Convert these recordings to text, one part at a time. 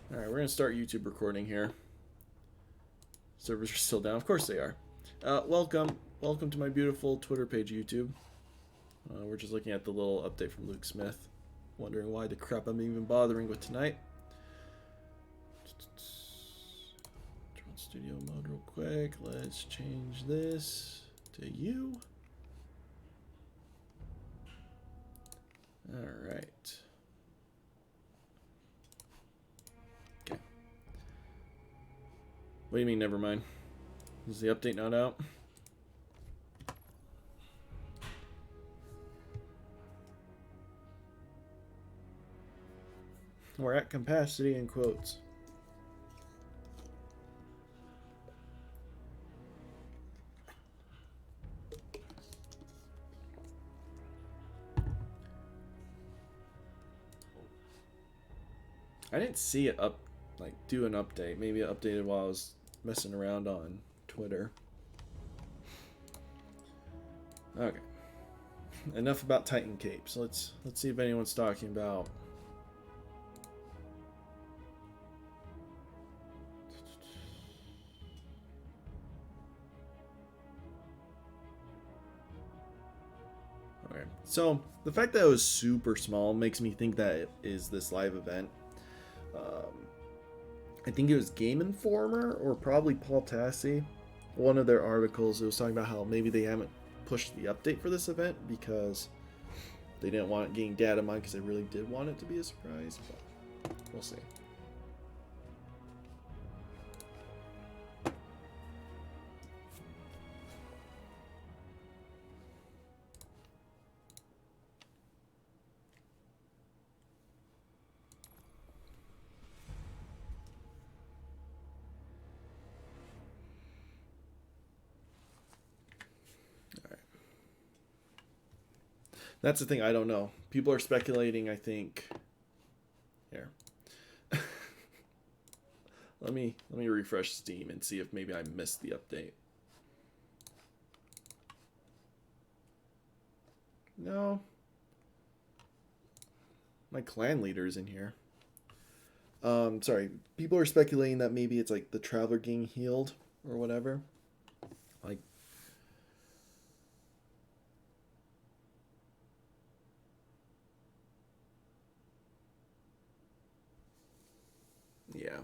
Alright, we're going to start YouTube recording here. Servers are still down. Of course they are. Welcome to my beautiful Twitter page, YouTube. We're just looking at the little update from Luke Smith. Wondering why the crap I'm even bothering with tonight. Turn on studio mode real quick. Let's change this to you. Alright. Okay. What do you mean, never mind? Is the update not out? We're at capacity in quotes. I didn't see it do an update. Maybe it updated while I was messing around on Twitter. Okay. Enough about Titan capes. Let's see if anyone's talking about. Okay. So the fact that it was super small makes me think that it is this live event. I think it was Game Informer or probably Paul Tassi. One of their articles, it was talking about how maybe they haven't pushed the update for this event because they didn't want it getting data mined because they really did want it to be a surprise. But we'll see. That's the thing, I don't know. People are speculating, I think. Here. let me refresh Steam and see if maybe I missed the update. No. My clan leader's in here. Sorry. People are speculating that maybe it's like the Traveler getting healed or whatever. Like, yeah.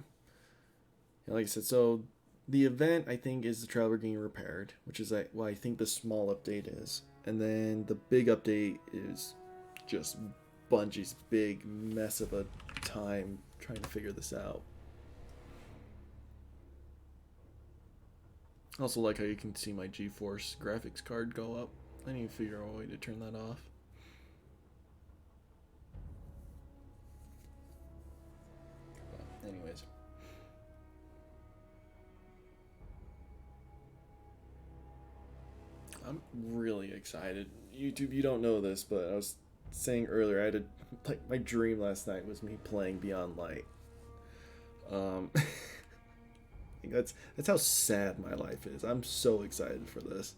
Like I said, so the event, I think, is the Traveler getting repaired, which is what I think the small update is. And then the big update is just Bungie's big mess of a time trying to figure this out. Also like how you can see my GeForce graphics card go up. I need to figure out a way to turn that off. Anyways. I'm really excited. YouTube, you don't know this, but I was saying earlier, I had my dream last night was me playing Beyond Light. That's how sad my life is. I'm so excited for this.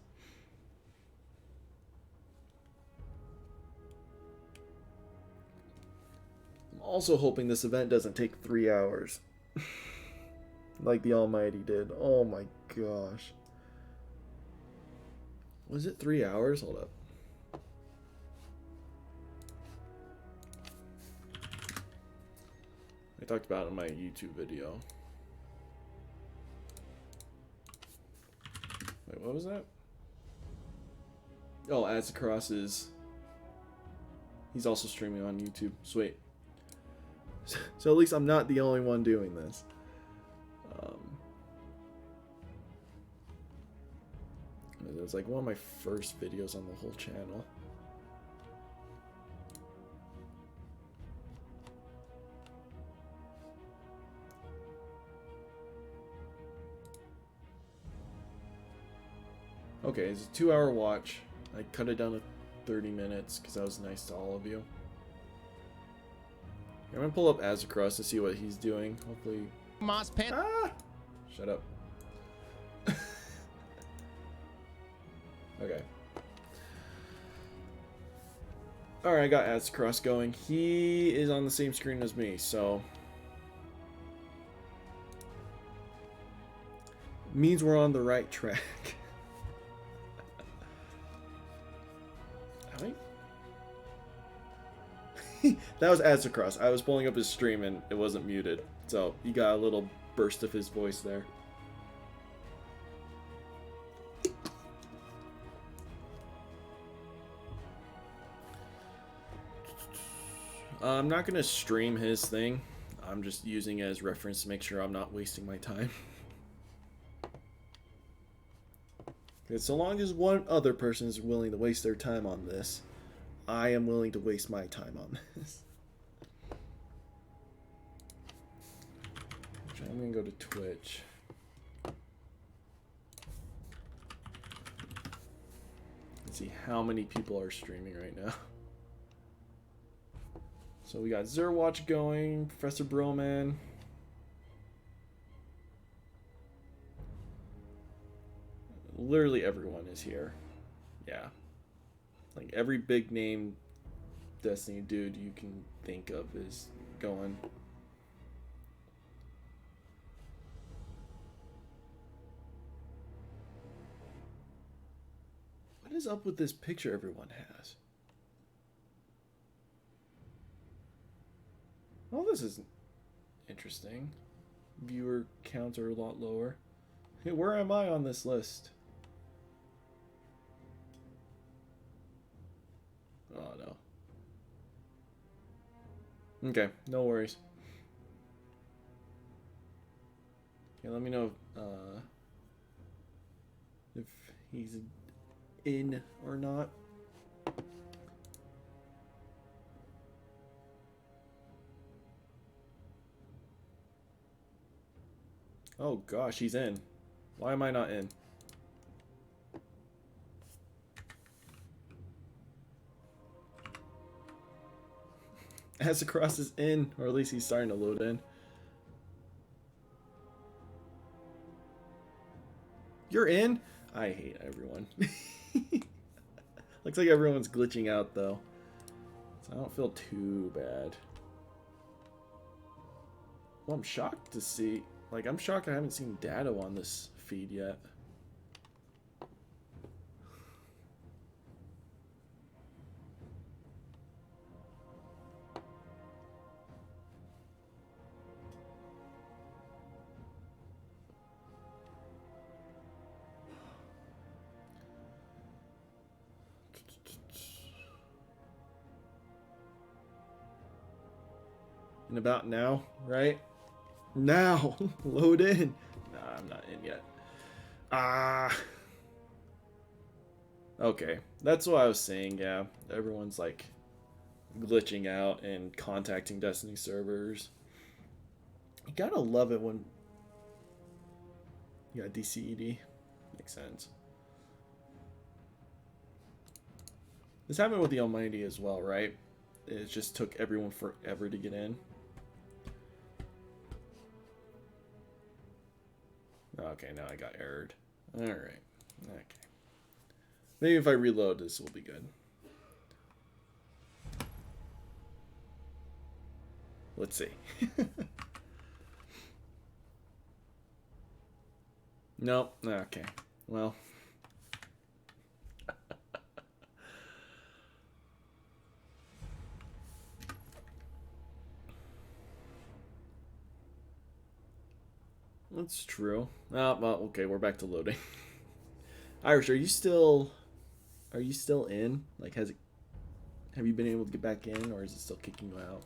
I'm also hoping this event doesn't take 3 hours. Like the Almighty did. Oh my gosh. Was it 3 hours? Hold up. I talked about it in my YouTube video. Wait, what was that? Oh, Azzacross is... He's also streaming on YouTube. Sweet. So at least I'm not the only one doing this. It was like one of my first videos on the whole channel. Okay, it's a 2-hour watch. I cut it down to 30 minutes because that was nice to all of you. I'm gonna pull up Azzacross to see what he's doing. Hopefully. Moss Pan. Ah! Shut up. Okay. Alright, I got Azzacross going. He is on the same screen as me, so Means we're on the right track. That was Azzacross. I was pulling up his stream and it wasn't muted. So you got a little burst of his voice there. I'm not going to stream his thing. I'm just using it as reference to make sure I'm not wasting my time. Okay, so long as one other person is willing to waste their time on this, I am willing to waste my time on this. I'm going to go to Twitch. Let's see how many people are streaming right now. So we got Zerwatch going, Professor Broman. Literally everyone is here. Yeah. Like every big name Destiny dude you can think of is going. What is up with this picture everyone has? Well, this is interesting. Viewer counts are a lot lower. Hey, where am I on this list? Oh, no. Okay, no worries. Okay, let me know if he's in or not. Oh gosh, he's in. Why am I not in? Azzacross is in, or at least he's starting to load in. You're in? I hate everyone. Looks like everyone's glitching out though. So I don't feel too bad. Well, I'm shocked to see. Like, I'm shocked I haven't seen Dado on this feed yet. And about now, right? Now! Load in! Nah, I'm not in yet. Ah! Okay, that's what I was saying, yeah. Everyone's like glitching out and contacting Destiny servers. You gotta love it when you got DCED. Makes sense. This happened with the Almighty as well, right? It just took everyone forever to get in. Okay, now I got errored. Alright. Okay. Maybe if I reload, this will be good. Let's see. Nope. Okay. Well. That's true. Oh, well, okay, we're back to loading. Irish, are you still in? Like, have you been able to get back in, or is it still kicking you out?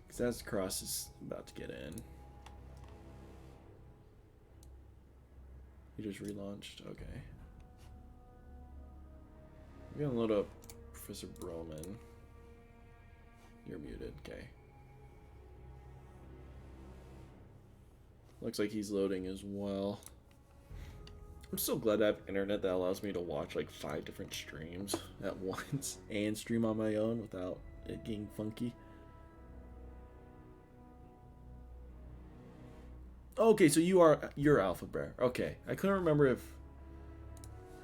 Because Azzacross is about to get in. He just relaunched. Okay. I'm gonna load up Professor Broman. You're muted. Okay. Looks like he's loading as well. I'm so glad I have internet that allows me to watch like 5 different streams at once and stream on my own without it getting funky. Okay, so you're Alpha Bear. Okay, I couldn't remember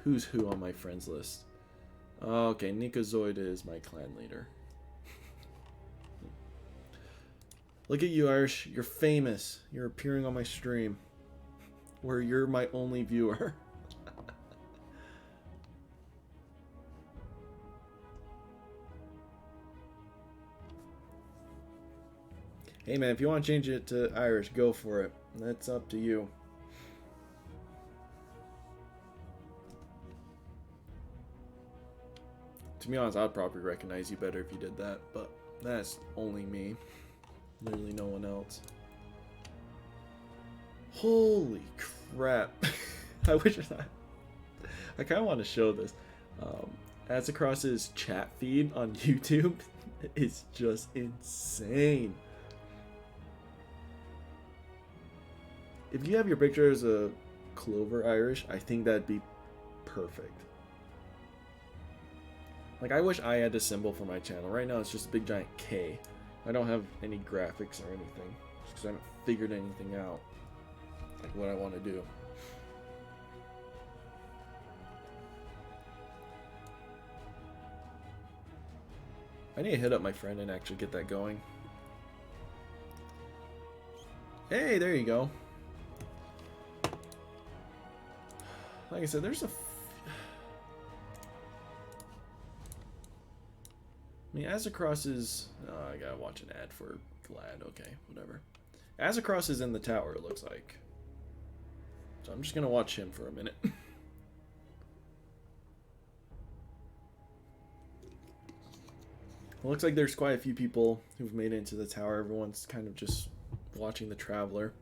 who's who on my friends list. Okay, Nikazoid is my clan leader. Look at you, Irish. You're famous. You're appearing on my stream where you're my only viewer. Hey man, if you want to change it to Irish, go for it. That's up to you. To be honest, I'd probably recognize you better if you did that, but that's only me. Literally no one else. Holy crap. I wish I kind of want to show this. As Across's chat feed on YouTube is just insane. If you have your picture as a Clover Irish, I think that'd be perfect. Like, I wish I had a symbol for my channel. Right now, it's just a big giant K. I don't have any graphics or anything, just because I haven't figured anything out, like what I want to do. I need to hit up my friend and actually get that going. Hey, there you go. Like I said, there's a... I mean, Azzacross is... Oh, I gotta watch an ad for Glad. Okay, whatever. Azzacross is in the tower, it looks like. So I'm just gonna watch him for a minute. It looks like there's quite a few people who've made it into the tower. Everyone's kind of just watching the Traveler.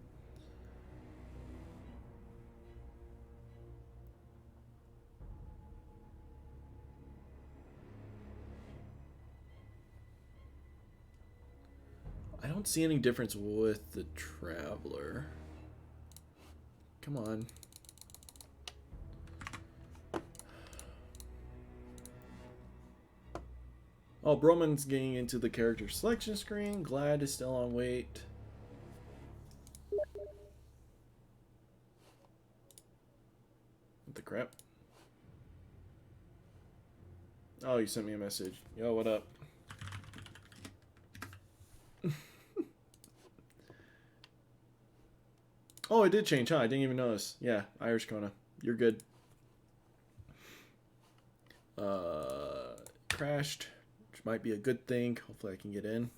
I don't see any difference with the Traveler. Come on. Oh, Broman's getting into the character selection screen. Glad is still on wait. What the crap? Oh, you sent me a message. Yo, what up? Oh, it did change, huh? I didn't even notice. Yeah, Irish Kona. You're good. Crashed, which might be a good thing. Hopefully I can get in.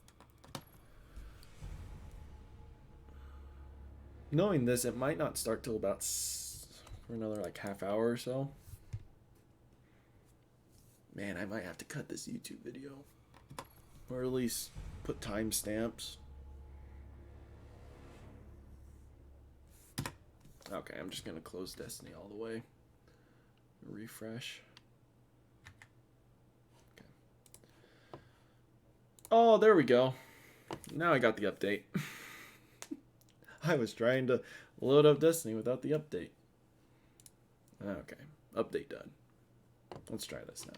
Knowing this, it might not start till about for another like half hour or so. Man, I might have to cut this YouTube video. Or at least put timestamps. Okay, I'm just gonna close Destiny all the way. Refresh. Okay. Oh, there we go. Now I got the update. I was trying to load up Destiny without the update. Okay, update done. Let's try this now.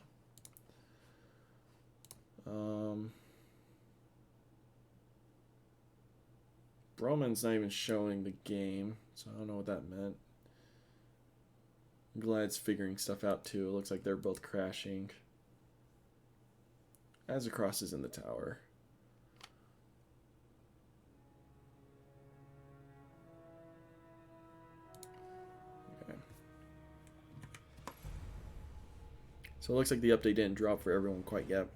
Broman's not even showing the game, so I don't know what that meant. Glad's figuring stuff out too. It looks like they're both crashing. Azzacross is in the tower. Okay. So it looks like the update didn't drop for everyone quite yet.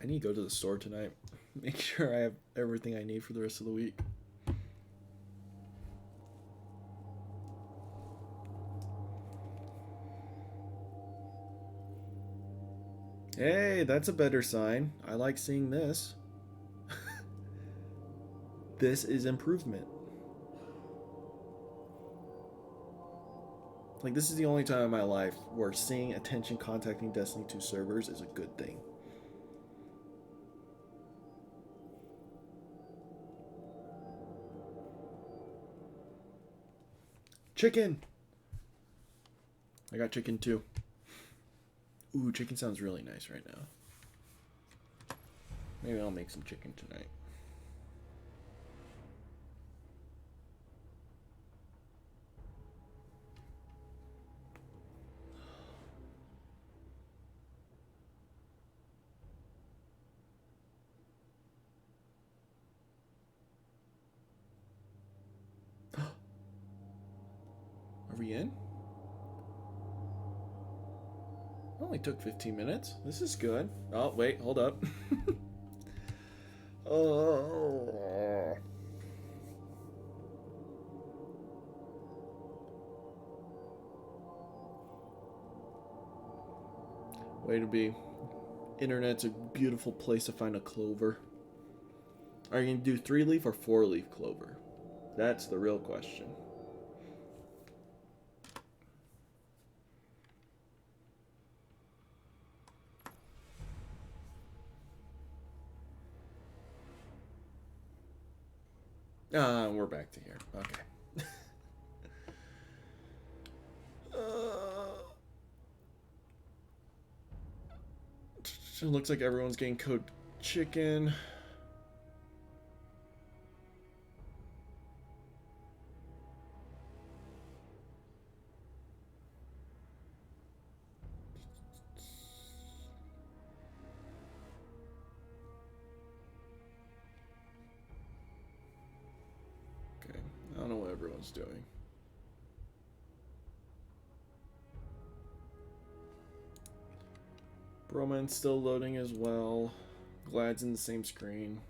I need to go to the store tonight. Make sure I have everything I need for the rest of the week. Hey, that's a better sign. I like seeing this. This is improvement. Like, this is the only time in my life where seeing attention contacting Destiny 2 servers is a good thing. Chicken! I got chicken too. Ooh, chicken sounds really nice right now. Maybe I'll make some chicken tonight. we in? Only took 15 minutes. This is good. Oh, wait, hold up. Oh. Way to be. Internet's a beautiful place to find a clover. Are you going to do 3-leaf or 4-leaf clover? That's the real question. We're back to here. Okay. It looks like everyone's getting code chicken. Okay, I don't know what everyone's doing. Broman's still loading as well. Glad's in the same screen.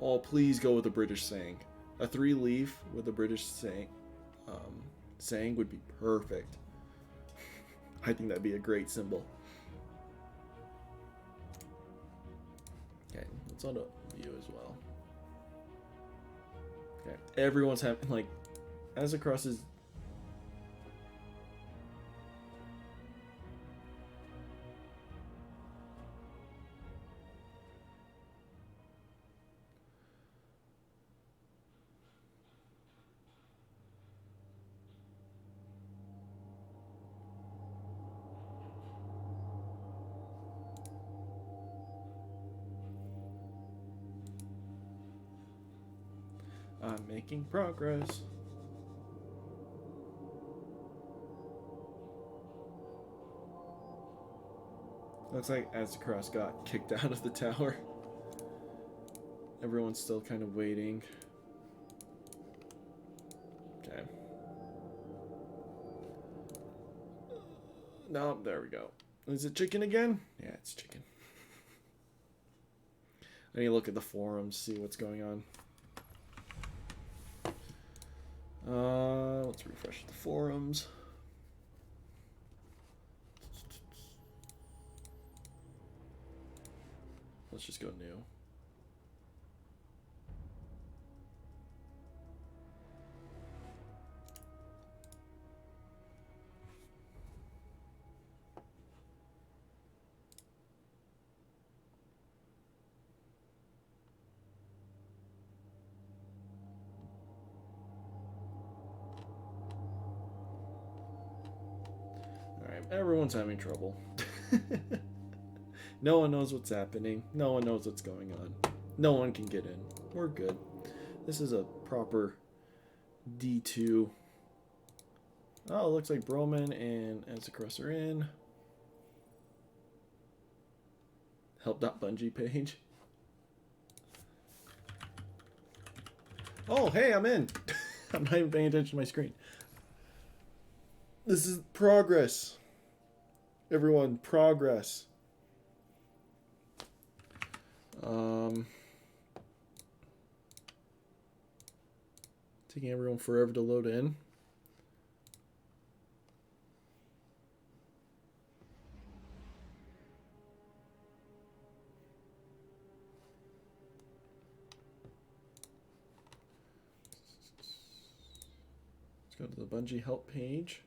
Oh, please go with a British saying. A 3-leaf with a British saying would be perfect. I think that'd be a great symbol. Okay, let's auto view as well. Okay, everyone's having, like, as across is. I'm making progress. Looks like Azzacross got kicked out of the tower. Everyone's still kind of waiting. Okay. No, there we go. Is it chicken again? Yeah, it's chicken. I need to look at the forums, see what's going on. Let's refresh the forums. Let's just go new. Everyone's having trouble. No one knows what's happening. No one knows what's going on. No one can get in. We're good. This is a proper D2. Oh, it looks like Broman and Azzacross are in. Help.bungee page. Oh, hey, I'm in. I'm not even paying attention to my screen. This is progress. Everyone, progress. Taking everyone forever to load in. Let's go to the Bungee help page.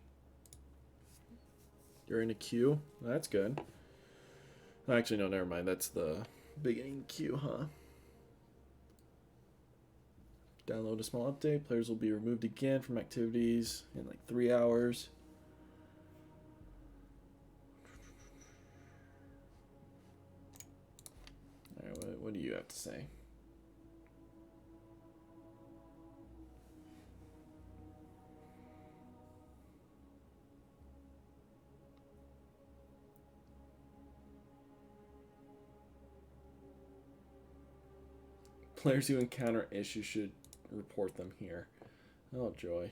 You're in a queue. That's good. Actually, no, never mind. That's the beginning queue, huh? Download a small update. Players will be removed again from activities in like 3 hours. Alright, what do you have to say? Players who encounter issues should report them here. Oh, joy.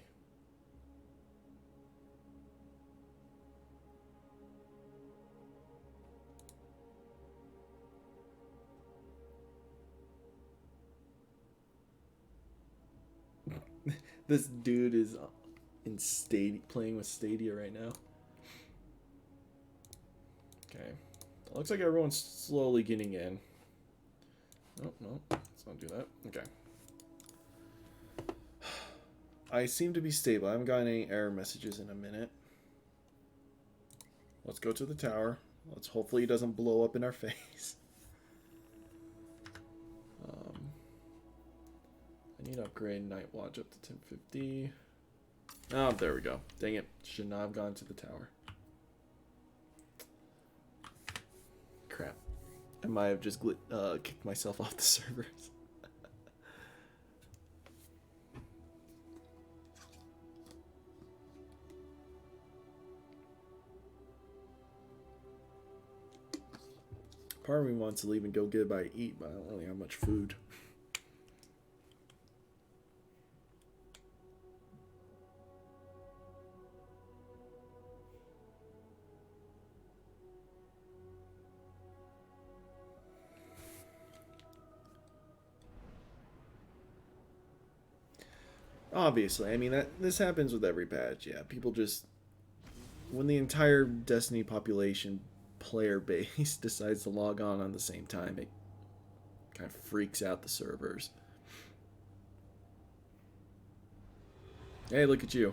This dude is in Stadia, playing with Stadia right now. Okay. Looks like everyone's slowly getting in. Oh, no. Let's not do that. Okay. I seem to be stable. I haven't gotten any error messages in a minute. Let's go to the tower. Let's hopefully it doesn't blow up in our face. I need to upgrade Night Watch up to 1050. Oh, there we go. Dang it. Should not have gone to the tower. Crap. I might have just kicked myself off the servers. Part of me wants to leave and go get a bite to eat, but I don't really have much food. Obviously, I mean, this happens with every patch. Yeah, people just, when the entire Destiny population player base decides to log on the same time, it kind of freaks out the servers. Hey, look at you.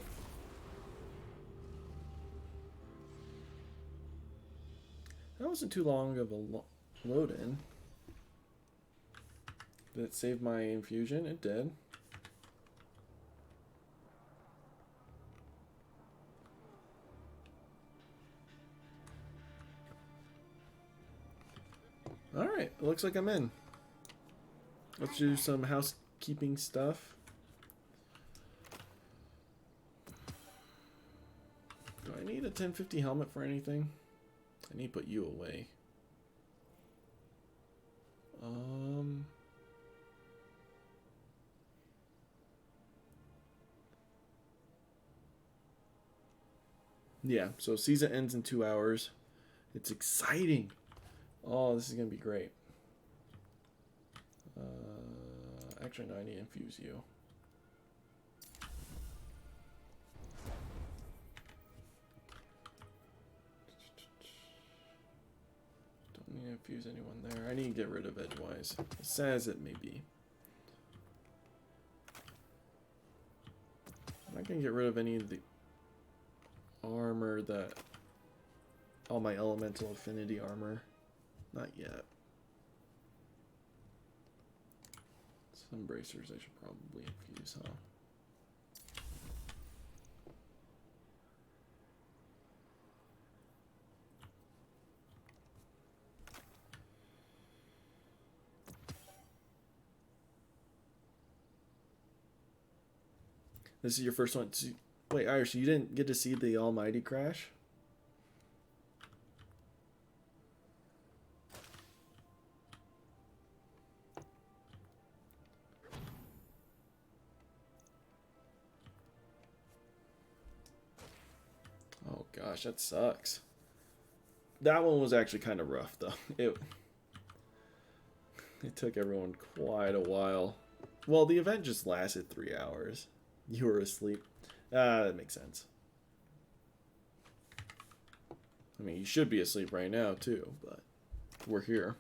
That wasn't too long of a load-in. Did it save my infusion? It did. Alright, it looks like I'm in. Let's do some housekeeping stuff. Do I need a 1050 helmet for anything? I need to put you away. Yeah, so season ends in 2 hours. It's exciting. Oh, this is going to be great. Actually, no, I need to infuse you. Don't need to infuse anyone there. I need to get rid of Edgewise, as sad as it may be. I'm not going to get rid of any of the armor that... all my elemental affinity armor. Not yet. Some bracers I should probably infuse, huh? This is your first one. Wait, Irish, you didn't get to see the Almighty crash? Oh gosh, that sucks. That one was actually kind of rough though. It took everyone quite a while. Well, the event just lasted 3 hours. You were asleep. That makes sense. I mean, you should be asleep right now too, but we're here.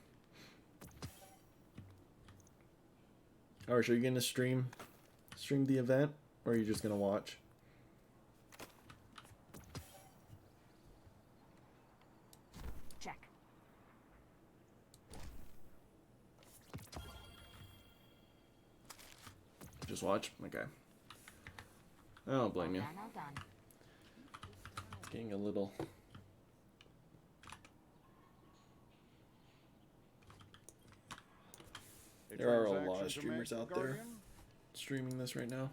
Alright, are you gonna stream the event, or are you just gonna watch? Check. Just watch? Okay. I don't blame you. All done. It's getting a little... There are a lot of transactions to streamers make, out there Guardian? streaming this right now.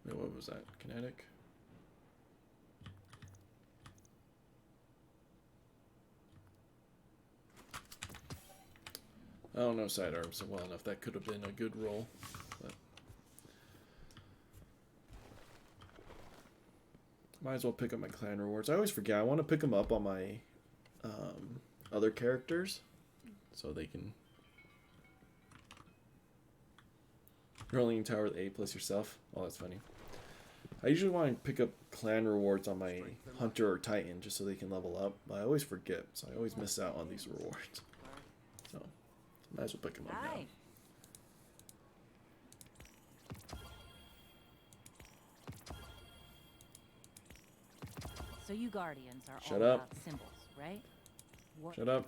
Wait, what was that? Kinetic? I don't know sidearms well enough. That could have been a good roll. But might as well pick up my clan rewards. I always forget. I want to pick them up on my other characters so they can. Rolling tower with A plus yourself. Oh, that's funny. I usually want to pick up clan rewards on my hunter or titan just so they can level up, but I always forget, so I always miss out on these rewards. So, might as well pick them up now. So you Guardians are Shut all up. about symbols, right? What? Shut up.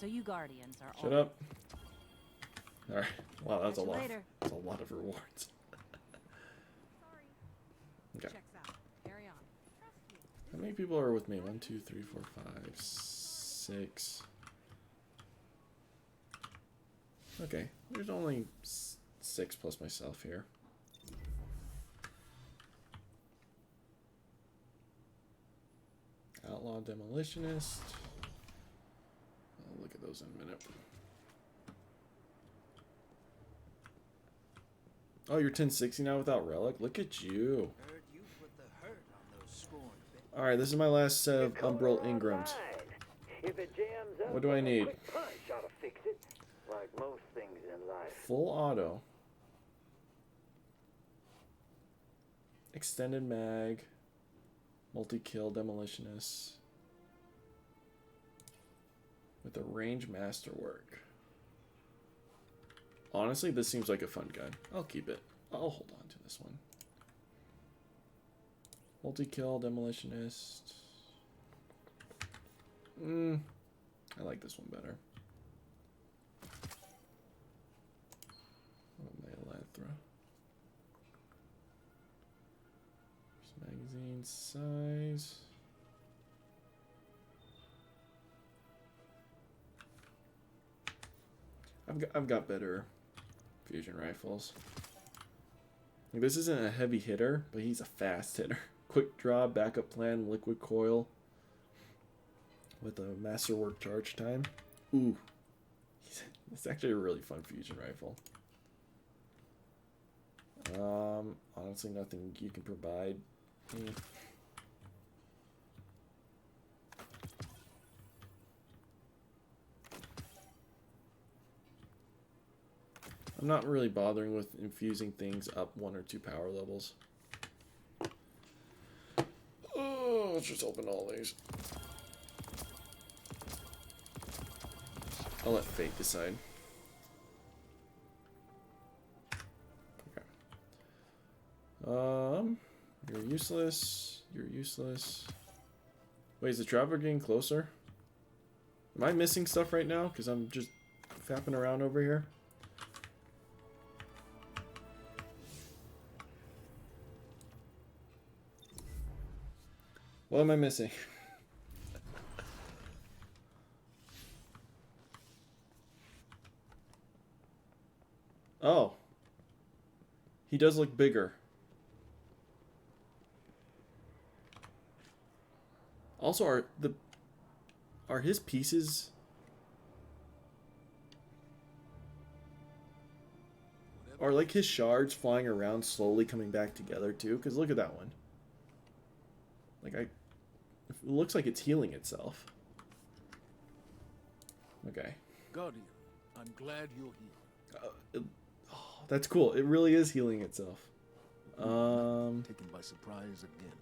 So you Guardians are Shut all... up. Alright. Wow, that's a Catch you lot. later. That's a lot of rewards. Sorry. Okay. Checks out. Carry on. Trust me. How many people are with me? 1, 2, 3, 4, 5, 6. Okay. There's only 6 plus myself here. Outlaw Demolitionist. I'll look at those in a minute. Oh, you're 1060 now without Relic? Look at you. Heard you put the hurt on those scorned bits. Alright, this is my last set of Umbral Ingrams. If it jams up, What do I need? a quick punch ought to fix it. Like most things in life. Full auto. Extended mag. Multi-kill Demolitionist. With a range masterwork. Honestly, this seems like a fun gun. I'll keep it. I'll hold on to this one. Multi-kill Demolitionist. I like this one better. Oh, my Elanthra. Magazine size. I've got better fusion rifles. Like, this isn't a heavy hitter, but he's a fast hitter. Quick draw, backup plan, liquid coil with a masterwork charge time. Ooh, it's actually a really fun fusion rifle. Honestly, nothing you can provide. I'm not really bothering with infusing things up 1 or 2 power levels. Oh, let's just open all these. I'll let fate decide. Okay. You're useless. You're useless. Wait, is the traveler getting closer? Am I missing stuff right now? Because I'm just fapping around over here. What am I missing? Oh. He does look bigger. Also, are his pieces... Are like his shards flying around slowly coming back together too? Because look at that one. Like it looks like it's healing itself. Okay. Guardian, I'm glad you're here. Oh, that's cool. It really is healing itself. Taken by surprise again.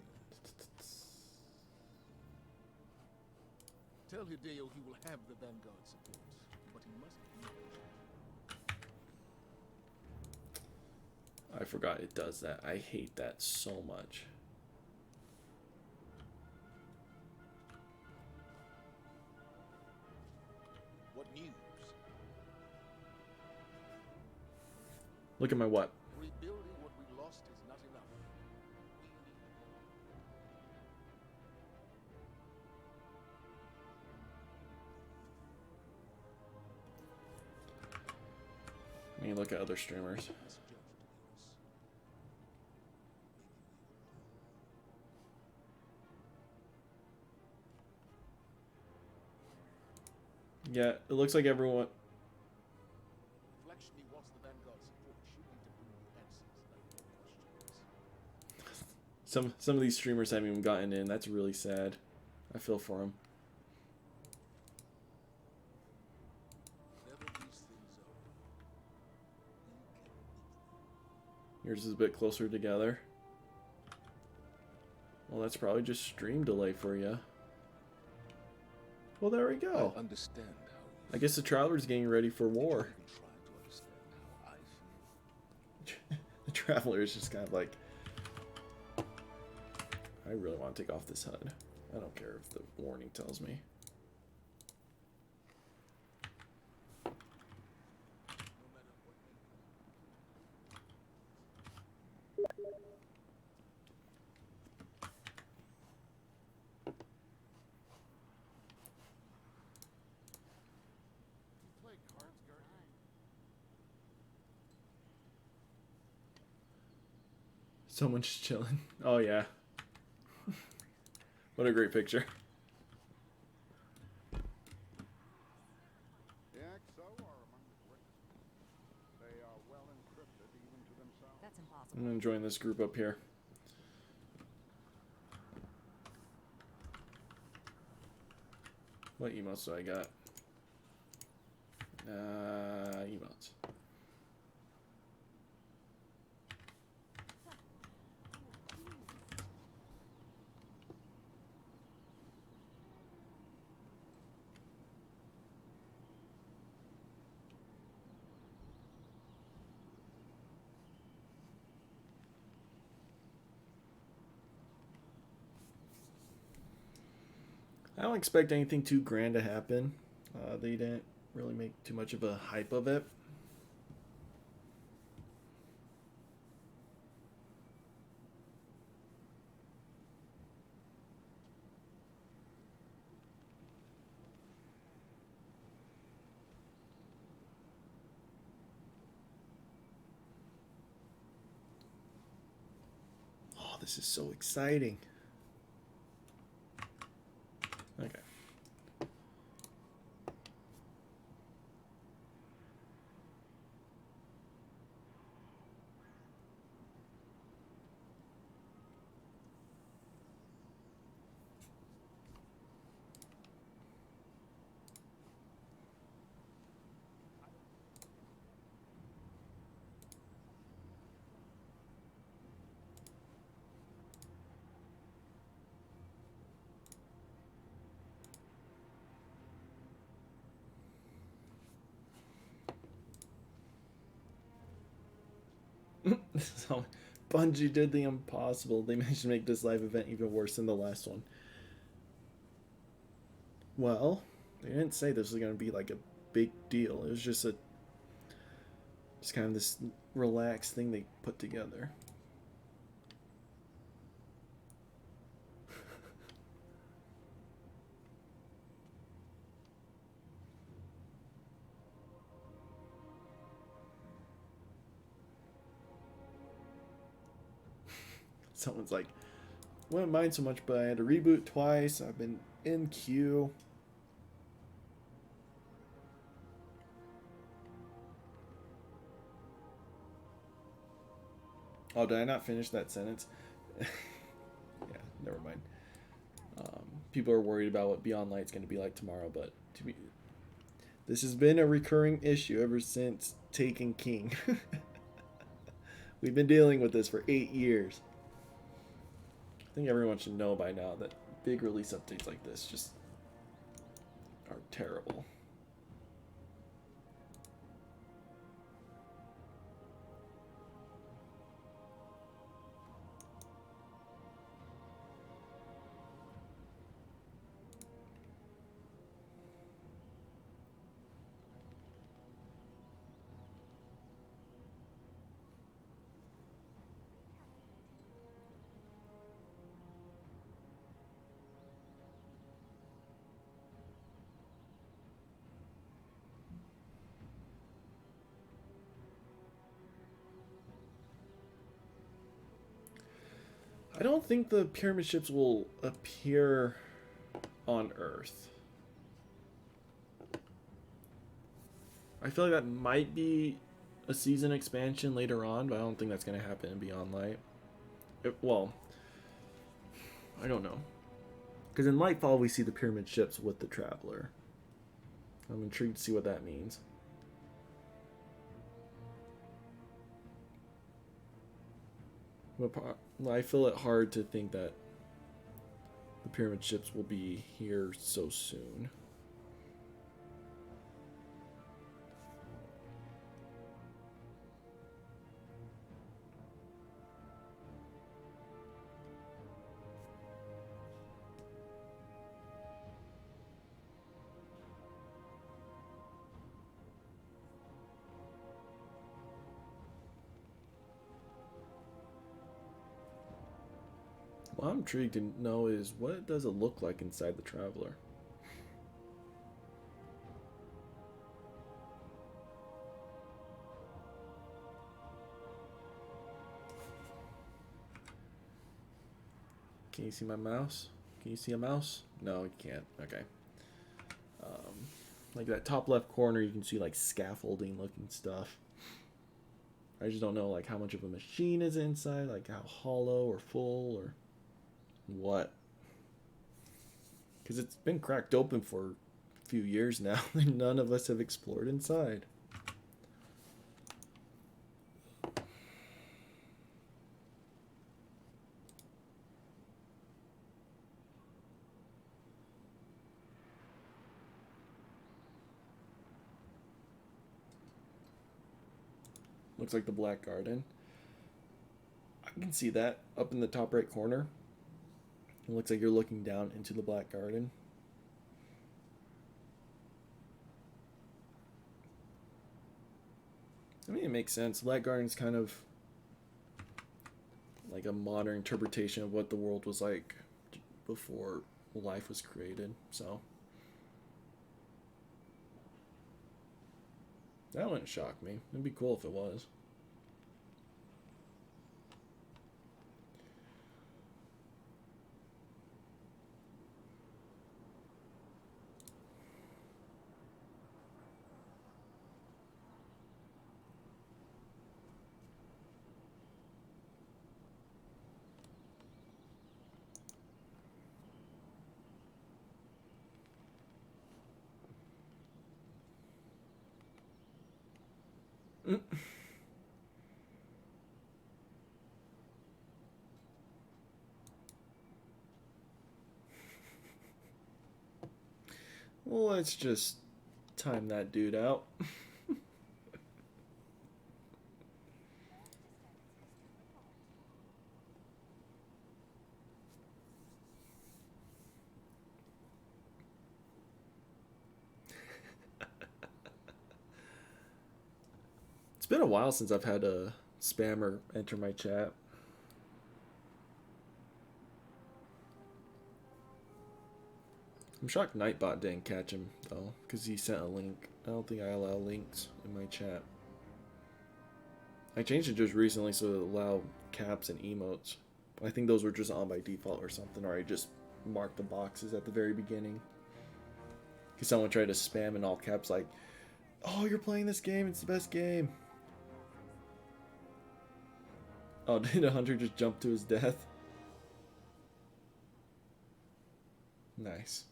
Tell Hideo he will have the Vanguard support, but he must be patient. I forgot it does that. I hate that so much. What news? Look at my what? Rebuilding what we lost is not enough. look at other streamers. Yeah, it looks like everyone. Reflection he wants the Vanguard support. Should need to bring the answers, no more questions. Some of these streamers haven't even gotten in. That's really sad. I feel for them. Whenever these things are, Yours is a bit closer together. Well, that's probably just stream delay for you. Well, there we go. I understand how I guess the Traveler's getting ready for war. even try to understand how I feel. The Traveler is just kind of like, I really want to take off this HUD. I don't care if the warning tells me. Play cards, Guardian. Someone's chilling. Oh, yeah. What a great picture. The XO are among the greatest. They are well encrypted even to themselves. That's impossible. I'm enjoying this group up here. What emotes do I got? Emotes. I don't expect anything too grand to happen. They didn't really make too much of a hype of it. Oh, this is so exciting. Okay. So, Bungie did the impossible. They managed to make this live event even worse than the last one. Well, they didn't say this was going to be like a big deal. It was just kind of this relaxed thing they put together. Someone's like, wouldn't mind so much, but I had to reboot twice. I've been in queue. Oh, did I not finish that sentence? Yeah, never mind. People are worried about what Beyond Light's going to be like tomorrow, but this has been a recurring issue ever since Taken King. We've been dealing with this for 8 years. I think everyone should know by now that big release updates like this just are terrible. I don't think the pyramid ships will appear on Earth. I feel like that might be a season expansion later on, but I don't think that's going to happen in Beyond Light. Well, I don't know. Because in Lightfall, we see the pyramid ships with the Traveler. I'm intrigued to see what that means. I feel it hard to think that the pyramid ships will be here so soon. What I'm intrigued to know is what does it look like inside the Traveler? Can you see my mouse? Can you see a mouse? No, you can't. Okay. Like that top left corner, you can see like scaffolding looking stuff. I just don't know like how much of a machine is inside, like how hollow or full or what. Because it's been cracked open for a few years now and none of us have explored inside. Looks like the Black Garden. I can see that up in the top right corner. It looks like you're looking down into the Black Garden. I mean, it makes sense. Black Garden's kind of like a modern interpretation of what the world was like before life was created. So that wouldn't shock me. It'd be cool if it was. Well, let's just time that dude out. It's been a while since I've had a spammer enter my chat. I'm shocked Nightbot didn't catch him, though, because he sent a link. I don't think I allow links in my chat. I changed it just recently so it allow caps and emotes. I think those were just on by default or something, or I just marked the boxes at the very beginning. Because someone tried to spam in all caps like, oh, you're playing this game, it's the best game. Oh, did a hunter just jump to his death? Nice.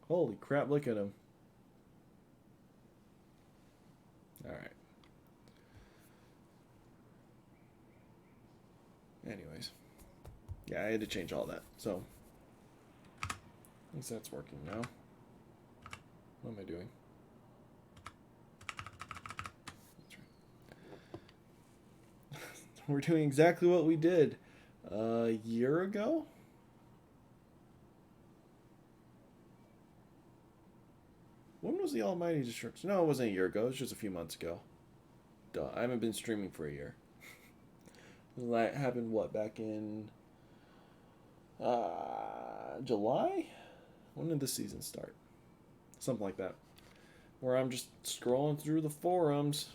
Holy crap, look at him. Alright. Anyways. Yeah, I had to change all that, so. At least that's working now. What am I doing? That's right. We're doing exactly what we did a year ago? When was the Almighty Destruction? No, it wasn't a year ago. It was just a few months ago. Duh, I haven't been streaming for a year. That happened, what, back in July? When did the season start? Something like that. Where I'm just scrolling through the forums.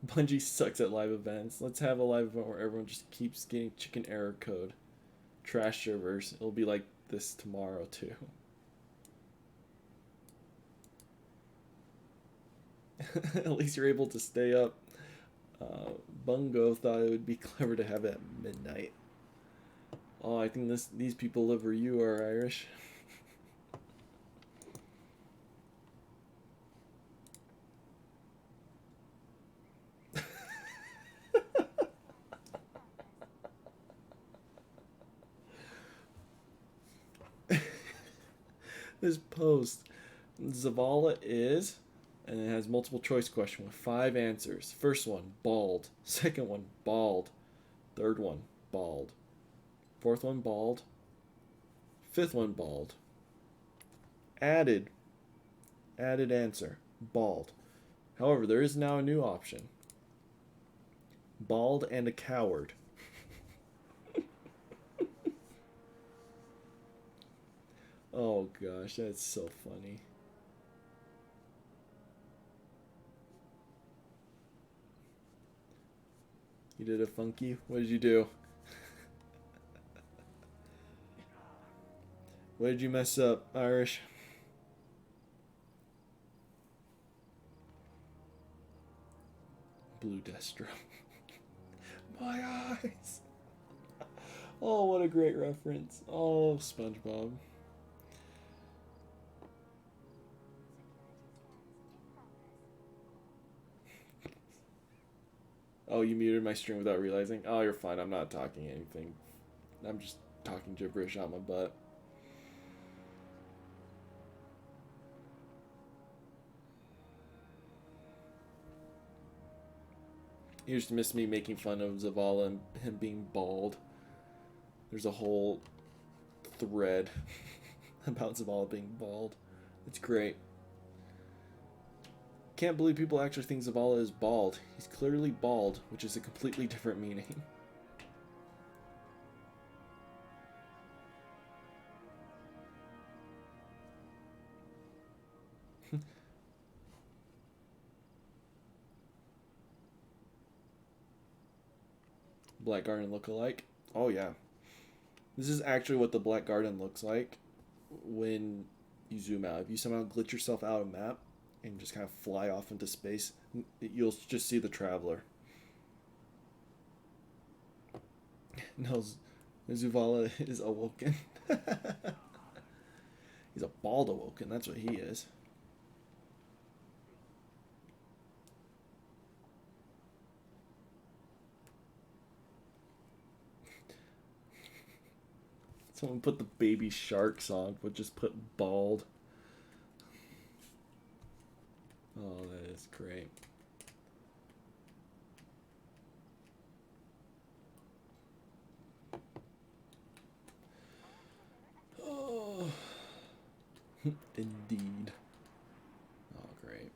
Bungie sucks at live events. Let's have a live event where everyone just keeps getting chicken error code. Trash servers. It'll be like this tomorrow too. At least you're able to stay up. Bungo thought it would be clever to have it at midnight. Oh, I think these people live where you are, Irish. This post, Zavala is, and it has multiple choice question with 5 answers. First one, bald. Second one, bald. Third one, bald. Fourth one, bald. Fifth one, bald. Added answer, bald. However, there is now a new option. Bald and a coward. Oh gosh, that's so funny. You did a funky? What did you do? What did you mess up, Irish? Blue Destro. My eyes! Oh, what a great reference. Oh, SpongeBob. Oh, you muted my stream without realizing? Oh, you're fine. I'm not talking anything. I'm just talking gibberish out my butt. You just missed me making fun of Zavala and him being bald. There's a whole thread about Zavala being bald. It's great. Can't believe people actually think Zavala is bald. He's clearly bald, which is a completely different meaning. Black Garden look-alike. Oh yeah. This is actually what the Black Garden looks like when you zoom out. If you somehow glitch yourself out of map and just kind of fly off into space, you'll just see the Traveler. No, Zavala is awoken. He's a bald awoken, that's what he is. Someone put the Baby Shark song, but just put bald. Oh, that is great. Oh, indeed. Oh, great.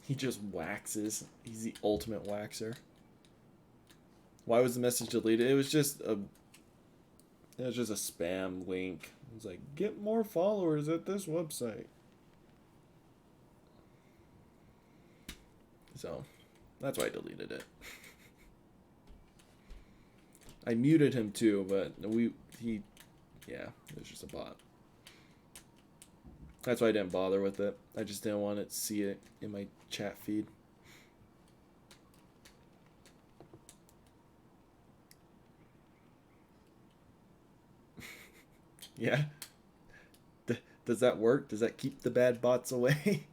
He just waxes. He's the ultimate waxer. Why was the message deleted? It was just a spam link. It was like, get more followers at this website. So, that's why I deleted it. I muted him too, but yeah, it was just a bot. That's why I didn't bother with it. I just didn't want to see it in my chat feed. Yeah. Does that work? Does that keep the bad bots away?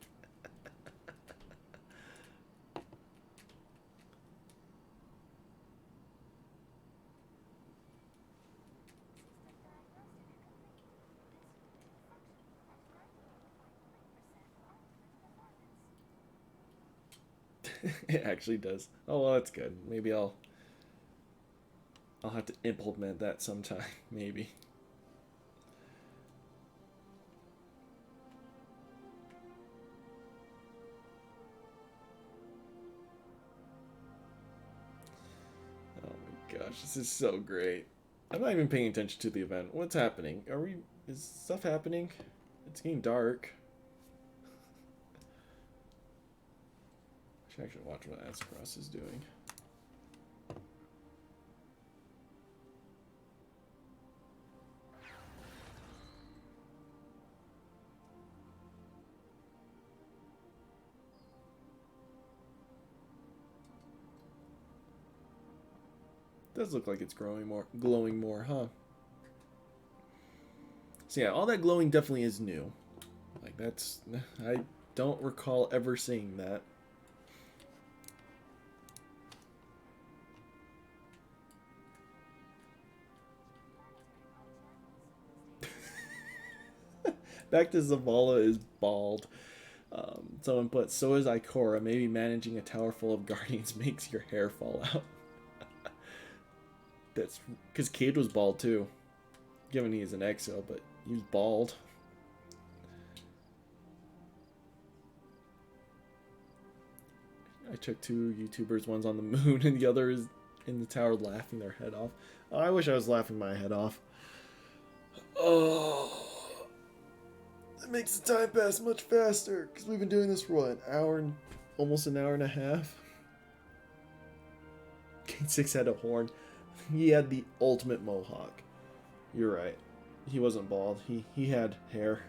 It actually does. Oh, well, that's good. Maybe I'll have to implement that sometime, maybe. Oh my gosh, this is so great. I'm not even paying attention to the event. What's happening? Is stuff happening? It's getting dark. Should actually watch what Azcross is doing. Does look like it's growing more, glowing more, huh? So yeah, all that glowing definitely is new. Like that's, I don't recall ever seeing that. Back to Zavala is bald. Someone put, so is Ikora. Maybe managing a tower full of guardians makes your hair fall out. That's because Cade was bald too. Given he is an exo, but he was bald. I took two YouTubers, one's on the moon and the other is in the tower laughing their head off. Oh, I wish I was laughing my head off. Oh, it makes the time pass much faster because we've been doing this for what, an hour and almost an hour and a half. King 6 had a horn. He had the ultimate mohawk. You're right. He wasn't bald. He had hair.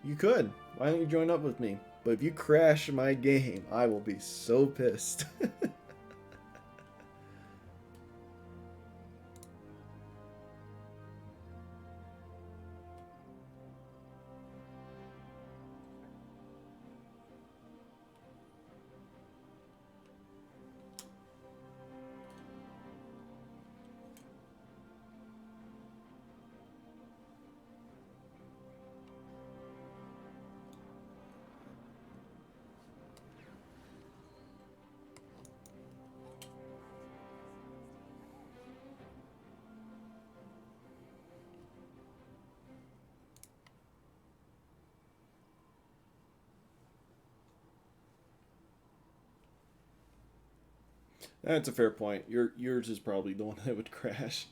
You could. Why don't you join up with me? But if you crash my game, I will be so pissed. That's a fair point. Yours is probably the one that would crash.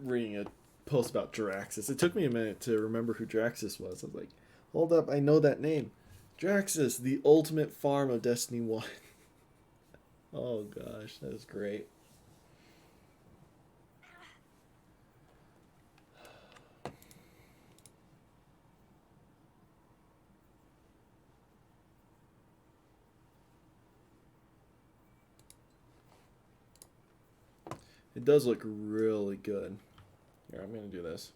Reading a post about Draxus. It took me a minute to remember who Draxus was. I was like, hold up, I know that name. Draxus, the ultimate farm of Destiny 1. Oh gosh, that is great. It does look really good. Here, I'm going to do this.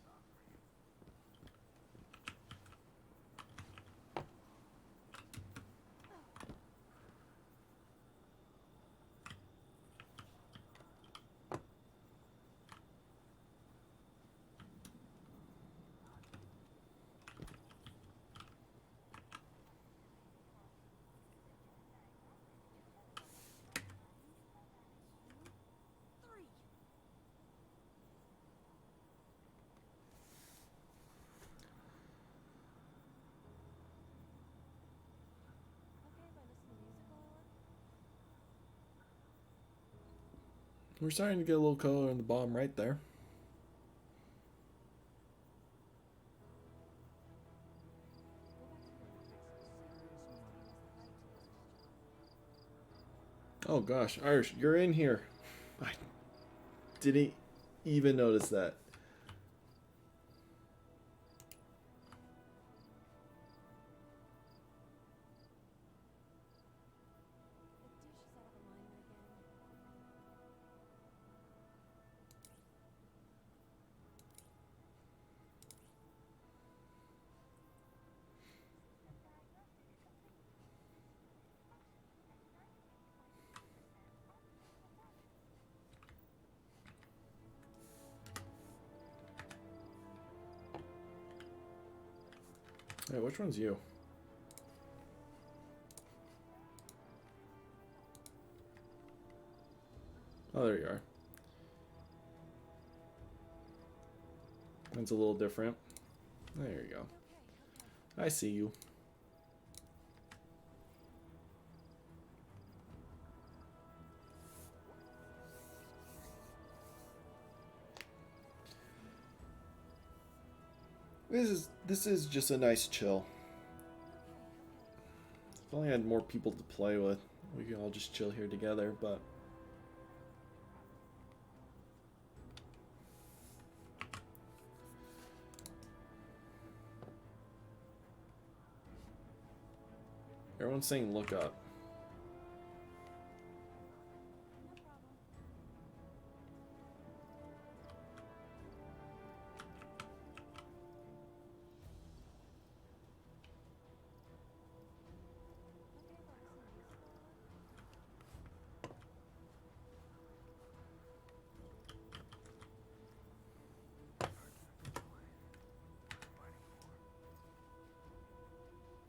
We're starting to get a little color in the bottom right there. Oh gosh, Irish, you're in here. I didn't even notice that. Hey, which one's you? Oh, there you are. Mine's a little different. There you go. I see you. This is just a nice chill. If only I had more people to play with, we could all just chill here together, but everyone's saying look up.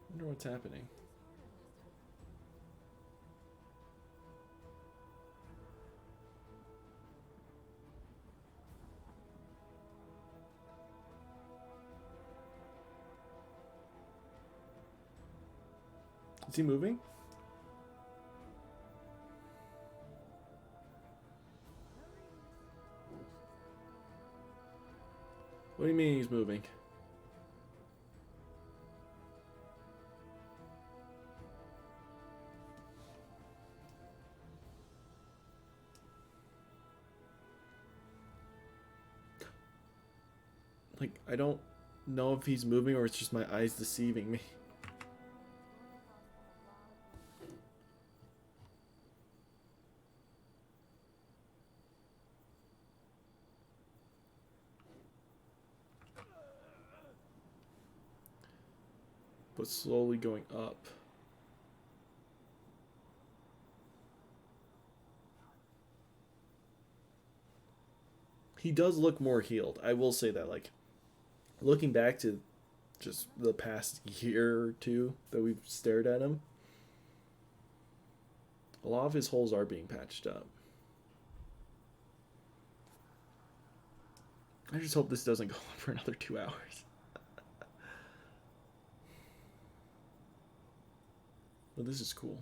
Wonder what's happening. Is he moving? What do you mean he's moving? Like, I don't know if he's moving or it's just my eyes deceiving me. But slowly going up. He does look more healed. I will say that, like, looking back to just the past year or two that we've stared at him, a lot of his holes are being patched up. I just hope this doesn't go on for another 2 hours. But this is cool.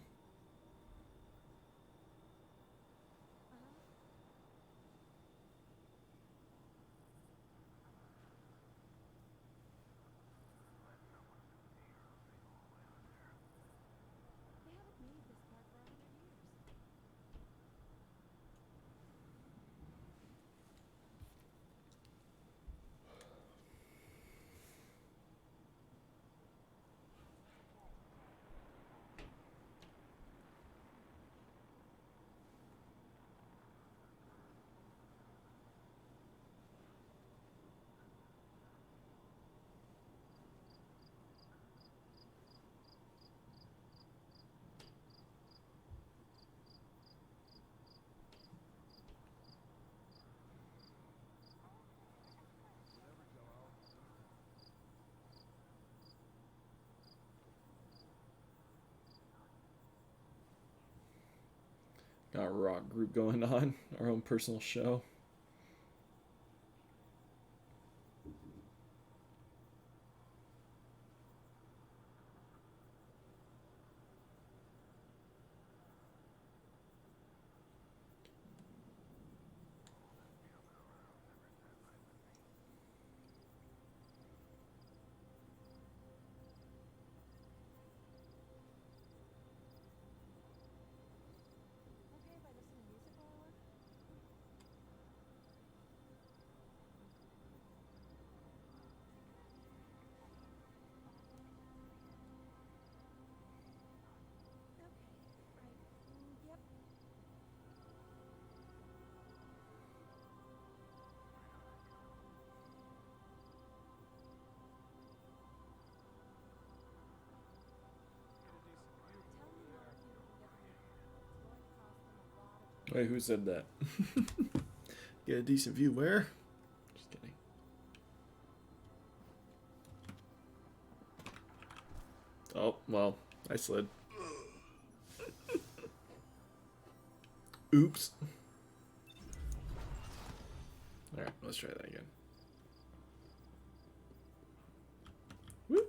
Got a rock group going on, our own personal show. Wait, who said that? Get a decent view where? Just kidding. Oh, well, I slid. Oops. Alright, let's try that again. Woo.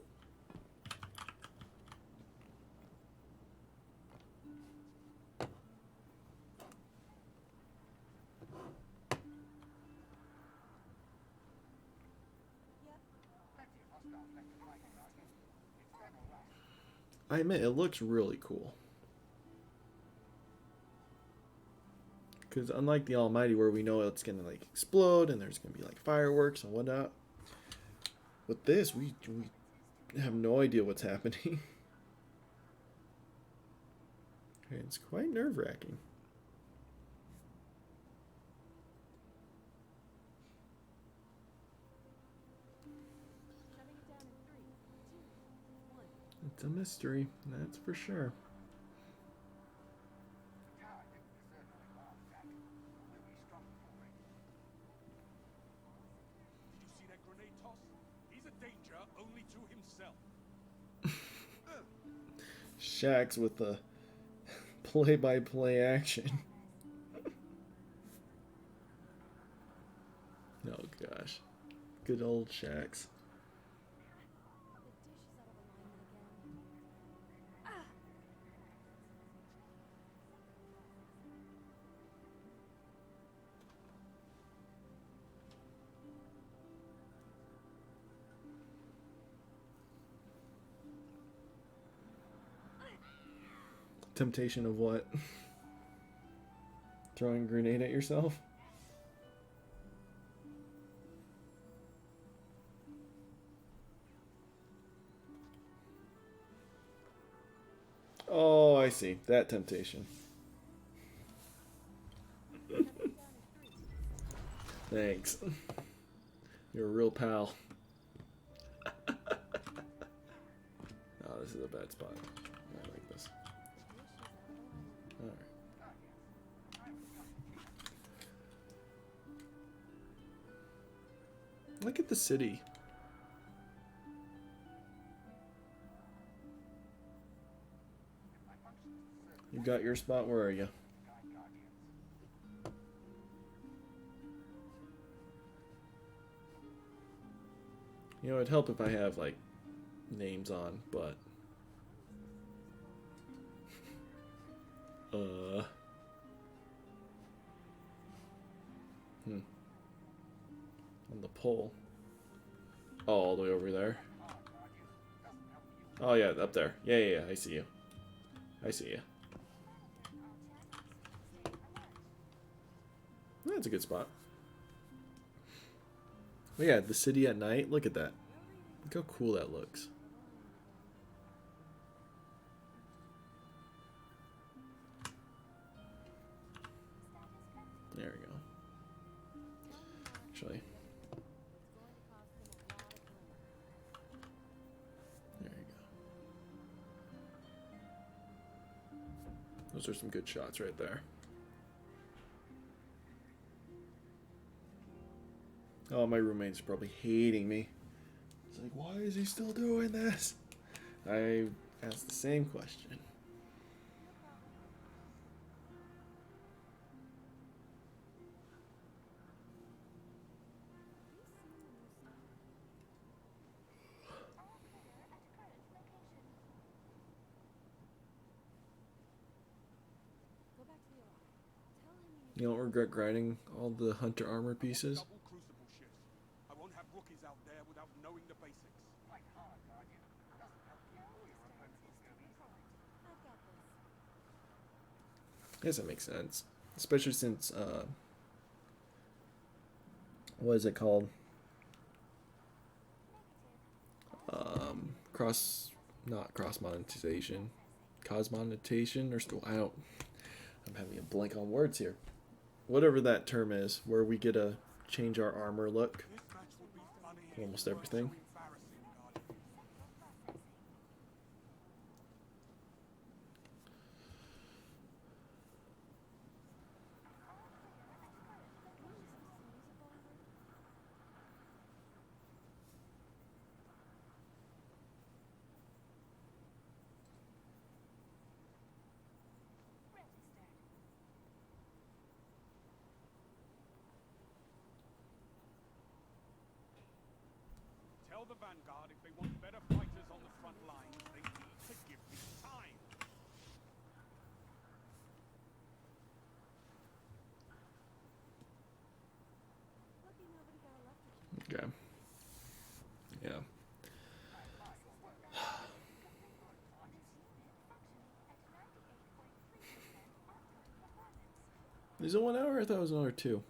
I admit, it looks really cool. Because unlike the Almighty, where we know it's gonna like explode and there's gonna be like fireworks and whatnot, with this we have no idea what's happening. It's quite nerve-wracking. Shutting it down in 3, 2, 1. It's a mystery, that's for sure. Did you see that grenade toss? He's a danger only to himself. Shax with the play-by-play action. Oh gosh. Good old Shax. The dish is out of alignment again. Ah! Temptation of what? Throwing a grenade at yourself? Oh, I see. That temptation. Thanks. You're a real pal. Oh, this is a bad spot. I like this. Alright. Look at the city. You got your spot? Where are you? You know, it'd help if I have, like, names on, but... On the pole. Oh, all the way over there. Oh, yeah, up there. Yeah, I see you. I see you. That's a good spot. But yeah, the city at night. Look at that. Look how cool that looks. There we go. Actually, there you go. Those are some good shots right there. Oh, my roommate's probably hating me. It's like, why is he still doing this? I asked the same question. Go back to the alarm. Tell him You don't regret grinding all the hunter armor pieces? Double crucible shifts. I won't have rookies out there without knowing the basics. I guess that makes sense. Especially since, what is it called? Not cross monetization. Cosmonetization, or still, I'm having a blank on words here. Whatever that term is, where we get to change our armor look. This match will be funny. Almost everything. Embarrassing, Guardian. Tell the Vanguard if they want better fighters on the front lines, they need to give me time. Lucky nobody got electrocuted. Okay. Yeah. Is it 1 hour? I thought it was another 2. You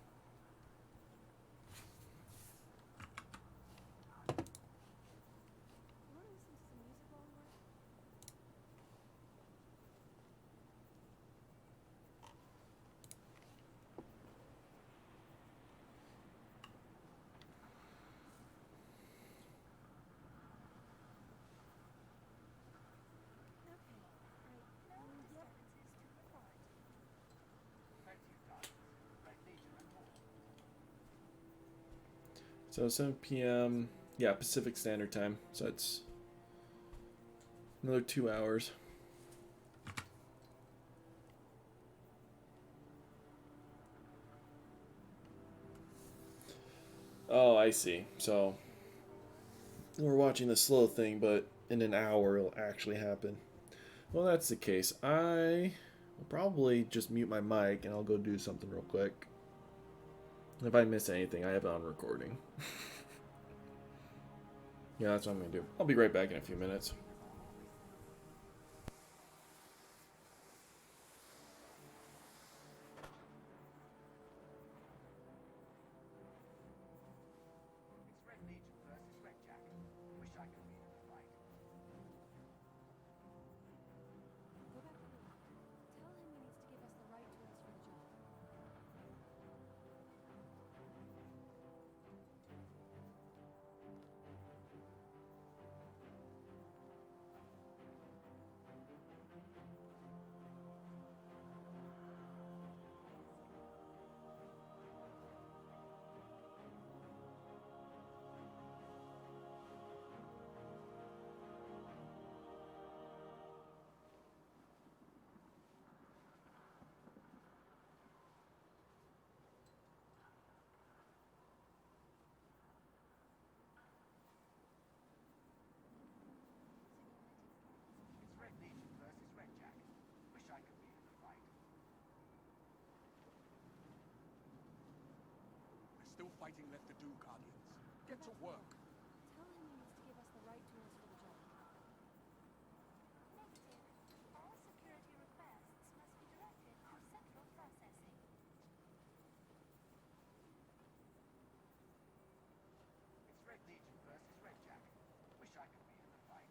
want to listen to some music while we work? Okay. Yep. So 7 p.m. Yeah, Pacific Standard Time. So it's another 2 hours. Oh, I see. So we're watching the slow thing, but in an hour it'll actually happen. Well, that's the case. I will probably just mute my mic and I'll go do something real quick. If I miss anything, I have it on recording. Yeah, that's what I'm going to do. I'll be right back in a few minutes. It's Red Legion versus Red Jacket. Wish I could be in the fight. Go back to Lee. Tell him he needs to give us the right tools for the job. It's Red Legion versus Red Jacket. Wish I could be in the fight. There's still fighting left to do, Guardians. Get to work. Tell him he needs to give us the right tools for the job. Negative. All security requests must be directed to central processing. It's Red Legion versus Red Jacket. Wish I could be in the fight.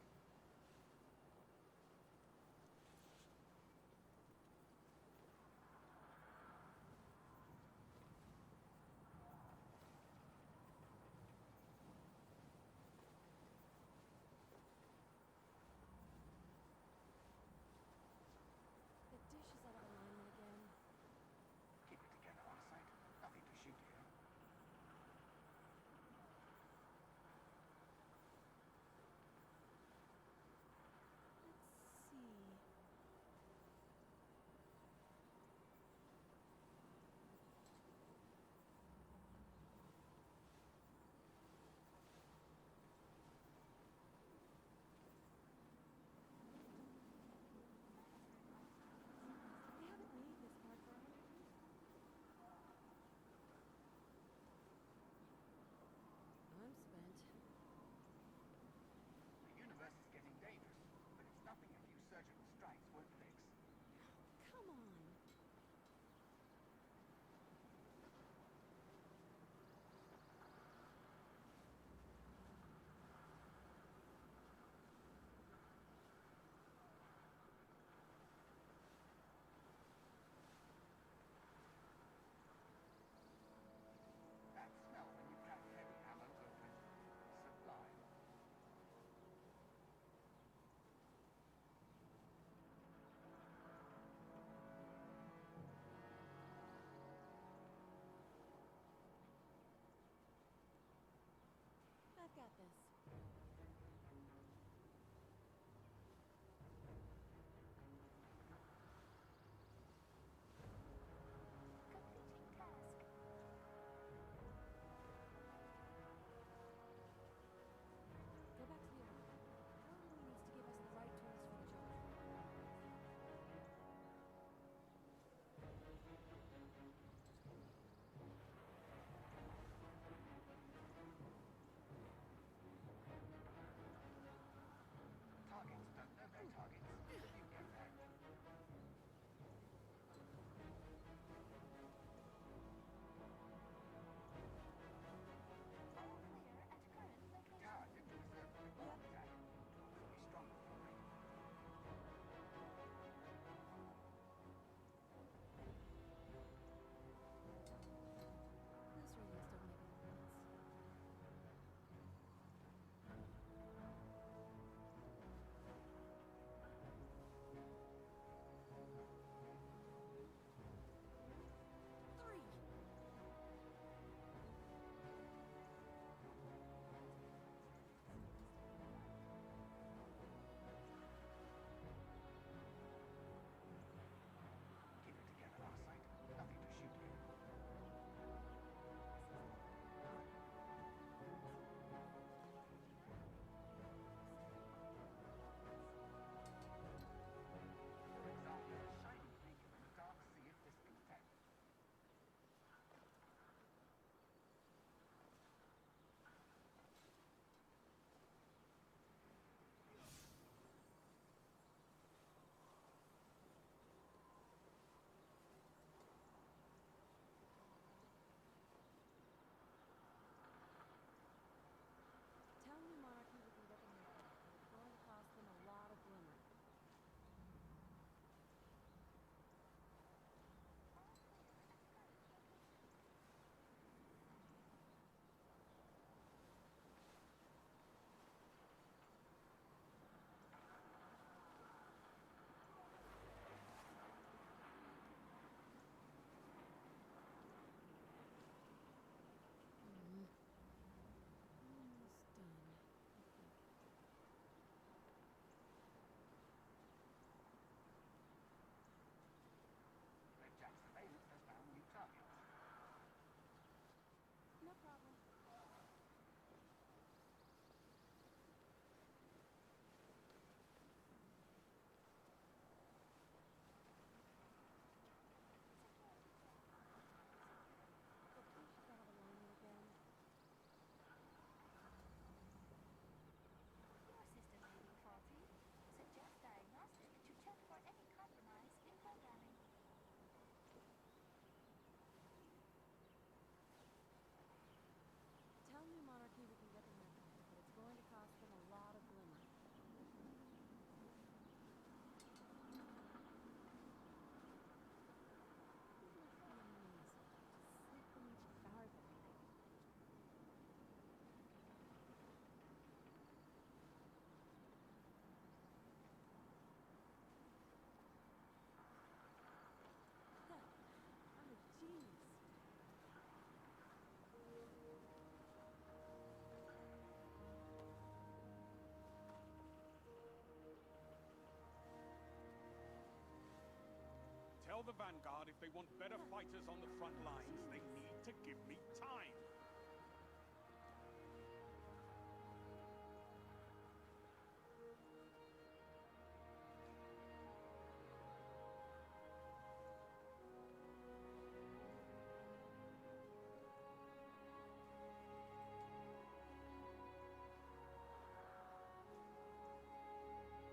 Tell the Vanguard if they want better fighters on the front lines, they need to give me time.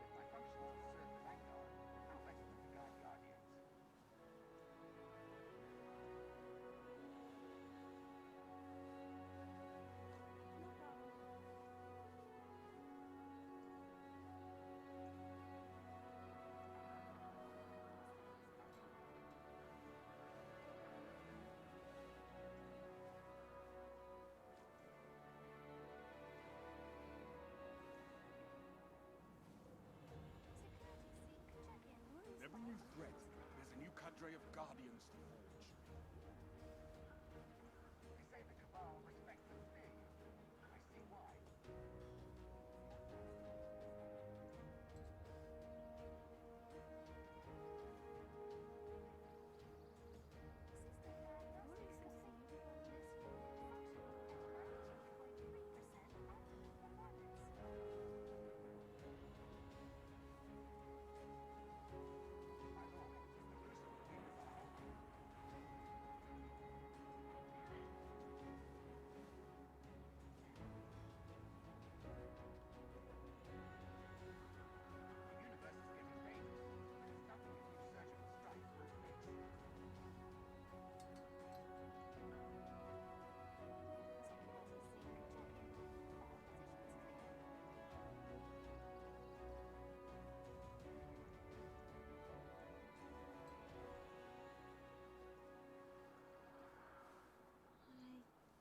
If my function is to serve the Vanguard, how better than to guide Guardians? No problem. Security seek check-in. With every new threat, there's a new cadre of Guardians to forge. They say the Cabal respect and fear you. I see why. System diagnostics complete. This unit functioning at 92.3% optimum performance. My lord, the crystal will be revived. The universe is getting dangerous, and there's nothing a new surgical strike won't fix. Security seek check-in. All positions clear.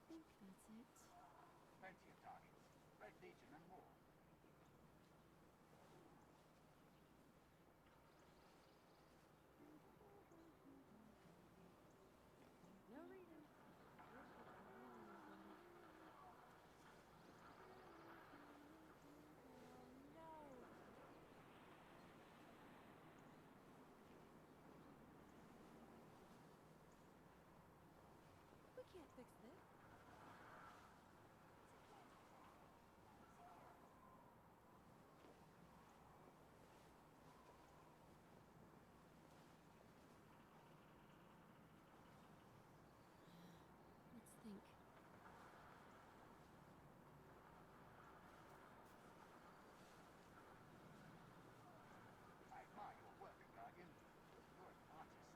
I think that's it. Plenty of targets. Red Legion and more. No reason. Oh no. We can't fix this. Let's think. I admire your work, Guardian. You're an artist.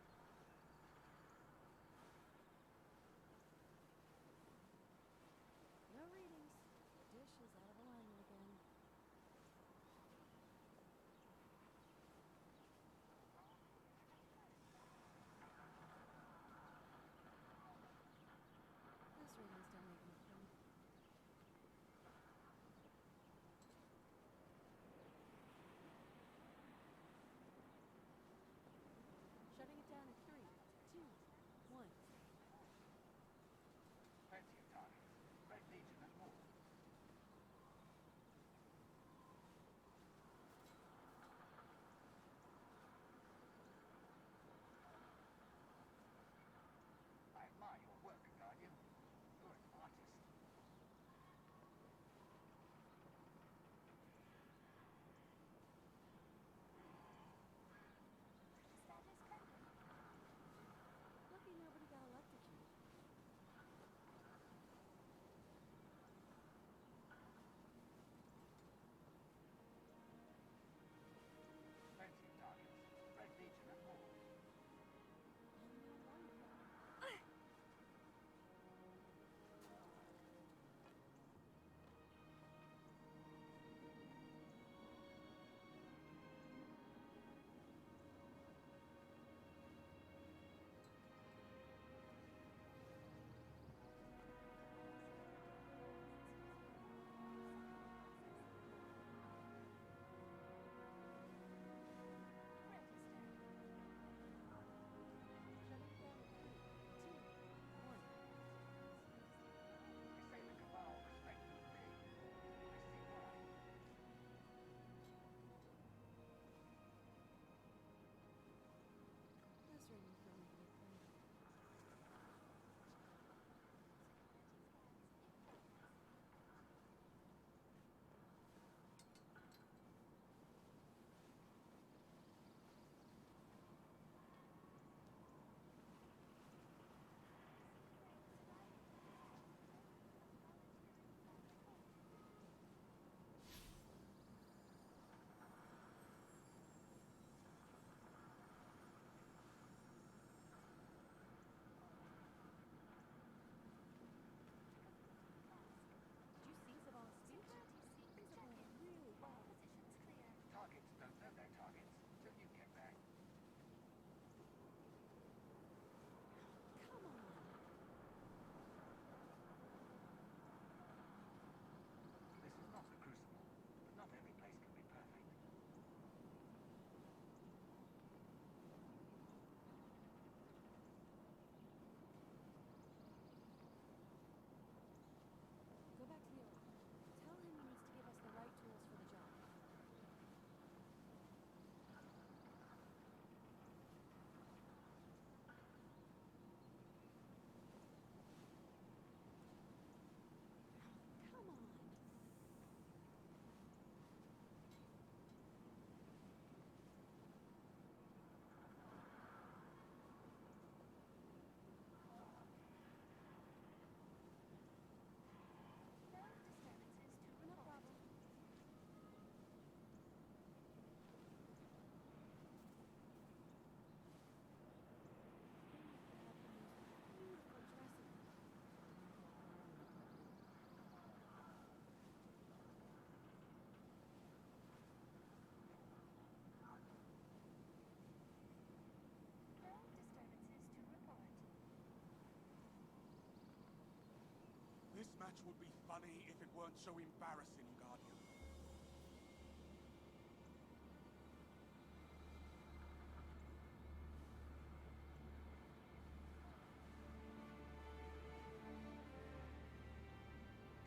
match would be funny if it weren't so embarrassing, Guardian.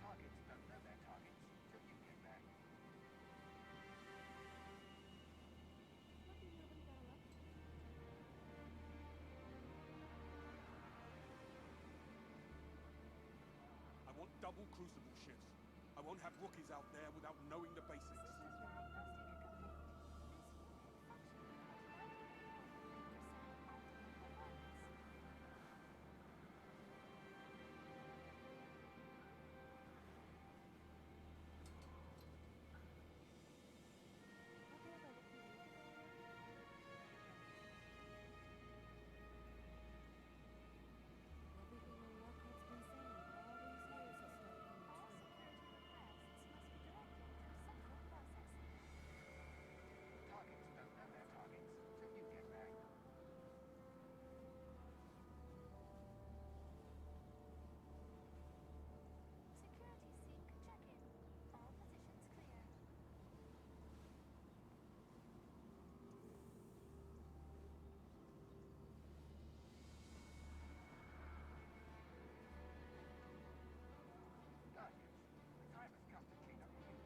Targets don't know their targets till you get back. Lucky nobody got elected. I want double crucible shifts. I won't have rookies out there without knowing the basics. Suspicious diagnostic complete. This unit functioning at 99.9% optimal performance. Okay, but if you leave it everything in Lockhart's been saying all these years will start coming All true. security requests must be directed through central processing. Targets don't know their targets till you get back. Security sync check-in. All positions clear. Guardians, the time has come to clean up the universe.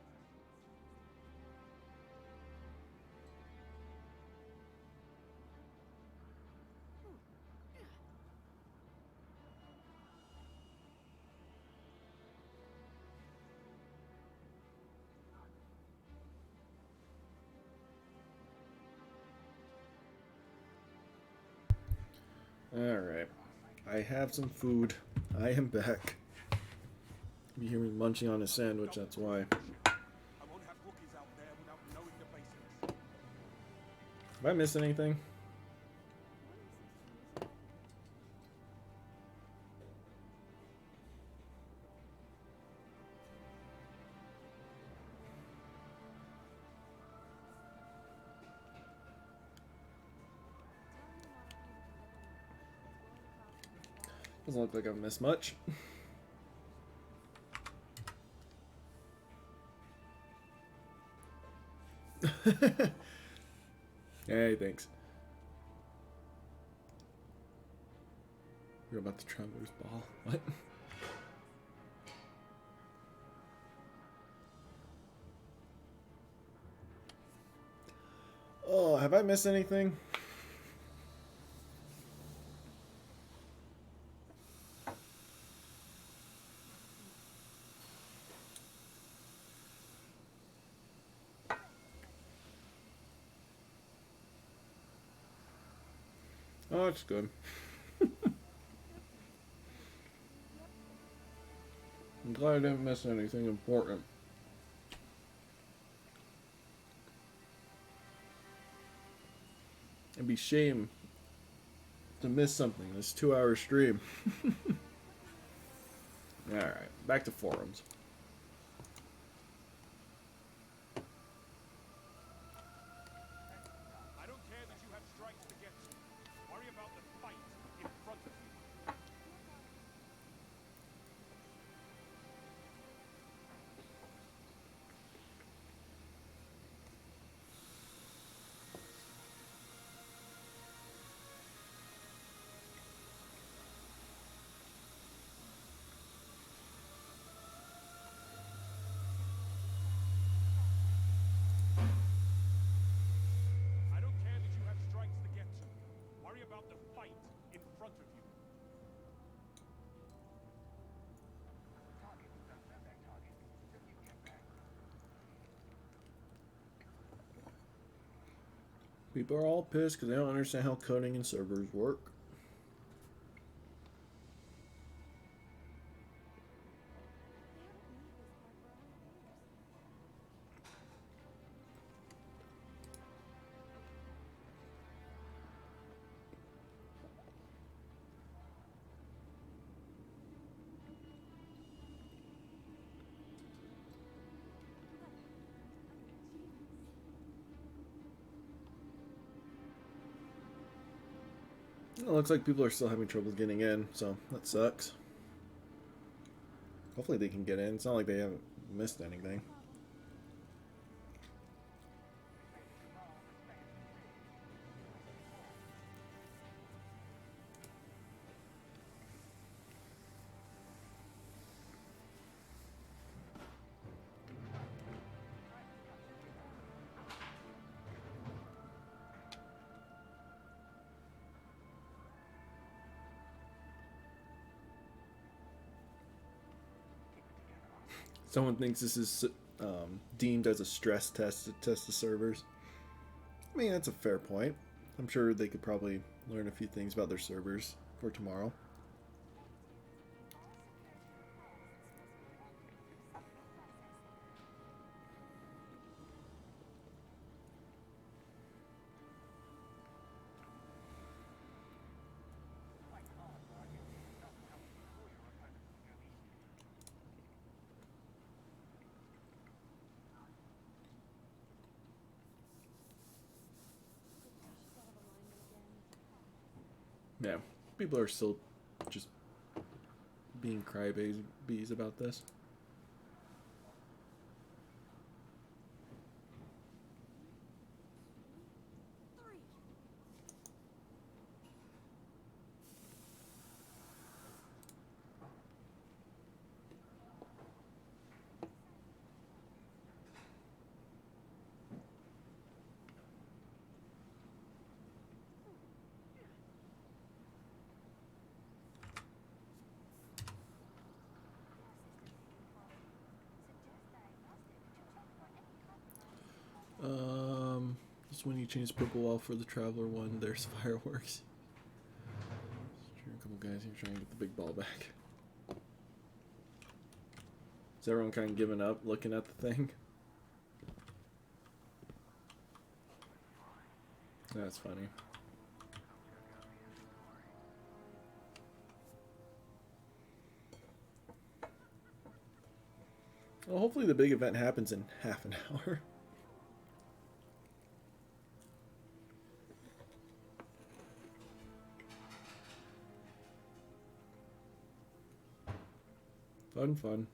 Alright. I have some food. I am back. You hear me munching on a sandwich, that's why. I won't have rookies out there without knowing the basics. Have I missed anything? Doesn't look like I've missed much. Hey, thanks. You're about the Traveler's Ball. What? Oh, have I missed anything? Oh, that's good. I'm glad I didn't miss anything important. It'd be shame to miss something this 2-hour stream. Alright, back to forums. I don't care that you have strikes to get to. Worry about the fight in front of you. I don't care that you have strikes to get to. Worry about the fight in front of you. Targets don't know their targets till you get back. People are all pissed because they don't understand how coding and servers work. It looks like people are still having trouble getting in, so that sucks. Hopefully they can get in. It's not like they haven't missed anything. Someone thinks this is deemed as a stress test to test the servers. I mean, that's a fair point. I'm sure they could probably learn a few things about their servers for tomorrow. Yeah, people are still just being crybabies about this. Just when you change purple wall for the Traveler one, there's fireworks. Sure, a couple guys here trying to get the big ball back. Is everyone kind of giving up looking at the thing? That's funny. Well, hopefully the big event happens in half an hour. Fun.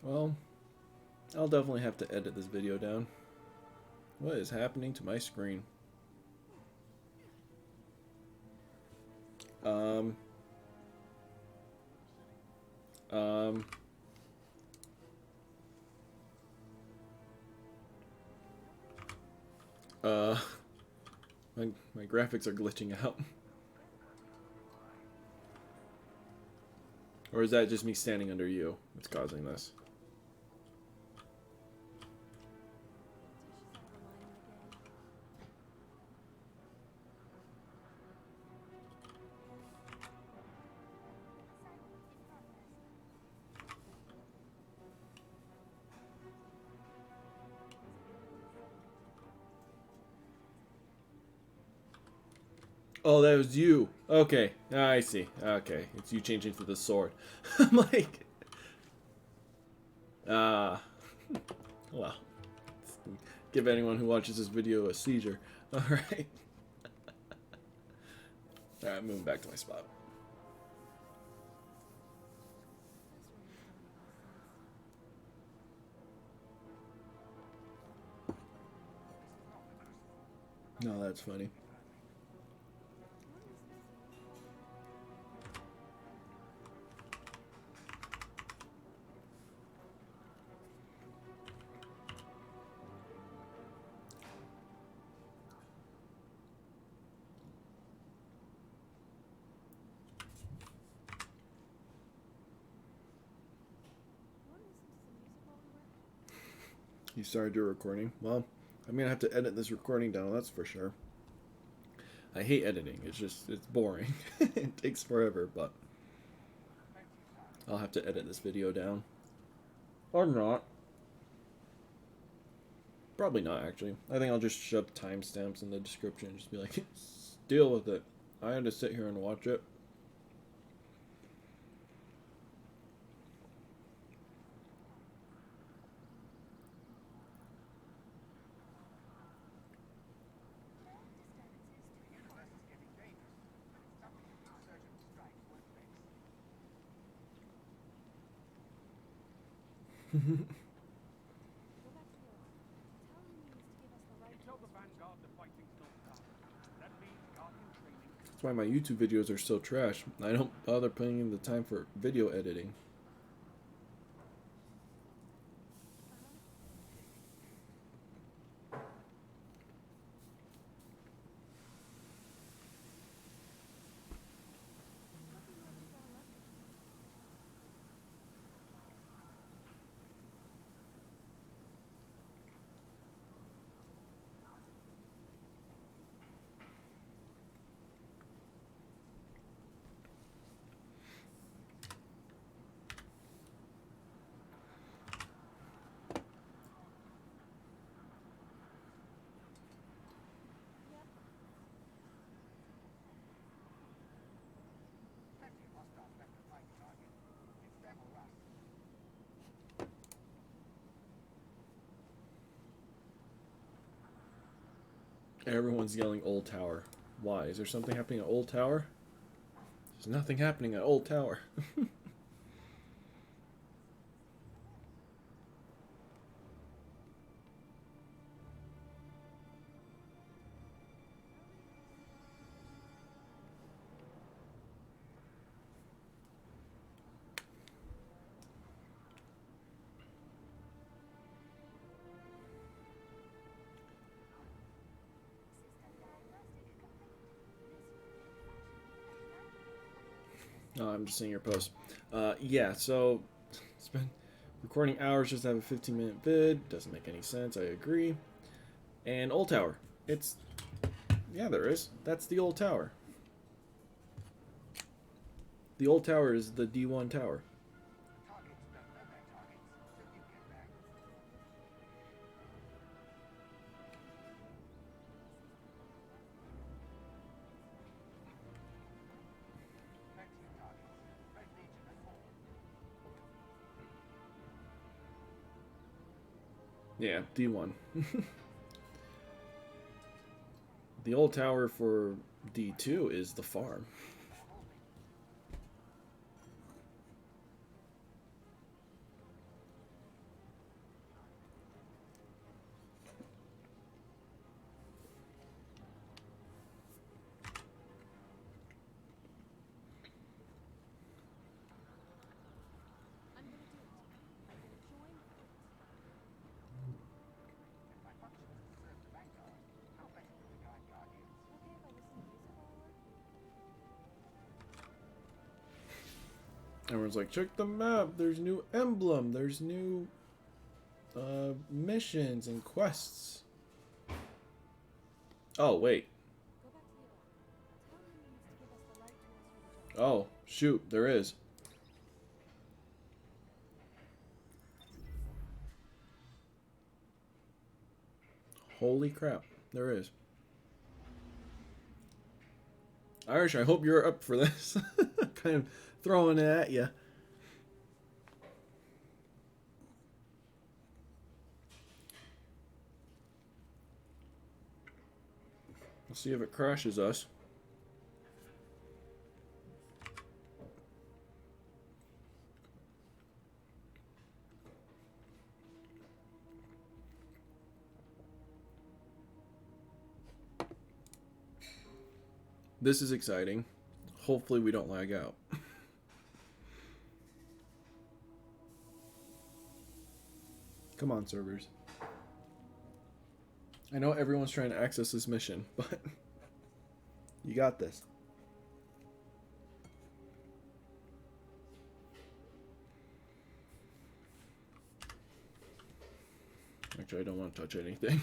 Well, I'll definitely have to edit this video down. What is happening to my screen? My graphics are glitching out. Or is that just me standing under you that's causing this? Oh, that was you. Okay, I see. Okay, it's you changing to the sword. I'm like, well, give anyone who watches this video a seizure. All right. All right, moving back to my spot. No, that's funny. You started your recording? Well, I'm gonna have to edit this recording down, that's for sure. I hate editing, it's boring. It takes forever, but I'll have to edit this video down. Or not. Probably not, actually. I think I'll just shove timestamps in the description and just be like, deal with it. I had to sit here and watch it. Go back to the alarm. Tell him he needs to give us the right Tell the tools for the Vanguard the fighting's not done. That means Guardian training. That's why my YouTube videos are so trash. I don't bother putting in the time for video editing. Nothing much you gotta left. Plenty of hostiles left to fight, Guardian. It's them or us. Everyone's yelling Old Tower. Why? Is there something happening at Old Tower? There's nothing happening at Old Tower. System diagnostic complete. Oh, I'm just seeing your post. Yeah, so it's been recording hours just to have a 15-minute vid. Doesn't make any sense. I agree. And Old Tower. It's... Yeah, there is. That's the Old Tower. The Old Tower is the D1 tower. Targets don't know their targets, so you get there. Plenty of targets. Red Legion at 4. Yeah, D1. The Old Tower for D2 is the farm. I'm gonna do it. I'm gonna join the fleet. If my function is to serve the Vanguard, how better will the guide Guardians? Okay if I listen to music while I work? Everyone's like, check the map. There's new emblem. There's new missions and quests. Oh, wait. Go back to the alarm. Tell him he needs to give us the right tools for the job. Oh, shoot. There is. Holy crap. There is. Irish, I hope you're up for this. Kind of throwing it at you. Let's see if it crashes us. This is exciting. Hopefully we don't lag out. Come on, servers. I know everyone's trying to access this mission, but you got this. Actually, I don't want to touch anything.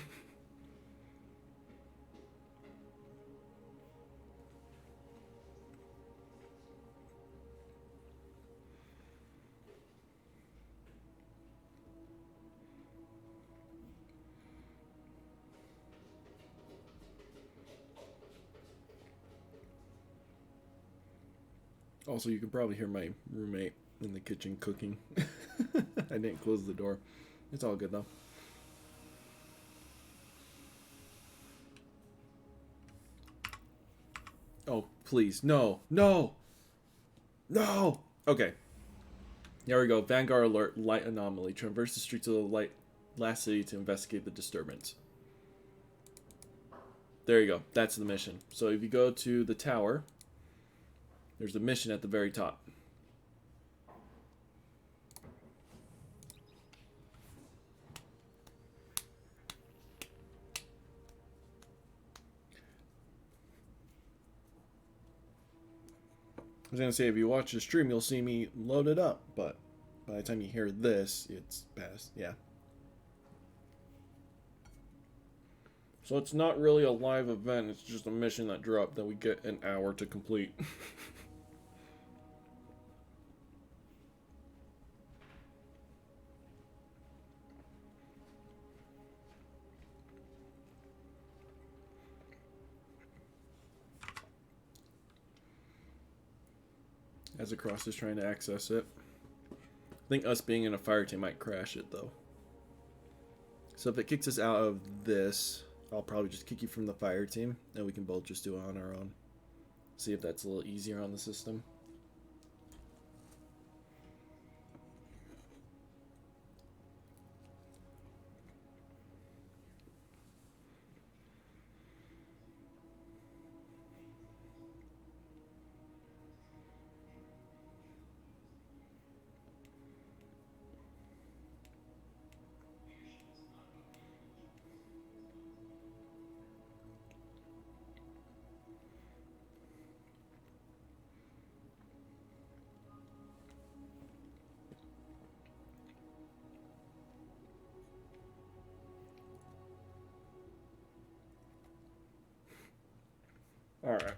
Also, you can probably hear my roommate in the kitchen cooking. I didn't close the door. It's all good though. Oh, please. No. No. No. Okay. There we go. Vanguard alert. Light anomaly. Traverse the streets of the light last city to investigate the disturbance. There you go. That's the mission. So if you go to the tower, there's a mission at the very top. I was going to say, if you watch the stream, you'll see me load it up, but by the time you hear this, it's past. Yeah. So it's not really a live event, it's just a mission that dropped that we get an hour to complete. As Across is trying to access it. I think us being in a fire team might crash it though. So if it kicks us out of this, I'll probably just kick you from the fire team and we can both just do it on our own. See if that's a little easier on the system. Alright.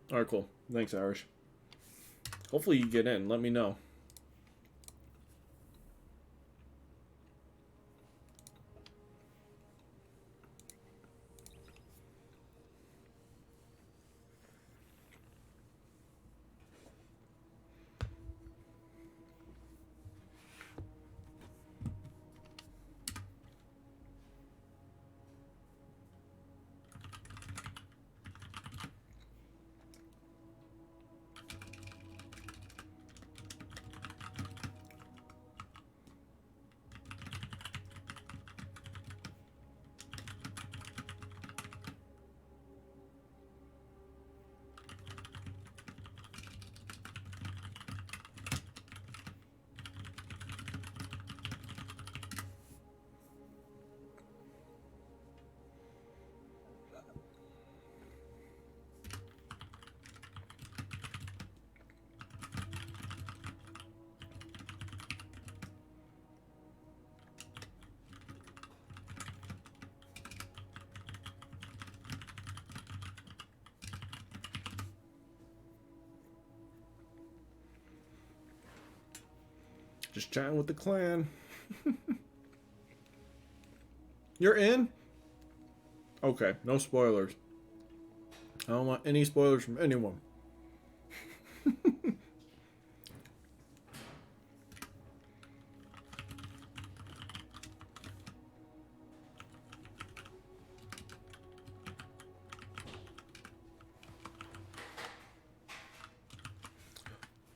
Alright, cool. Thanks, Irish. Hopefully you get in. Let me know. Just chatting with the clan. You're in? Okay, no spoilers. I don't want any spoilers from anyone.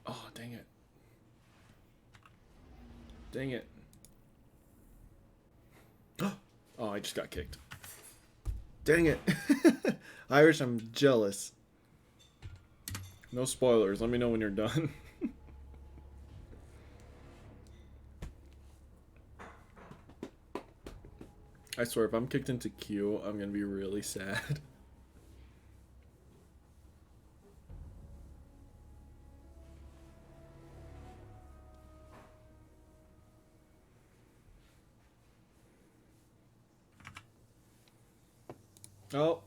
Oh, dang it. Dang it. Oh, I just got kicked. Dang it. Irish, I'm jealous. No spoilers. Let me know when you're done. I swear, if I'm kicked into queue, I'm gonna be really sad. Oh,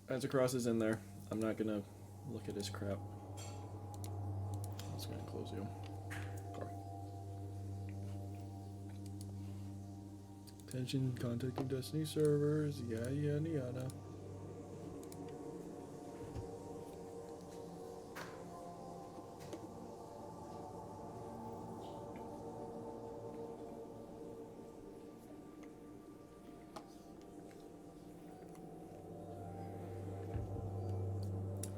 as Across is in there. I'm not gonna look at his crap. I'm just gonna close you. Okay. Attention, contacting Destiny servers. Yada yada yada.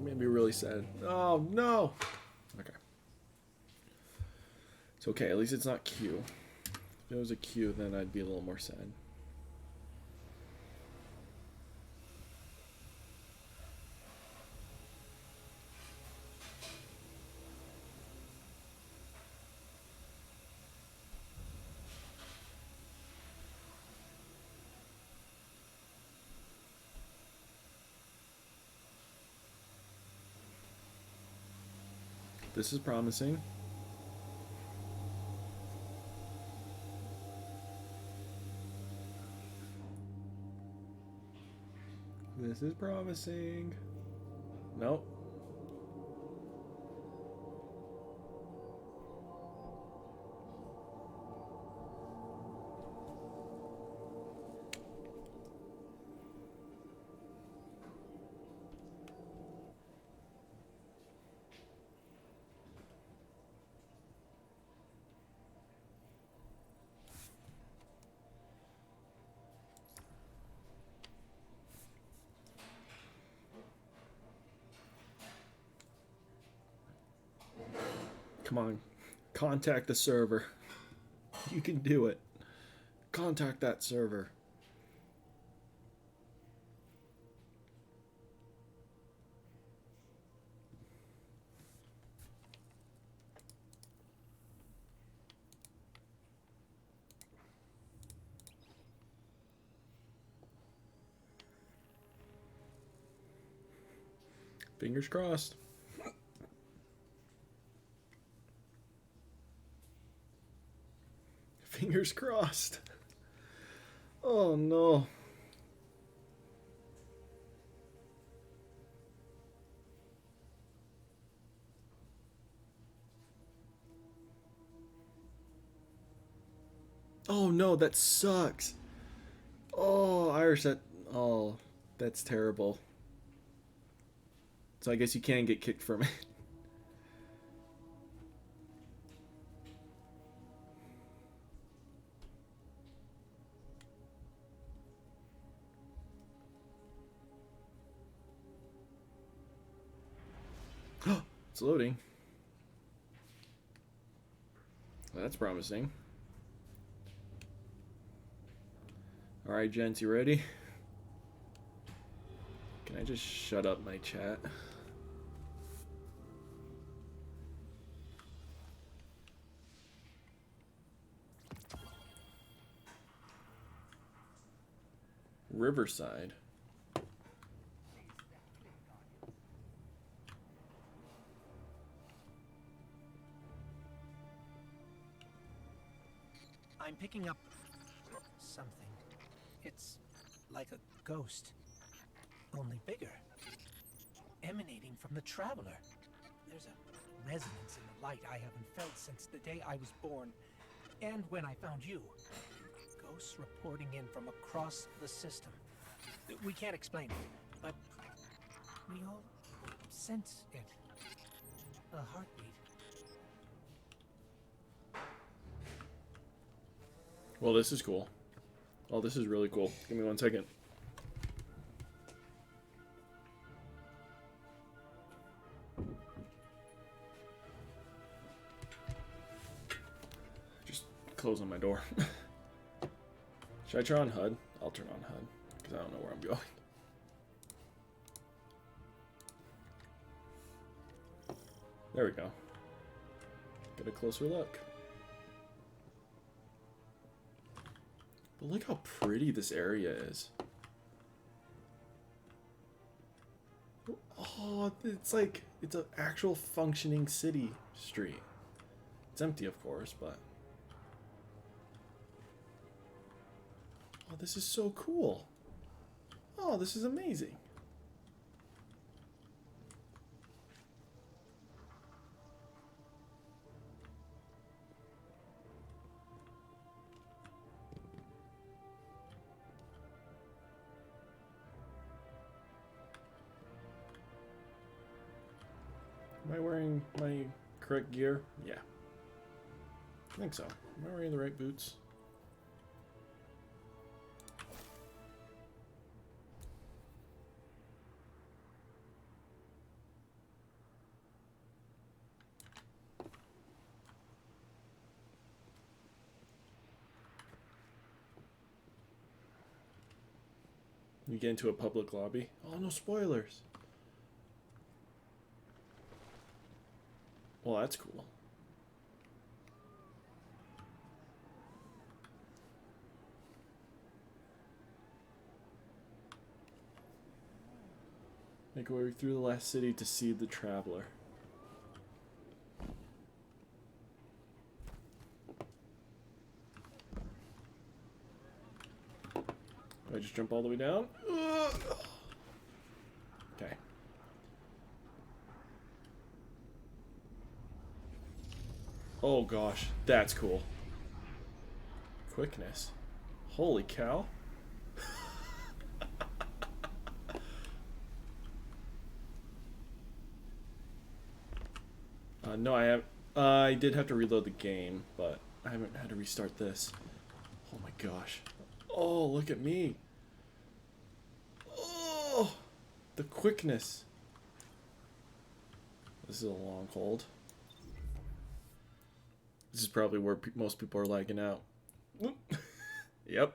made me really sad. Oh no. Okay. It's okay. At least it's not Q. If it was a Q, then I'd be a little more sad. This is promising. This is promising. Nope. Come on. Contact the server. You can do it. Contact that server. Fingers crossed. Fingers crossed. Oh no. Oh no, that sucks. Oh, Irish, that. Oh, that's terrible. So I guess you can get kicked from it. It's loading. That's promising. Alright, gents, you ready? Can I just shut up my chat? Riverside. I'm picking up something. It's like a ghost, only bigger, emanating from the traveler. There's a resonance in the light I haven't felt since the day I was born, and when I found you. Ghosts reporting in from across the system. We can't explain it, but we all sense it. A heartbeat. Well, this is cool. Oh, this is really cool. Give me 1 second. Just closing my door. Should I turn on HUD? I'll turn on HUD because I don't know where I'm going. There we go. Get a closer look. But look how pretty this area is. Oh, it's like, it's an actual functioning city street. It's empty, of course, but... Oh, this is so cool. Oh, this is amazing. Am I wearing my correct gear? Yeah. I think so. Am I wearing the right boots? We get into a public lobby. Oh, no spoilers. Well, that's cool. Make our way through the last city to see the traveler. Do I just jump all the way down? Okay. Oh gosh, that's cool. Quickness. Holy cow. No, I did have to reload the game, but I haven't had to restart this. Oh my gosh. Oh, look at me. Oh, the quickness. This is a long hold. This is probably where most people are lagging out. Yep.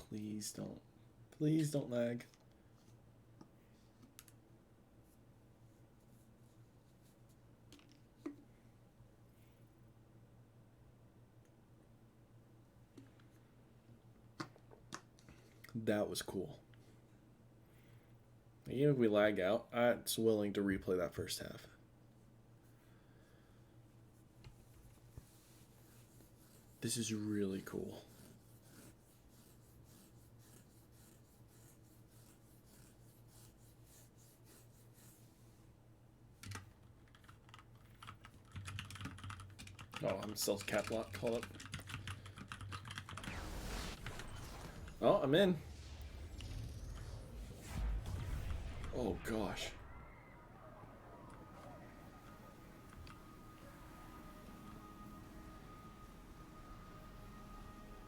Please don't lag. That was cool. Even if we lag out, I'm willing to replay that first half. This is really cool. Oh, I'm still cap lock. Hold up. Oh, I'm in. Oh gosh.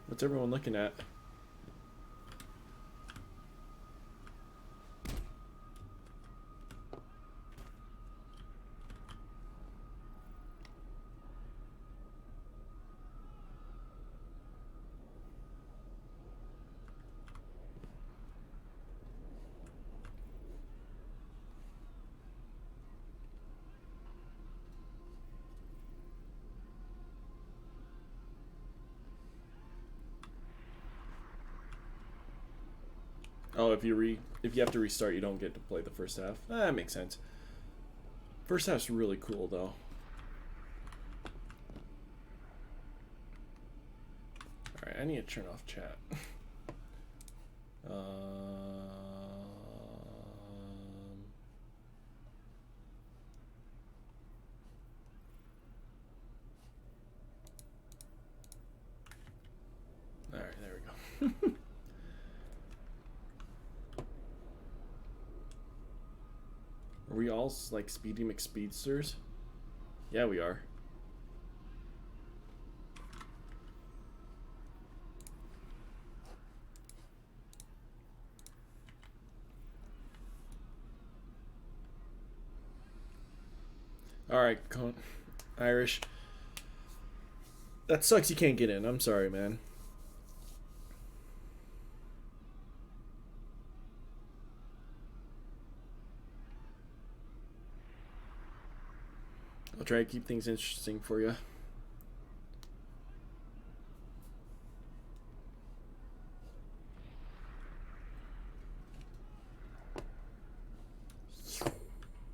What's everyone looking at? Oh, if you have to restart, you don't get to play the first half. That makes sense. First half's really cool, though. Alright, I need to turn off chat. Alright, there we go. Are we all like Speedy McSpeedsters? Yeah, we are. Alright, Irish. That sucks you can't get in. I'm sorry, man. I'll try to keep things interesting for you.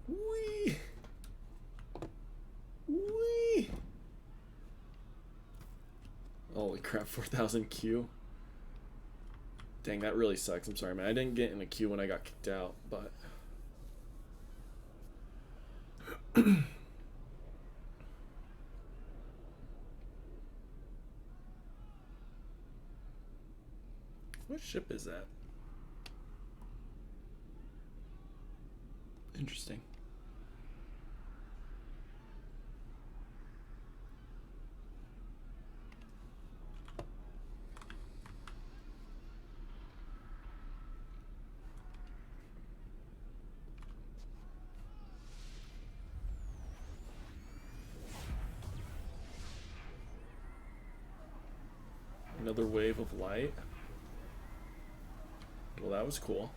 Wee. Wee. Holy crap, 4,000 Q. Dang, that really sucks. I'm sorry, man. I didn't get in a queue when I got kicked out, but... What ship is that? Interesting. Another wave of light. Well, that was cool.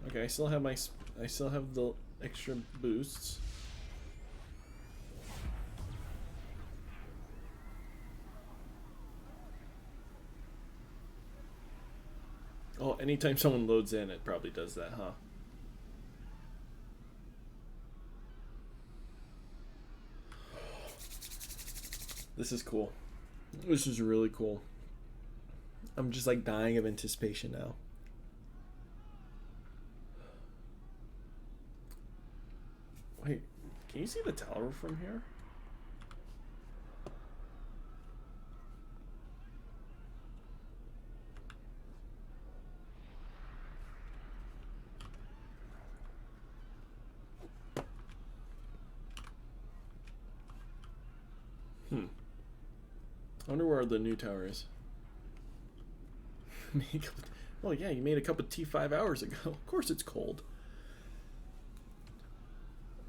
Okay, I still have the extra boosts. Oh, anytime someone loads in, it probably does that, huh? This is cool. This is really cool. I'm just like dying of anticipation now. Wait, can you see the tower from here? I wonder where the new tower is. Oh yeah, you made a cup of tea 5 hours ago. Of course it's cold.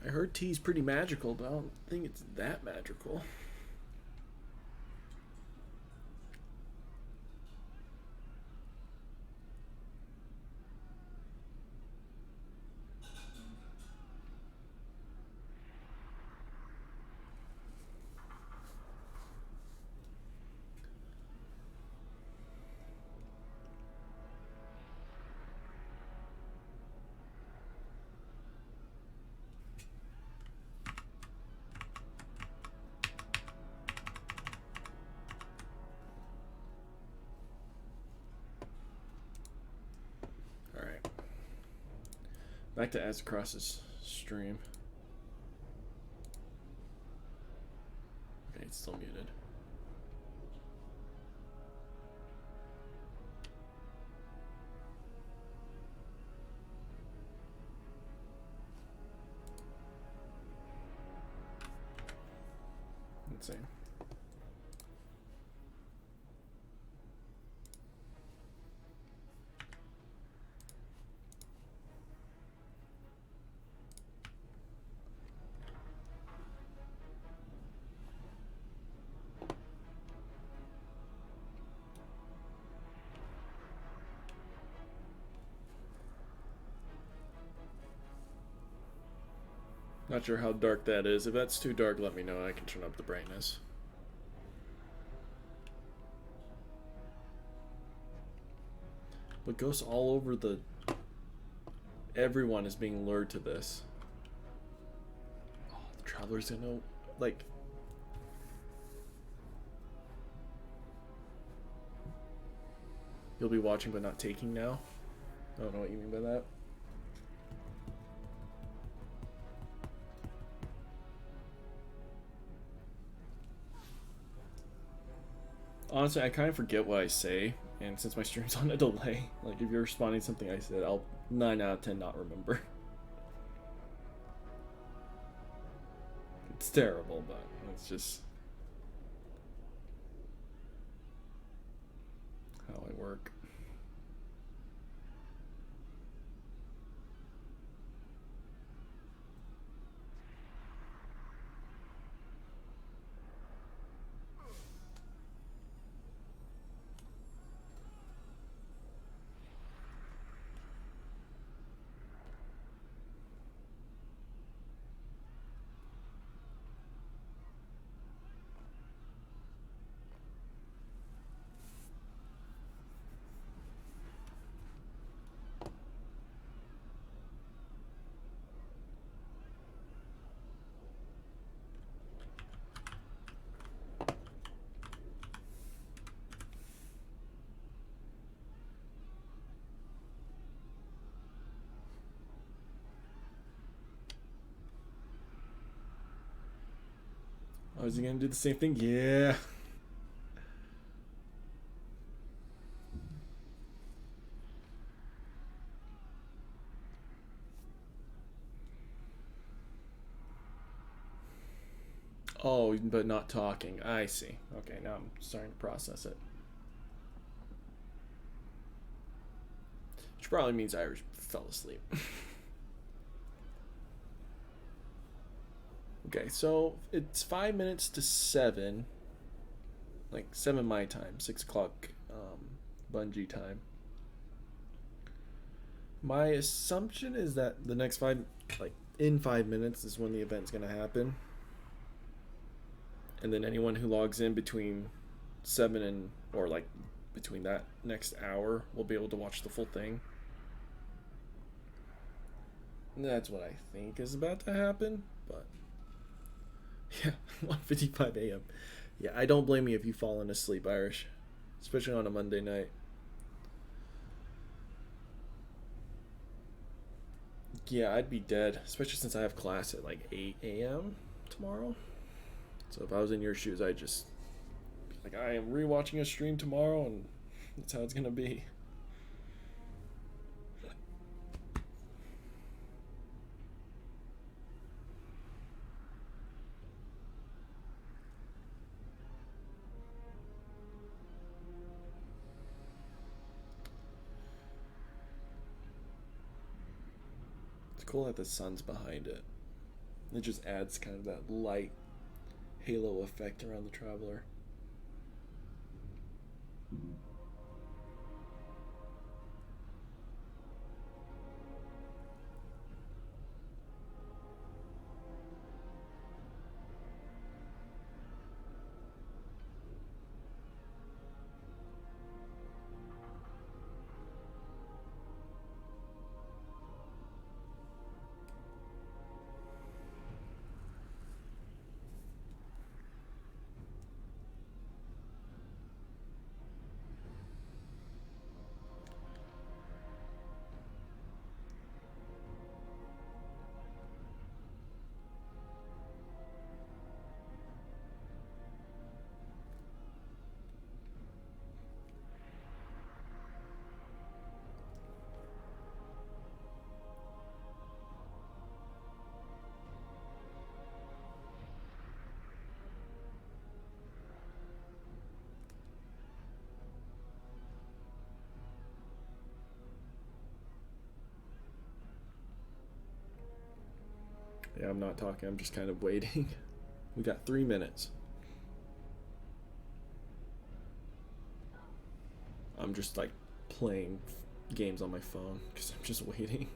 I heard tea's pretty magical, but I don't think it's that magical. Back to Azcross's stream. Okay, it's still muted. Insane. Not sure how dark that is. If that's too dark, let me know. I can turn up the brightness. But ghosts all over the... Everyone is being lured to this. Oh, the Traveler's gonna know... Like... You'll be watching but not taking now? I don't know what you mean by that. Honestly, I kind of forget what I say, and since my stream's on a delay, like if you're responding to something I said, I'll 9 out of 10 not remember. It's terrible, but it's just how I work. Oh, is he gonna do the same thing? Yeah. Oh, but not talking. I see. Okay, now I'm starting to process it. Which probably means Irish fell asleep. Okay, so it's 5 minutes to 7. Like 7 my time, 6 o'clock Bungie time. My assumption is that the next in 5 minutes is when the event's gonna happen. And then anyone who logs in between 7 and, or like between that next hour, will be able to watch the full thing. And that's what I think is about to happen, but yeah, 1:55 a.m. Yeah, I don't blame you if you've fallen asleep, Irish, especially on a Monday night. Yeah, I'd be dead, especially since I have class at like 8 a.m. tomorrow. So if I was in your shoes, I'd just be like, I am rewatching a stream tomorrow, and that's how it's gonna be. It's cool that the sun's behind it. It just adds kind of that light halo effect around the traveler. Yeah, I'm not talking, I'm just kind of waiting. We got 3 minutes. I'm just like playing games on my phone because I'm just waiting.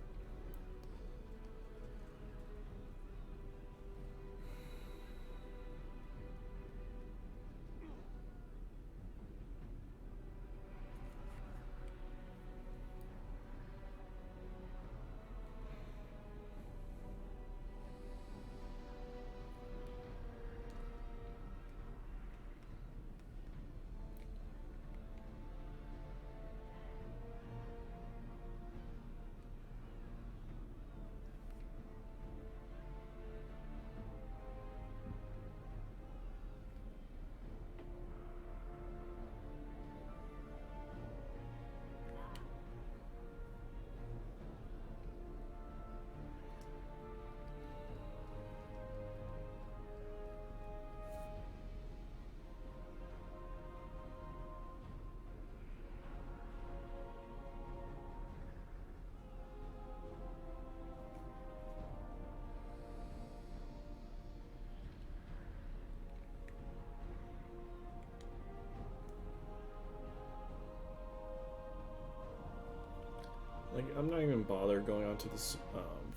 Like, I'm not even bothered going onto this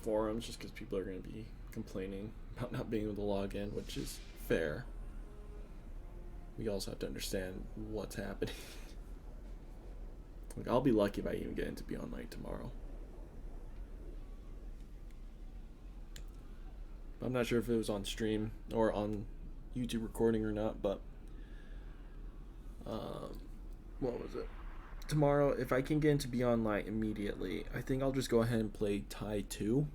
forums just because people are going to be complaining about not being able to log in, which is fair. We also have to understand what's happening. Like, I'll be lucky if I even get into Beyond Light tomorrow. I'm not sure if it was on stream or on YouTube recording or not, but what was it? Tomorrow, if I can get into Beyond Light immediately, I think I'll just go ahead and play Tai 2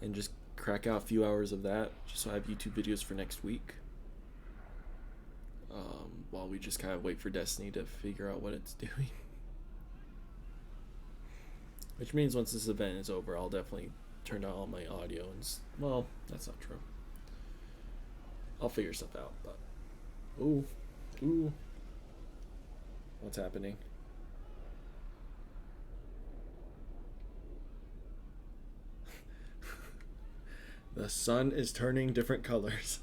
and just crack out a few hours of that, just so I have YouTube videos for next week. While we just kind of wait for Destiny to figure out what it's doing. Which means once this event is over, I'll definitely turn down all my audio and... Well, that's not true. I'll figure stuff out, but... Ooh. What's happening? The sun is turning different colors.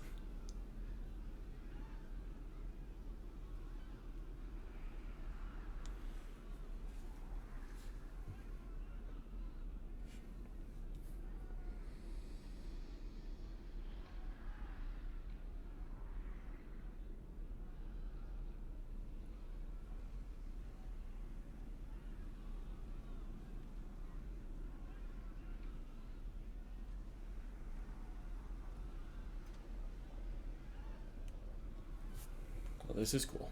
Well, this is cool.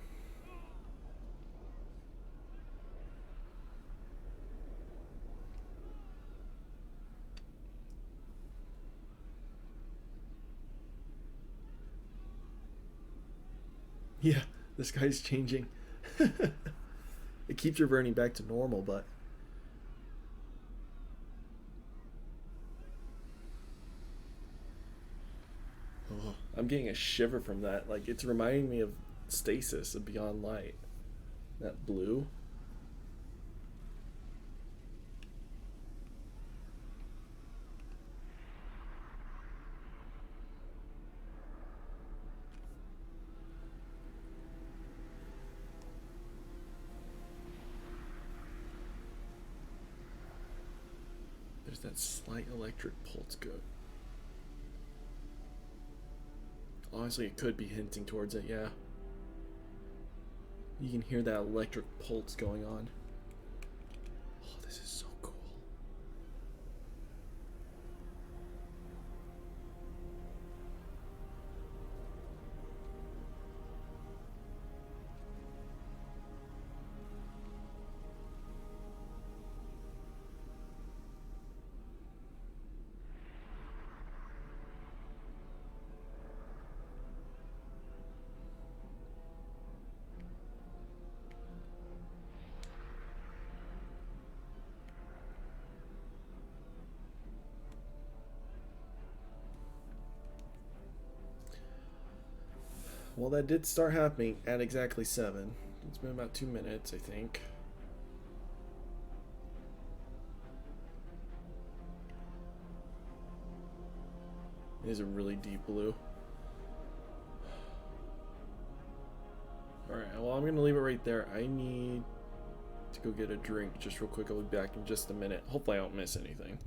Yeah, the sky's changing. It keeps reverting back to normal, but oh, I'm getting a shiver from that. Like, it's reminding me of Stasis of Beyond Light. That blue. There's that slight electric pulse go. Honestly, it could be hinting towards it, yeah. You can hear that electric pulse going on. Oh, this is so cool. Well, that did start happening at exactly 7. It's been about 2 minutes, I think. It is a really deep blue. Alright, well, I'm going to leave it right there. I need to go get a drink just real quick. I'll be back in just a minute. Hopefully I don't miss anything.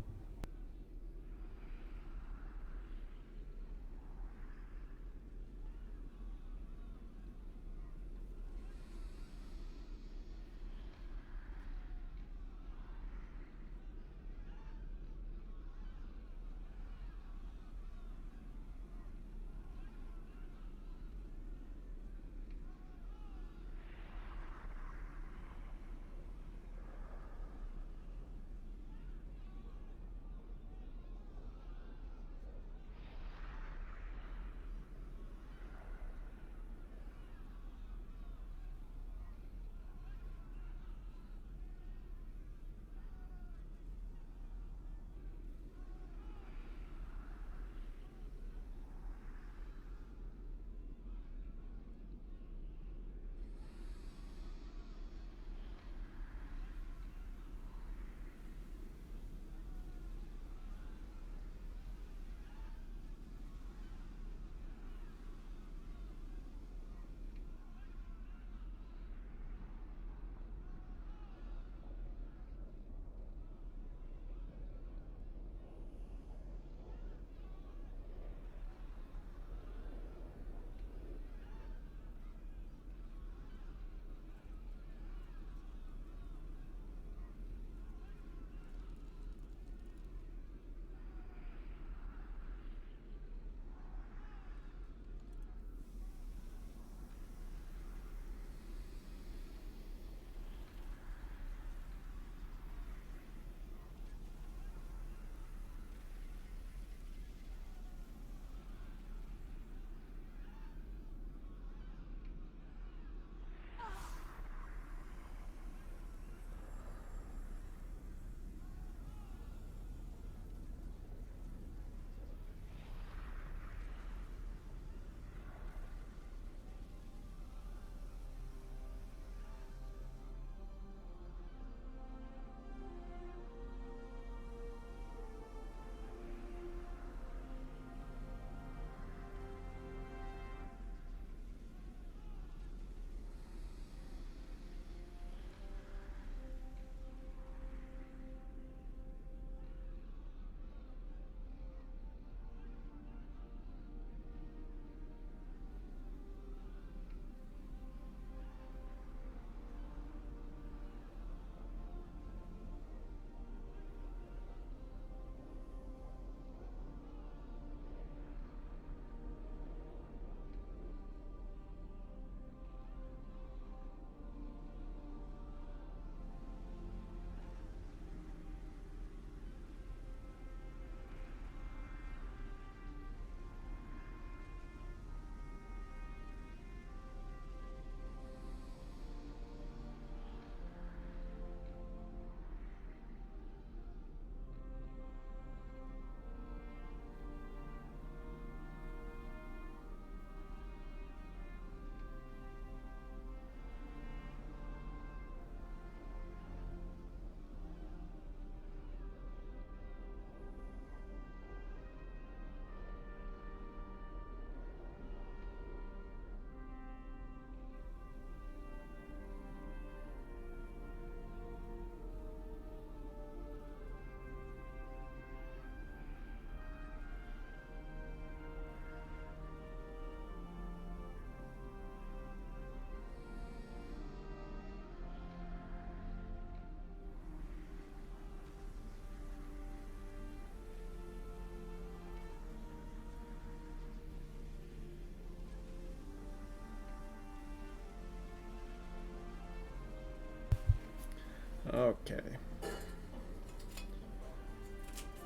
Okay.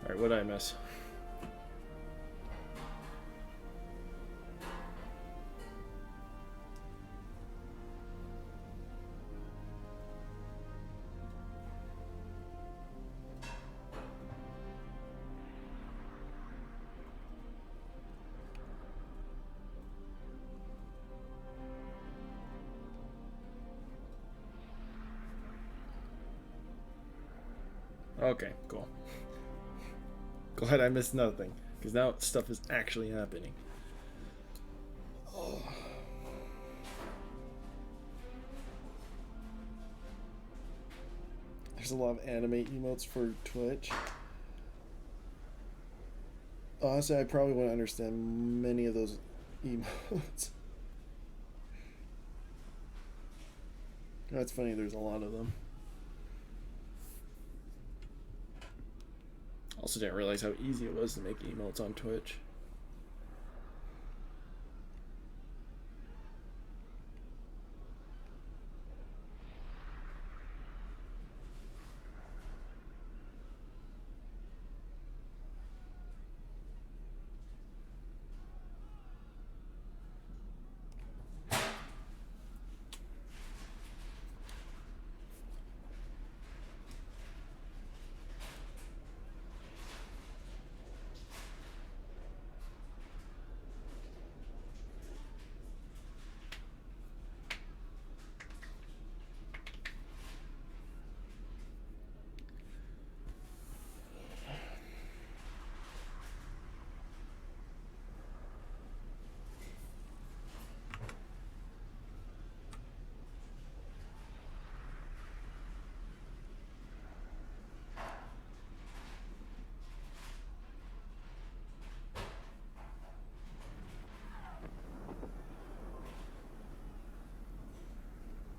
Alright, what did I miss? Okay, cool. Glad I missed nothing, because now stuff is actually happening. Oh. There's a lot of anime emotes for Twitch. Honestly, I probably wouldn't understand many of those emotes. That's funny, there's a lot of them. Also didn't realize how easy it was to make emotes on Twitch.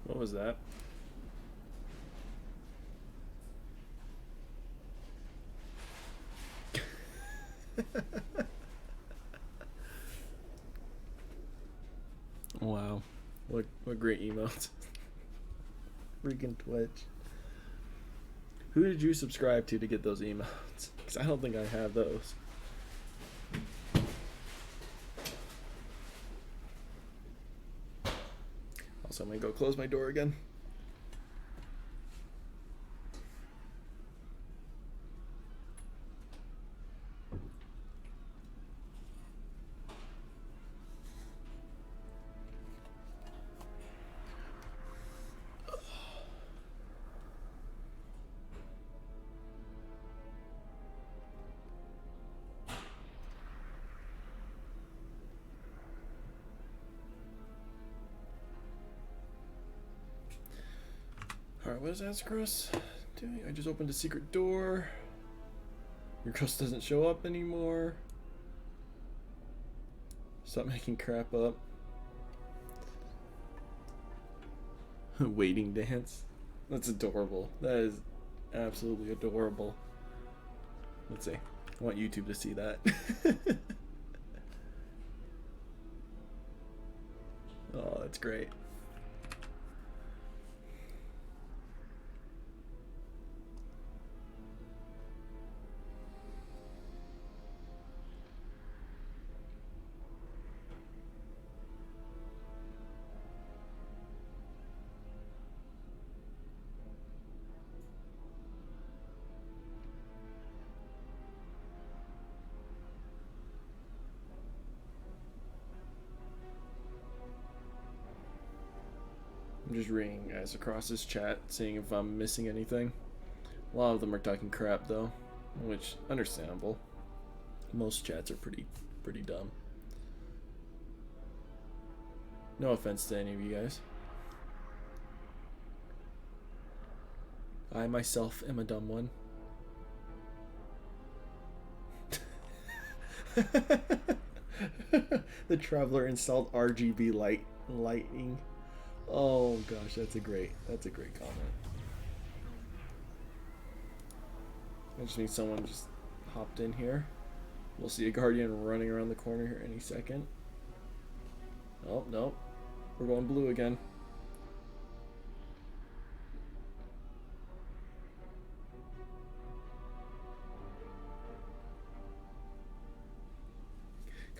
What was that? Wow. What great emotes. Freaking Twitch. Who did you subscribe to get those emotes? Because I don't think I have those. Also, I'm going to go close my door again. Alright, what is Ascaros doing? I just opened a secret door. Your ghost doesn't show up anymore. Stop making crap up. Waiting dance. That's adorable. That is absolutely adorable. Let's see. I want YouTube to see that. Oh, that's great. I'm just reading guys across this chat, seeing if I'm missing anything. A lot of them are talking crap though, which understandable. Most chats are pretty dumb. No offense to any of you guys. I myself am a dumb one. The traveler installed RGB lighting. Oh gosh, that's a great comment. I just need someone just hopped in here. We'll see a guardian running around the corner here any second. Oh no, we're going blue again.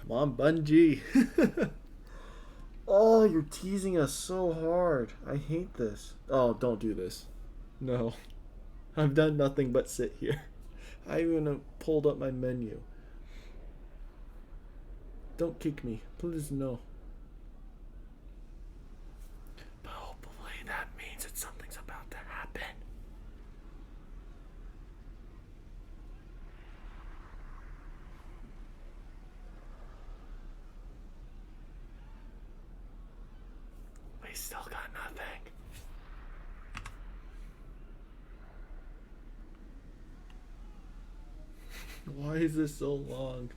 Come on, Bungie. Oh, you're teasing us so hard. I hate this. Oh, don't do this. No. I've done nothing but sit here. I even pulled up my menu. Don't kick me. Please, no. But hopefully that means that something's about to happen. We still got nothing. Why is this so long?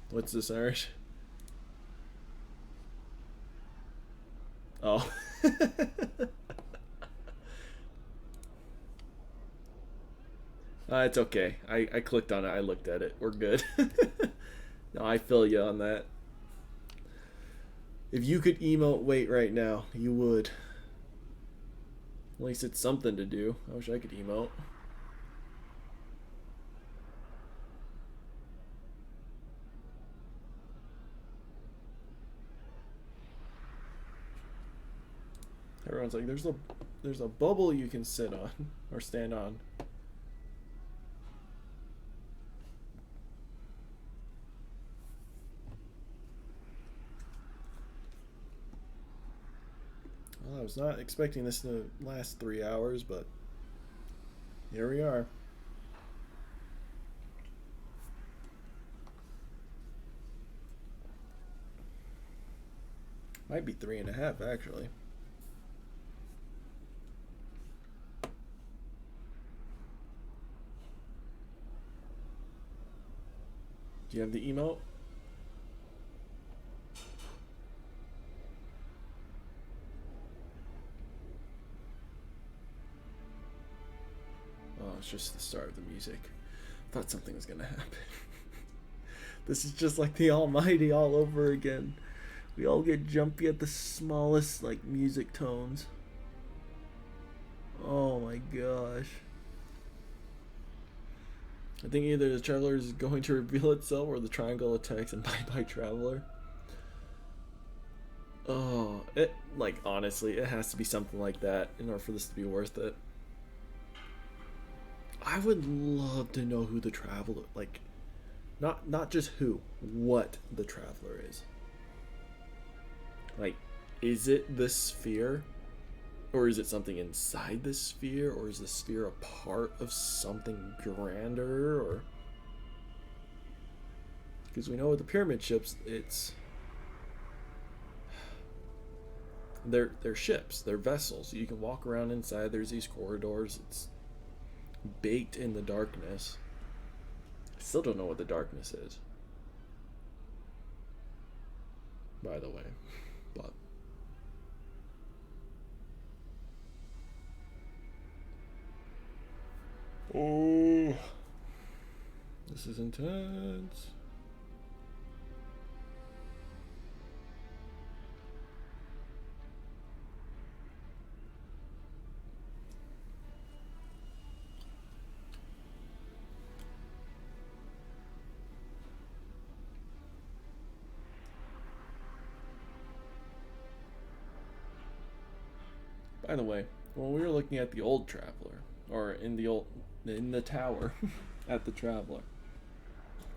What's this, Irish? Oh. It's okay. I clicked on it. I looked at it. We're good. No, I feel you on that. If you could emote wait right now, you would. At least it's something to do. I wish I could emote. Everyone's like, there's a bubble you can sit on or stand on. Well, I was not expecting this to last 3 hours, but here we are. Might be 3.5 actually. Do you have the emote? Oh, it's just the start of the music. Thought something was gonna happen. This is just like the Almighty all over again. We all get jumpy at the smallest like music tones. Oh my gosh. I think either the Traveler is going to reveal itself or the triangle attacks and bye-bye Traveler. Oh, it, like, honestly, it has to be something like that in order for this to be worth it. I would love to know who the Traveler, like, not just who, what the Traveler is. Like, is it the sphere? Or is it something inside the sphere? Or is the sphere a part of something grander? Or because we know with the pyramid ships, it's they're ships, they're vessels. You can walk around inside. There's these corridors. It's baked in the darkness. I still don't know what the darkness is, by the way, but. Oh, this is intense. By the way, when we were looking at the old Traveler, or in the tower at the Traveler,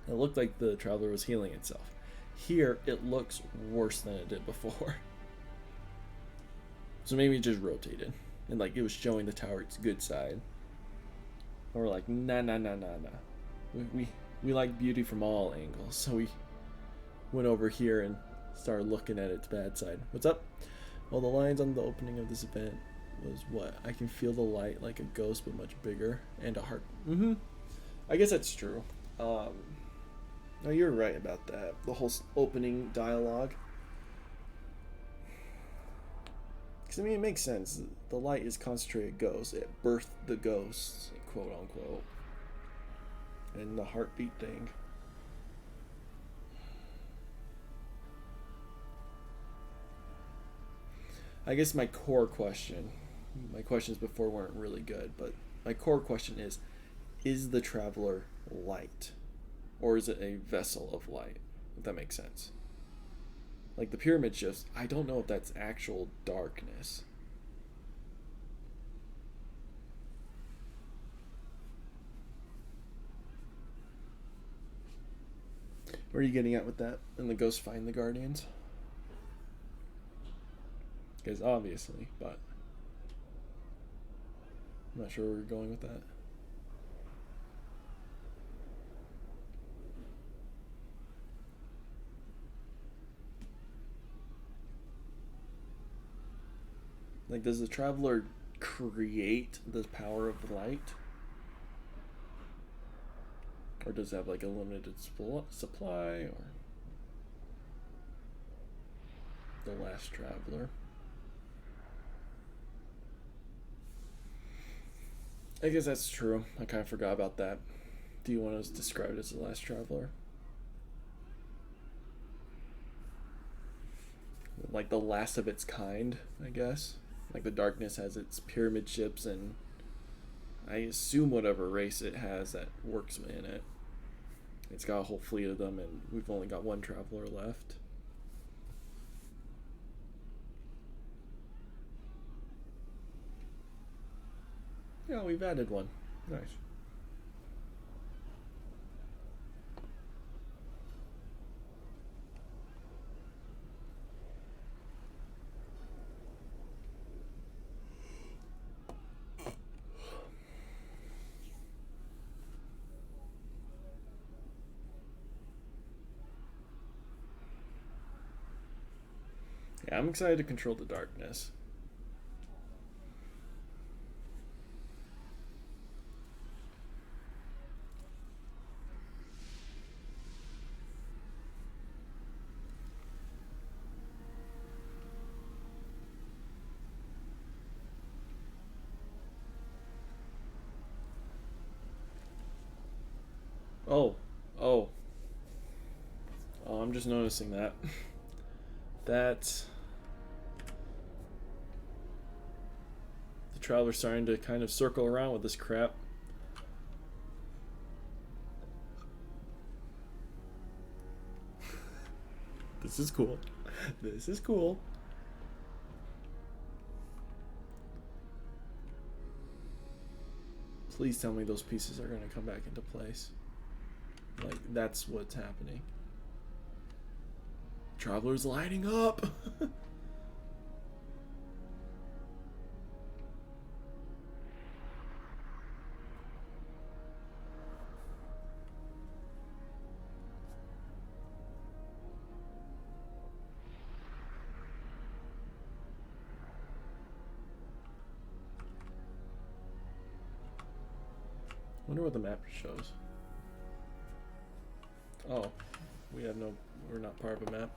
it looked like the Traveler was healing itself. Here, it looks worse than it did before. So maybe it just rotated, and like it was showing the tower its good side. And we're like, nah. We like beauty from all angles, so we went over here and started looking at its bad side. What's up? Well, the lines on the opening of this event was what? I can feel the light like a ghost, but much bigger, and a heart. I guess that's true. No, you're right about that. The whole opening dialogue. Because, I mean, it makes sense. The light is concentrated ghost. It birthed the ghosts, quote unquote. And the heartbeat thing. I guess my core question, my questions before weren't really good, but my core question is the Traveler light? or is it a vessel of light? If that makes sense. Like the pyramid shifts, I don't know if that's actual darkness. Where are you getting at with that? And the ghosts find the guardians? Because obviously, but I'm not sure where you're going with that. Like, does the traveler create the power of light? Or does it have like a limited supply? Or the last traveler? I guess that's true. I kind of forgot about that. Do you want to describe it as the last traveler? Like the last of its kind, I guess. Like the darkness has its pyramid ships, and I assume whatever race it has that works in it. It's got a whole fleet of them, and we've only got one traveler left. Yeah, we've added one. Nice. Yeah, I'm excited to control the darkness. Oh, oh. Oh, I'm just noticing that. That's the traveler's starting to kind of circle around with this crap. This is cool. This is cool. Please tell me those pieces are going to come back into place. Like, that's what's happening. Traveler's lighting up. Wonder what the map shows. Oh, we're not part of a map.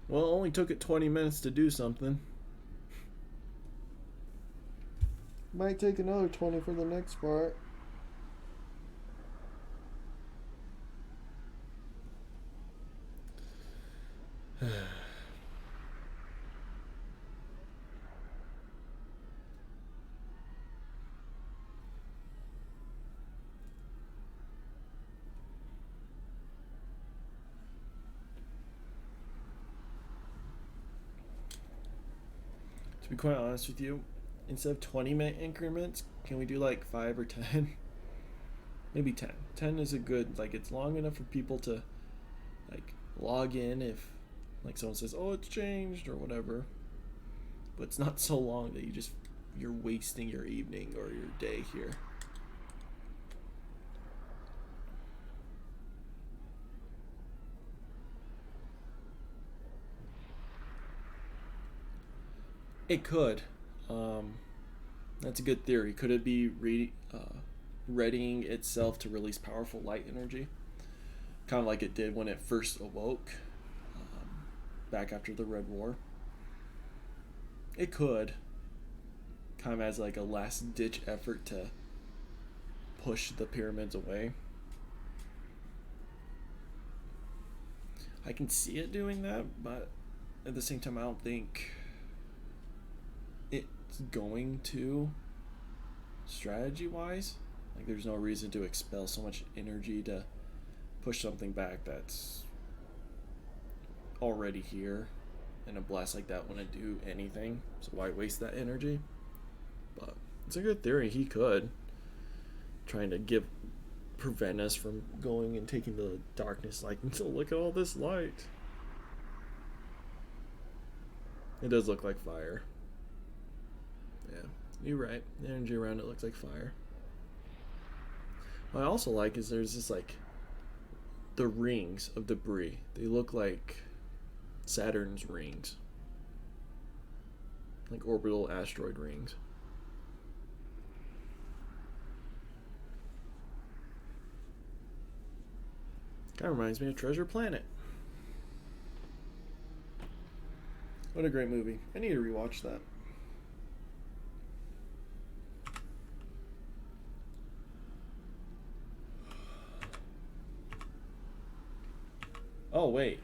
Well, it only took it 20 minutes to do something. Might take another 20 for the next part. To be quite honest with you, instead of 20-minute increments, can we do like 5 or 10? Maybe 10. 10 is a good, like, it's long enough for people to like log in if like someone says, oh, it's changed or whatever, but it's not so long that you're wasting your evening or your day here. It could. That's a good theory. Could it be readying itself to release powerful light energy? Kind of like it did when it first awoke back after the Red War. It could. Kind of as like a last ditch effort to push the pyramids away. I can see it doing that, but at the same time, I don't think it's going to, strategy wise. Like, there's no reason to expel so much energy to push something back that's already here. And a blast like that wouldn't do anything, so why waste that energy? But it's a good theory. He could, trying to prevent us from going and taking the darkness. Like, look at all this light. It does look like fire. Yeah, you're right. The energy around it looks like fire. What I also like is there's this, like, the rings of debris. They look like Saturn's rings, like orbital asteroid rings. Kind of reminds me of Treasure Planet. What a great movie. I need to rewatch that. Oh, wait.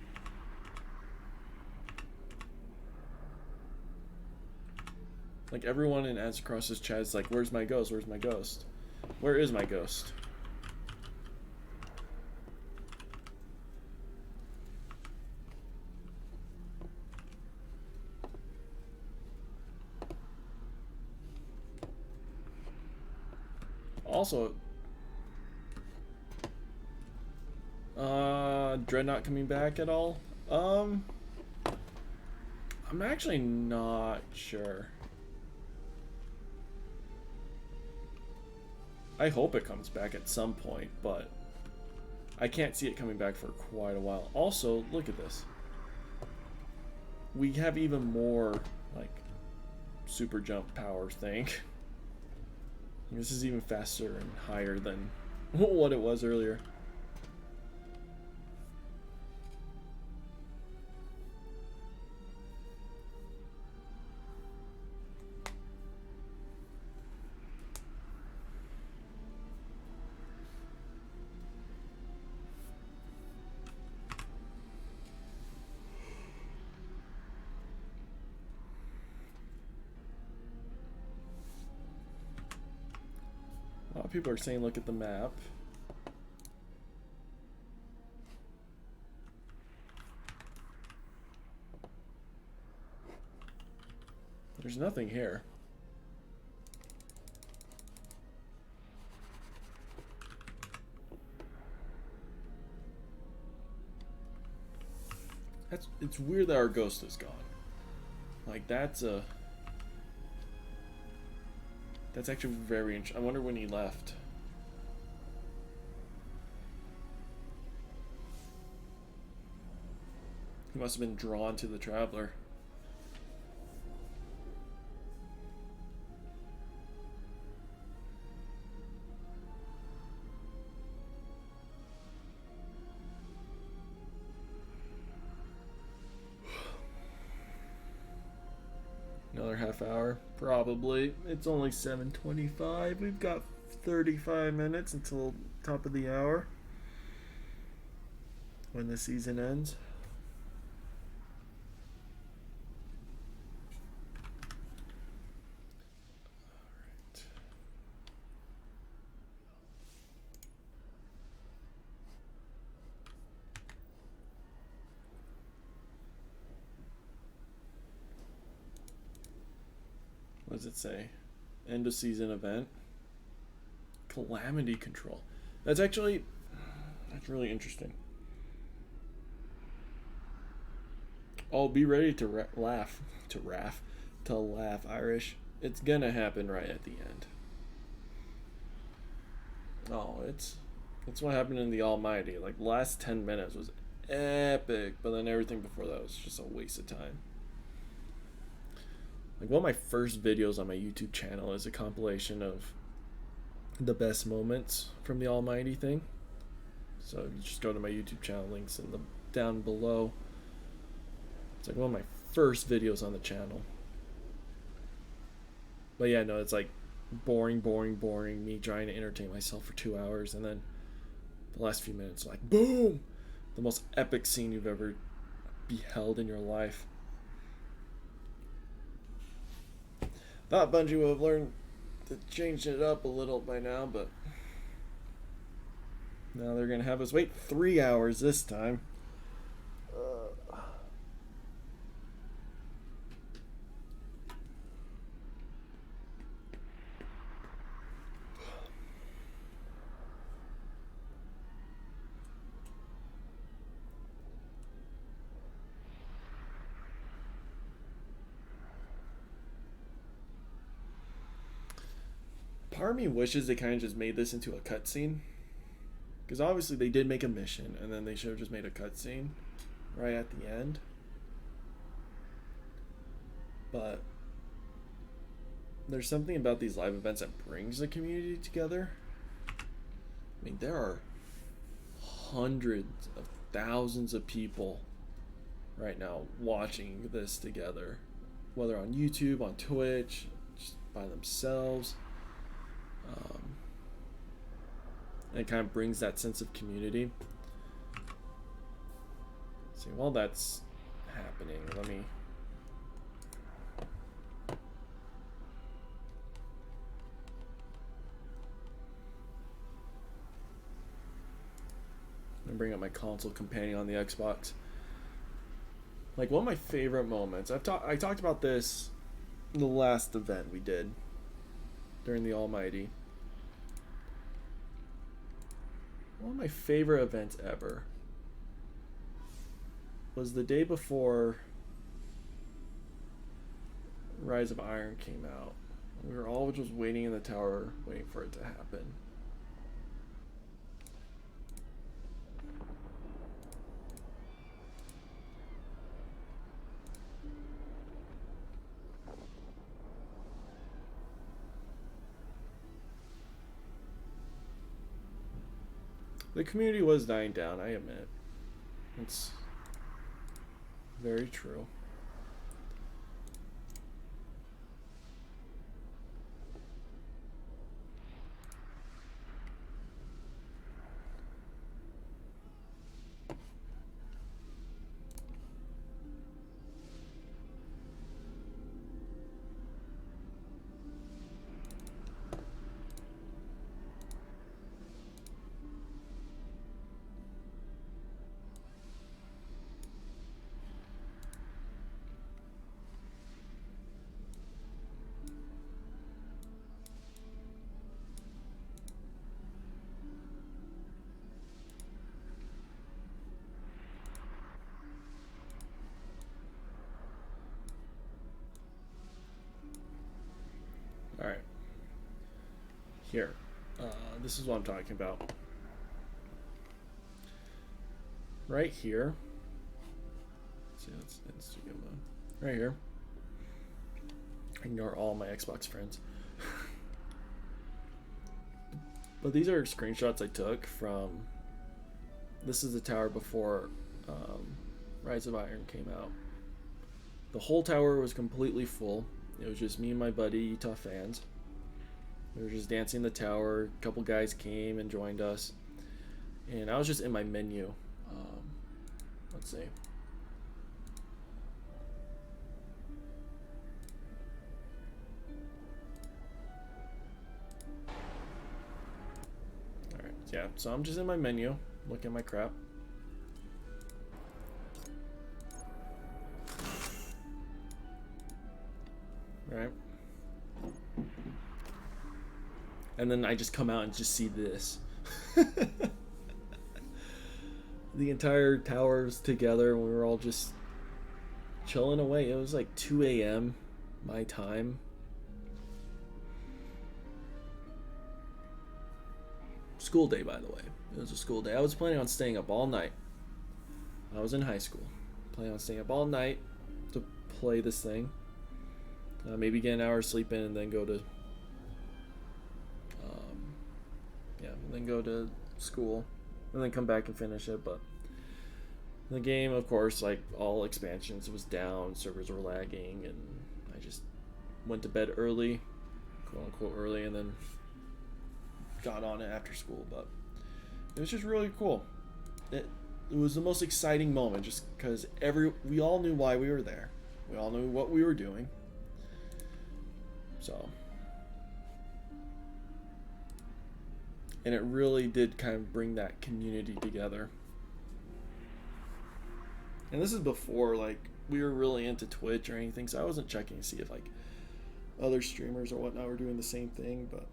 Like, everyone in Ads Across's chat is like, where's my ghost? Where's my ghost? Where is my ghost? Also, Dreadnought coming back at all? I'm actually not sure. I hope it comes back at some point, but I can't see it coming back for quite a while. Also, look at this. We have even more, like, super jump power thing. This is even faster and higher than what it was earlier. A lot of people are saying look at the map. There's nothing here. It's weird that our ghost is gone. Like, that's actually very interesting. I wonder when he left. He must have been drawn to the Traveler. Another half hour, probably. It's only 7:25. We've got 35 minutes until top of the hour when the season ends. Alright. What does it say? End of season event. Calamity control. That's really interesting. Oh, be ready to laugh, Irish. It's gonna happen right at the end. Oh, it's what happened in the Almighty. Like, the last 10 minutes was epic, but then everything before that was just a waste of time. Like, one of my first videos on my YouTube channel is a compilation of the best moments from the Almighty thing. So you just go to my YouTube channel, links in the down below. It's like one of my first videos on the channel. But yeah, no, it's like boring, me trying to entertain myself for 2 hours, and then the last few minutes, like, boom, the most epic scene you've ever beheld in your life. Thought Bungie would have learned to change it up a little by now, but now they're gonna have us wait 3 hours this time. Part of me wishes they kind of just made this into a cutscene, because obviously they did make a mission, and then they should have just made a cutscene right at the end. But there's something about these live events that brings the community together. I mean, there are hundreds of thousands of people right now watching this together, whether on YouTube, on Twitch, just by themselves. And it kind of brings that sense of community. See, while that's happening, let me bring up my console companion on the Xbox. Like, one of my favorite moments, I talked about this in the last event we did during the Almighty. One of my favorite events ever was the day before Rise of Iron came out. We were all just waiting in the tower, waiting for it to happen. The community was dying down, I admit. It's very true. Alright. Here. This is what I'm talking about. Right here. Let's see, let's Instagram mode. Right here. Ignore all my Xbox friends. But these are screenshots I took from... This is the tower before Rise of Iron came out. The whole tower was completely full. It was just me and my buddy, Utah fans. We were just dancing in the tower. A couple guys came and joined us. And I was just in my menu. Let's see. Alright, yeah. So I'm just in my menu, looking at my crap. Right? And then I just come out and just see this. The entire tower's together and we were all just chilling away. It was like 2 a.m. my time. School day, by the way. It was a school day. I was planning on staying up all night. I was in high school. Planning on staying up all night to play this thing. Maybe get an hour of sleep in and then go to school and then come back and finish it. But the game, of course, like all expansions, was down, servers were lagging, and I just went to bed early, quote unquote early, and then got on it after school. But it was just really cool. it was the most exciting moment just because we all knew why we were there. We all knew what we were doing. So, and it really did kind of bring that community together. And this is before like we were really into Twitch or anything, so I wasn't checking to see if like other streamers or whatnot were doing the same thing, but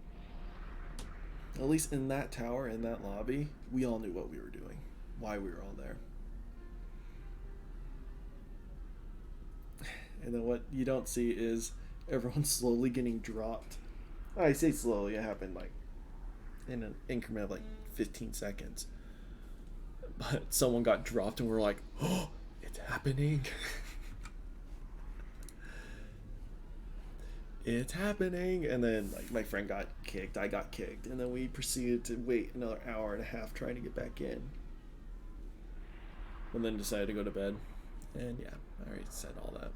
at least in that tower, in that lobby, we all knew what we were doing, why we were all there. And then what you don't see is everyone slowly getting dropped. I say slowly, it happened like in an increment of like 15 seconds. But someone got dropped and we're like, oh, it's happening. It's happening. And then like my friend got kicked, I got kicked, and then we proceeded to wait another hour and a half trying to get back in. And then decided to go to bed. And yeah, I already said all that.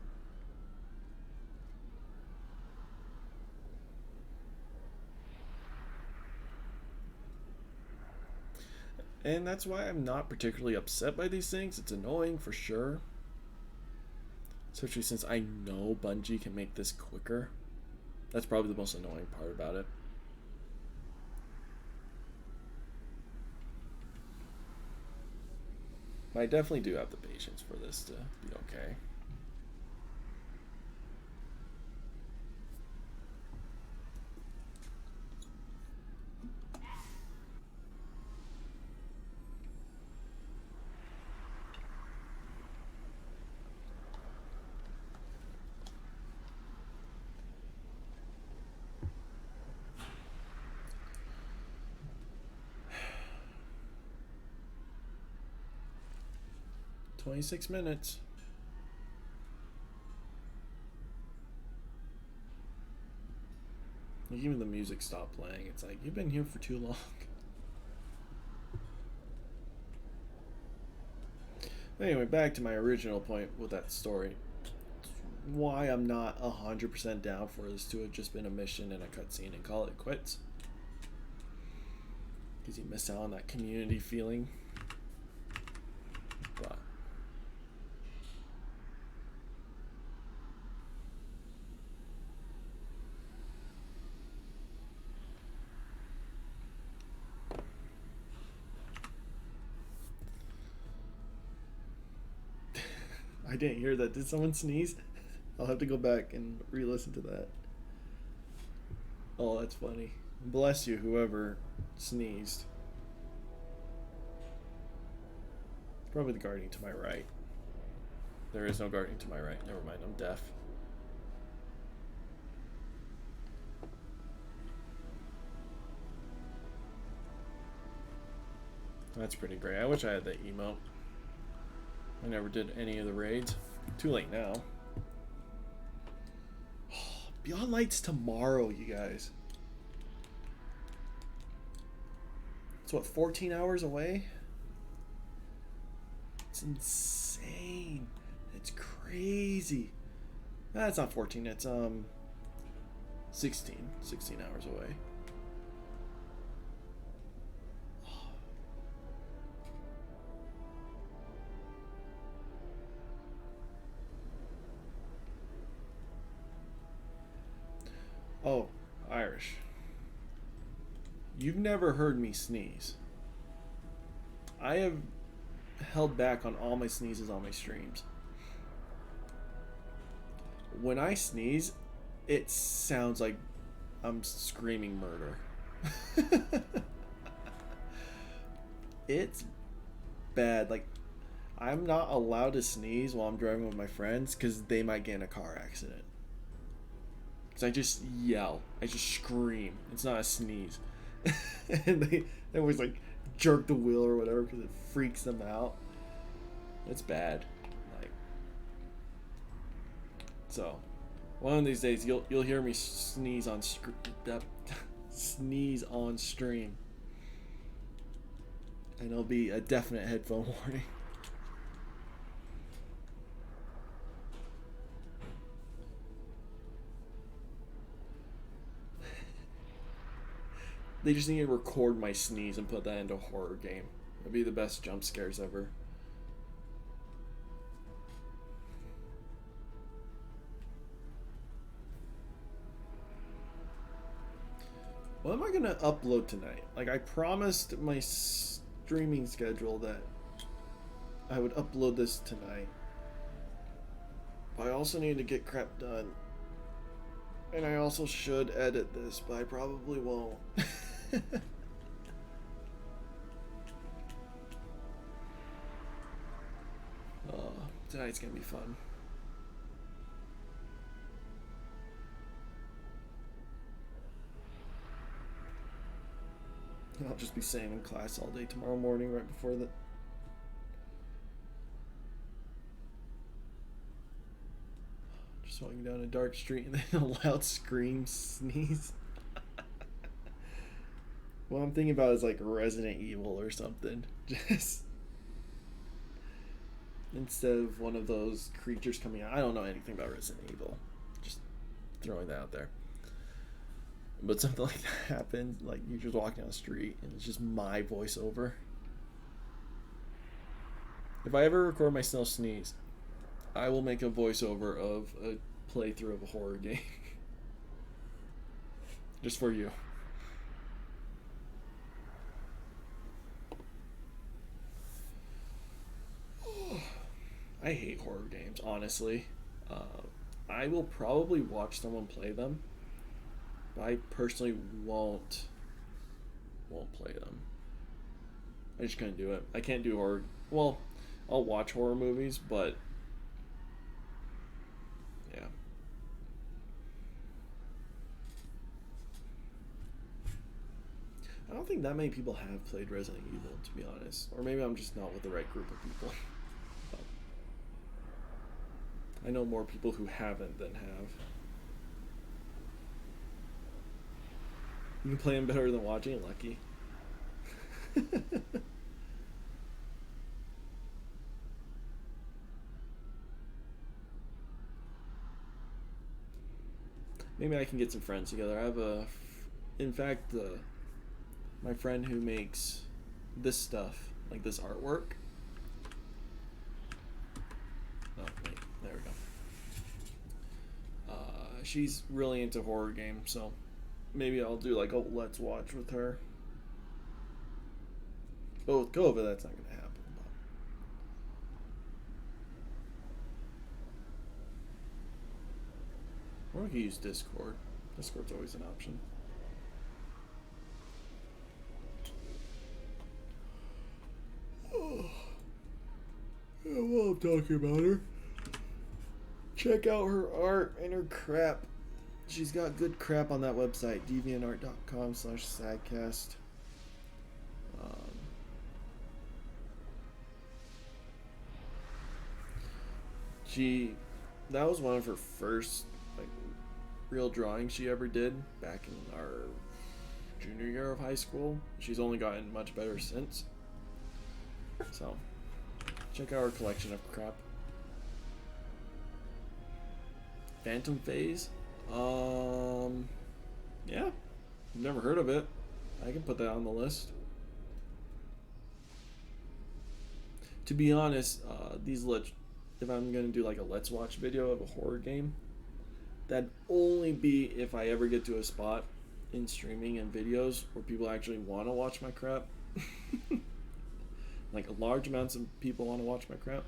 And that's why I'm not particularly upset by these things. It's annoying for sure. Especially since I know Bungie can make this quicker. That's probably the most annoying part about it. But I definitely do have the patience for this to be okay. "26 minutes. Like, even the music stopped playing. It's like, you've been here for too long. Anyway, back to my original point with that story. Why I'm not 100% down for this to have just been a mission and a cutscene and call it quits. Because you miss out on that community feeling. But I didn't hear that. Did someone sneeze? I'll have to go back and re-listen to that. Oh, that's funny. Bless you, whoever sneezed. It's probably the guardian to my right. There is no guardian to my right. Never mind, I'm deaf. That's pretty great. I wish I had that emote. I never did any of the raids. Too late now. Beyond Light's tomorrow, you guys. It's what, 14 hours away? It's insane. It's crazy. It's not 14, it's 16 hours away. Oh, Irish. You've never heard me sneeze. I have held back on all my sneezes on my streams. When I sneeze, it sounds like I'm screaming murder. It's bad. Like, I'm not allowed to sneeze while I'm driving with my friends because they might get in a car accident. I just yell. I just scream. It's not a sneeze. And they always like jerk the wheel or whatever because it freaks them out. It's bad. Like, so one of these days you'll hear me sneeze on sneeze on stream, and it'll be a definite headphone warning. They just need to record my sneeze and put that into a horror game. It'd be the best jump scares ever. What am I gonna upload tonight? Like, I promised my streaming schedule that I would upload this tonight. But I also need to get crap done. And I also should edit this, but I probably won't. Tonight's gonna be fun. I'll just be sitting in class all day tomorrow morning right before the... Just walking down a dark street and then a loud scream sneeze. What I'm thinking about is like Resident Evil or something. Just... Instead of one of those creatures coming out. I don't know anything about Resident Evil. Just throwing that out there. But something like that happens, like you're just walking down the street and it's just my voiceover. If I ever record myself sneeze, I will make a voiceover of a playthrough of a horror game. Just for you. I hate horror games, honestly. I will probably watch someone play them. I personally won't play them. I just couldn't do it. I can't do horror. Well, I'll watch horror movies, but yeah. I don't think that many people have played Resident Evil, to be honest. Or maybe I'm just not with the right group of people. But I know more people who haven't than have. You can play them better than watching it, lucky. Maybe I can get some friends together. I have in fact, my friend who makes this stuff, like this artwork. Oh, wait, there we go. She's really into horror games, so maybe I'll do like a let's watch with her. But with COVID, that's not gonna happen. Or we could use Discord. Discord's always an option. Oh. Yeah, while I'm talking about her, check out her art and her crap. She's got good crap on that website, deviantart.com/sadcast. That was one of her first like real drawings she ever did back in our junior year of high school. She's only gotten much better since. So, check out her collection of crap. Phantom Phase? Yeah. Never heard of it. I can put that on the list. To be honest, if I'm gonna do like a let's watch video of a horror game, that'd only be if I ever get to a spot in streaming and videos where people actually want to watch my crap. Like large amounts of people want to watch my crap.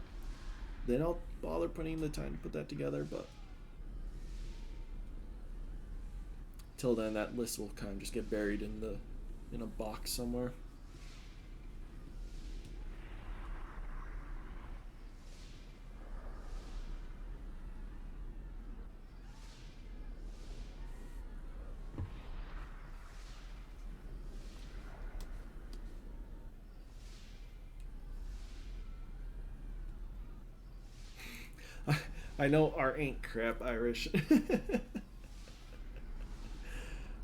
Then I'll bother putting the time to put that together, but till then that list will kind of just get buried in a box somewhere. I know art ain't crap, Irish.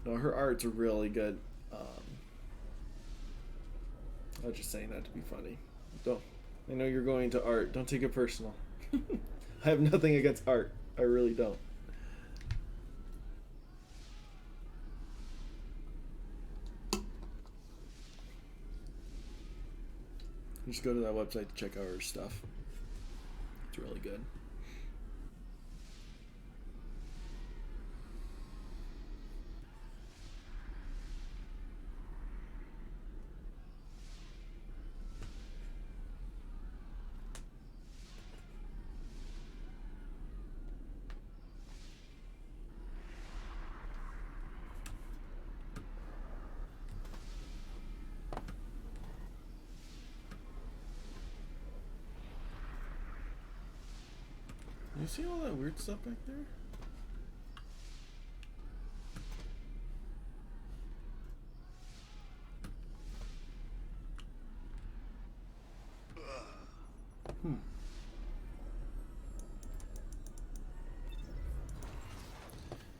No, her art's really good. I was just saying that to be funny. I know you're going to art. Don't take it personal. I have nothing against art. I really don't. Just go to that website to check out her stuff. It's really good. You see all that weird stuff back there?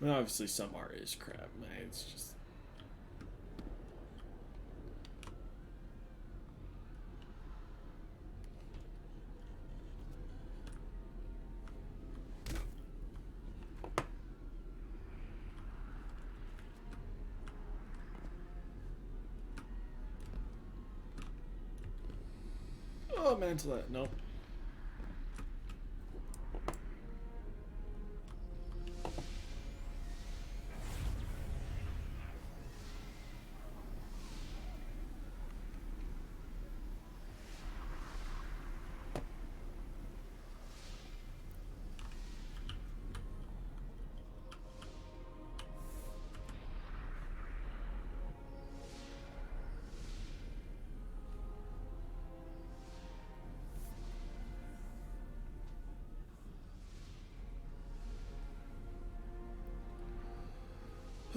I mean, obviously some art is crap, man. It's just... Oh, Mantelet. Nope.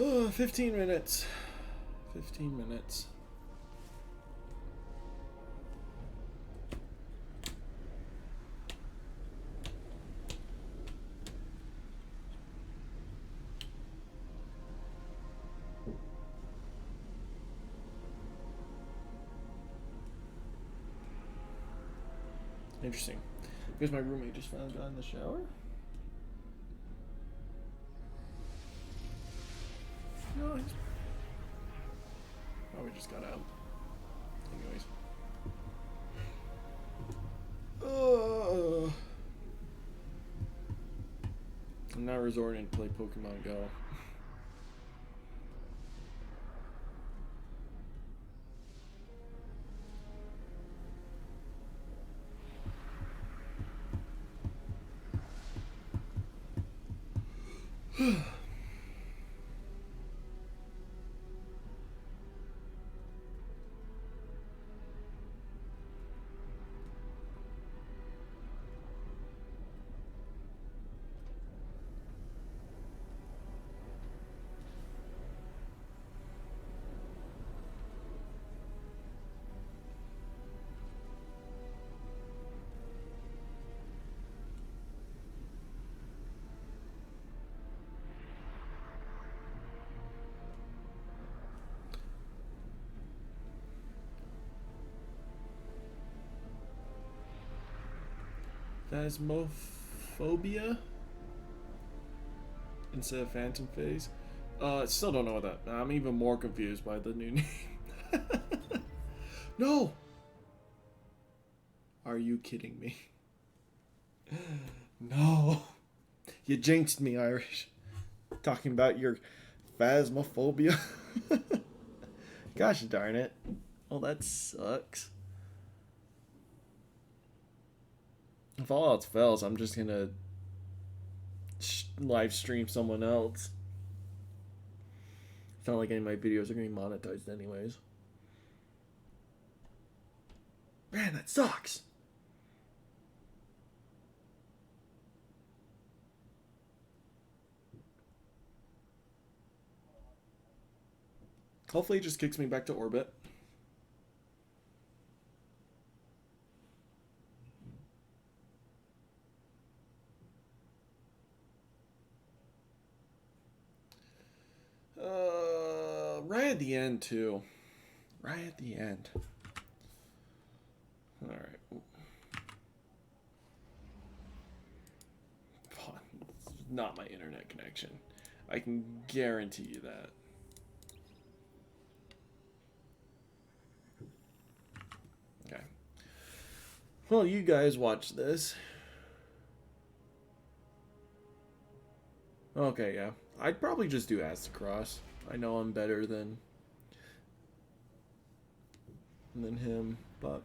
Oh, 15 minutes. 15 minutes. Interesting. Because my roommate just finally got in the shower. No, he's probably just got out. Anyways. I'm not resorting to play Pokemon Go. Phasmophobia instead of Phantom Phase. Still don't know what that. I'm even more confused by the new name. No. Are you kidding me? No. You jinxed me, Irish. Talking about your phasmophobia. Gosh darn it. Oh, that sucks. If all else fails, I'm just gonna live stream someone else. It's not like any of my videos are gonna be monetized anyways. Man, that sucks. Hopefully it just kicks me back to orbit. Right at the end too. Right at the end. All right. Not my internet connection. I can guarantee you that. Okay. Well, you guys watch this. Okay, yeah. I'd probably just do Astacross. I know I'm better than him, but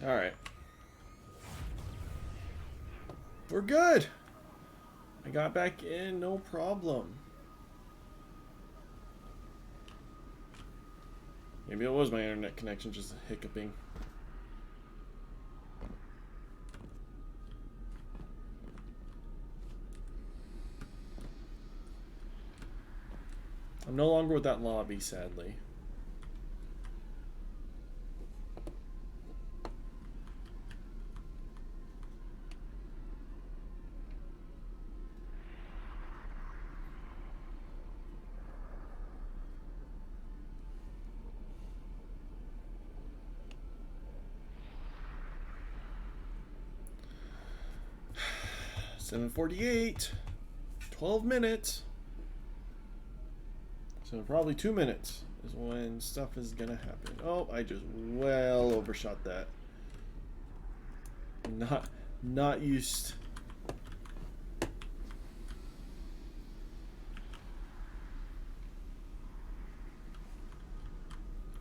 all right. We're good. I got back in, no problem. Maybe it was my internet connection just hiccuping. I'm no longer with that lobby, sadly. $7:48. 12 minutes. So probably 2 minutes is when stuff is gonna happen. Oh, I just well overshot that. Not used.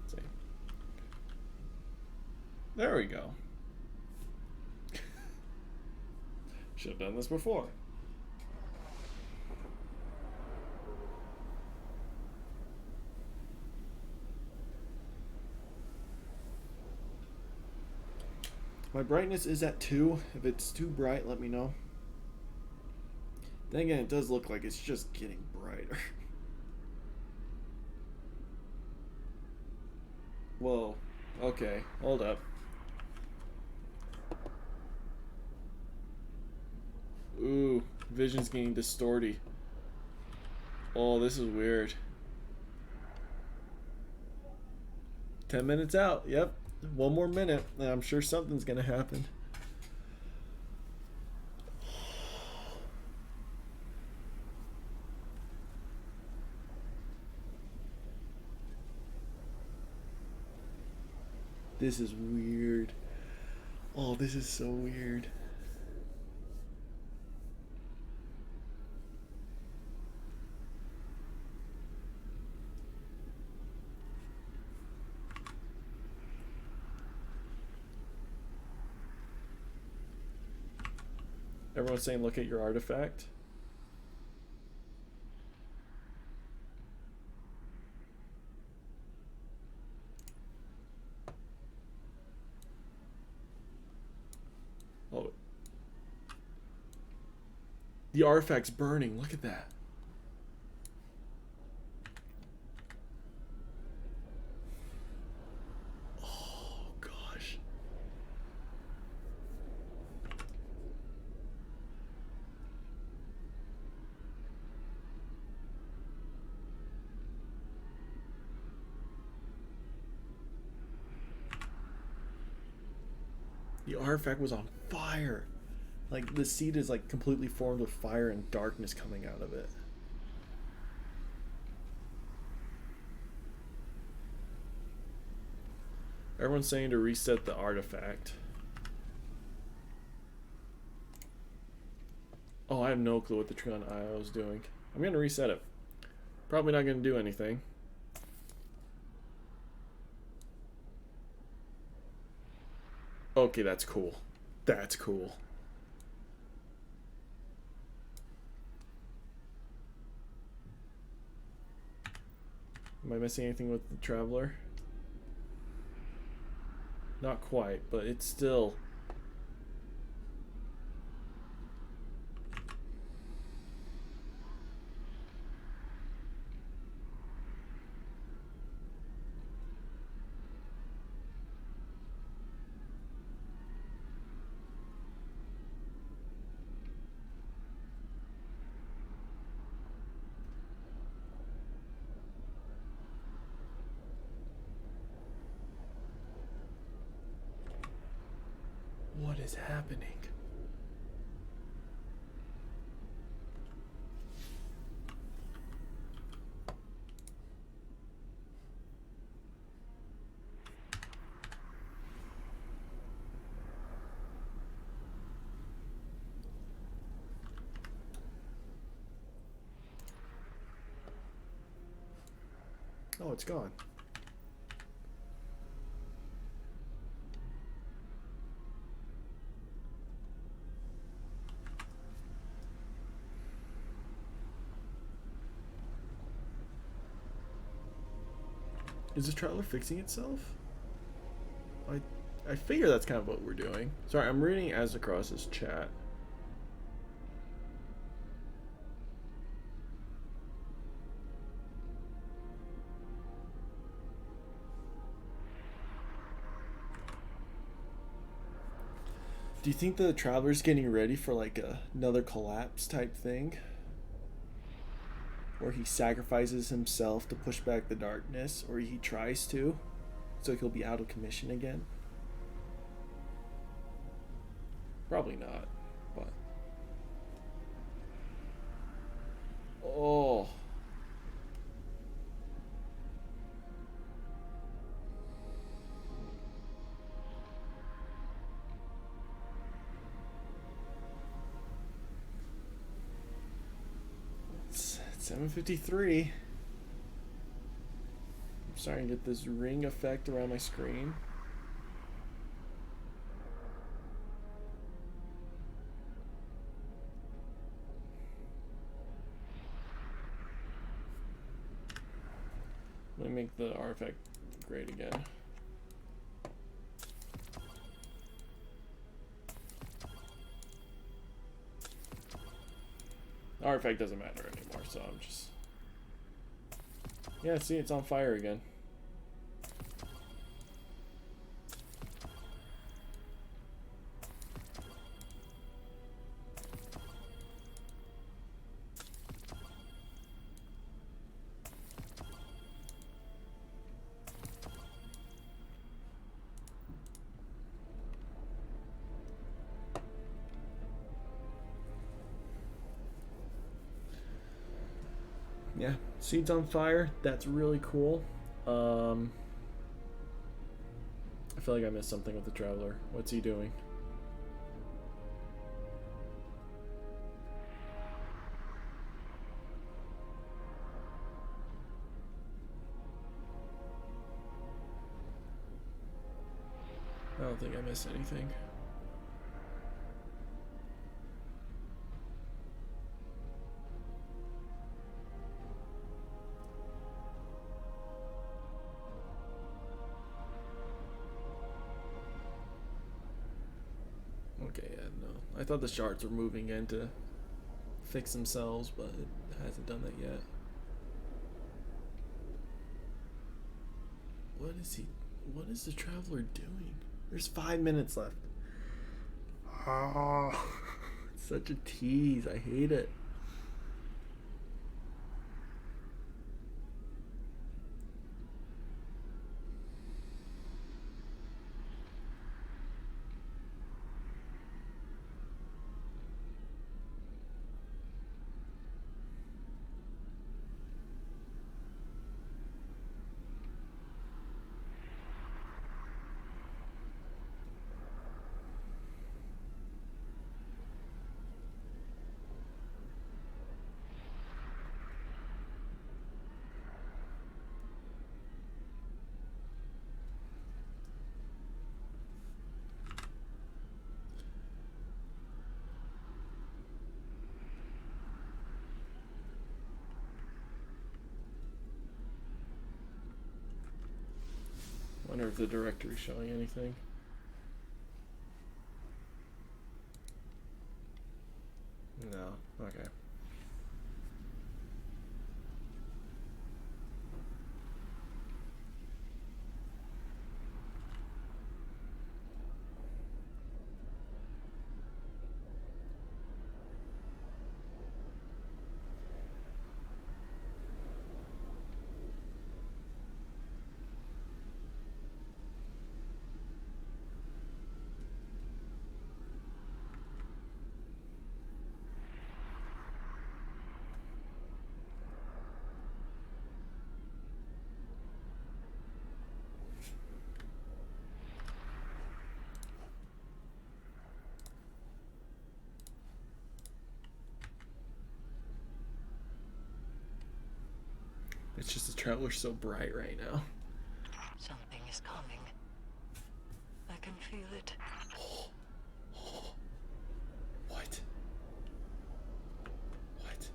Let's see. There we go. Should have done this before. My brightness is at 2. If it's too bright, let me know. Then again, it does look like it's just getting brighter. Whoa. Okay, hold up. Ooh, vision's getting distorted. Oh, this is weird. 10 minutes out. Yep. 1 more minute, and I'm sure something's gonna happen. This is weird. Oh, this is so weird. Everyone's saying look at your artifact. Oh. The artifact's burning. Look at that. Oh, gosh. The artifact was on fire. Like, the seed is like completely formed with fire and darkness coming out of it. Everyone's saying to reset the artifact. Oh, I have no clue what the Trion IO is doing. I'm gonna reset it. Probably not gonna do anything. Okay, that's cool. That's cool. Am I missing anything with the Traveler? Not quite, but it's still... What is happening? Oh, it's gone. Is the traveler fixing itself? I figure that's kind of what we're doing. Sorry, I'm reading as across his chat. Do you think the traveler's getting ready for like another collapse type thing? Where he sacrifices himself to push back the darkness, or he tries to, so he'll be out of commission again? Probably not, but... Oh... It's 7:53. I'm starting to get this ring effect around my screen. Let me make the artifact great again. The artifact doesn't matter anymore, so I'm just... Yeah, see, it's on fire again. Yeah, seeds on fire. That's really cool. I feel like I missed something with the traveler. What's he doing? I don't think I missed anything. Okay, yeah, no. I thought the shards were moving in to fix themselves, but it hasn't done that yet. What is the traveler doing? There's 5 minutes left. Oh, it's such a tease. I hate it. Wonder if the directory's showing anything. No. Okay. It's just the traveler's so bright right now. Something is coming. I can feel it. What? What?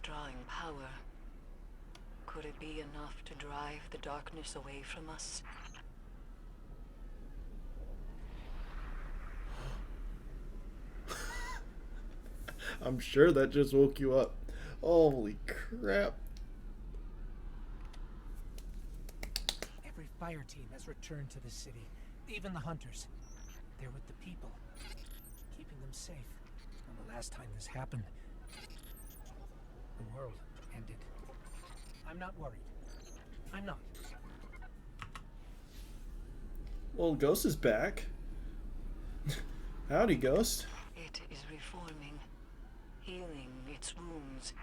drawing power. Could it be enough to drive the darkness away from us? I'm sure that just woke you up. Holy crap. Every fire team has returned to the city, even the hunters. They're with the people, keeping them safe. And the last time this happened, the world ended. I'm not worried. I'm not. Well, Ghost is back. Howdy, Ghost. It is reforming, healing its wounds.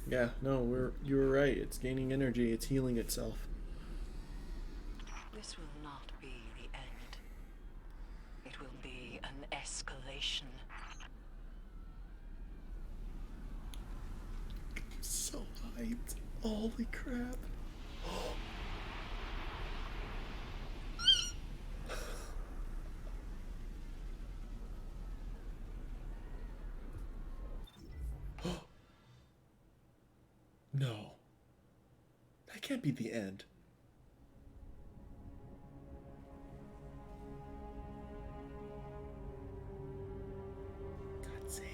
Yeah, no, you were right. It's gaining energy. It's healing itself. This will not be the end. It will be an escalation. So hyped. Holy crap. No. That can't be the end. Cutscene.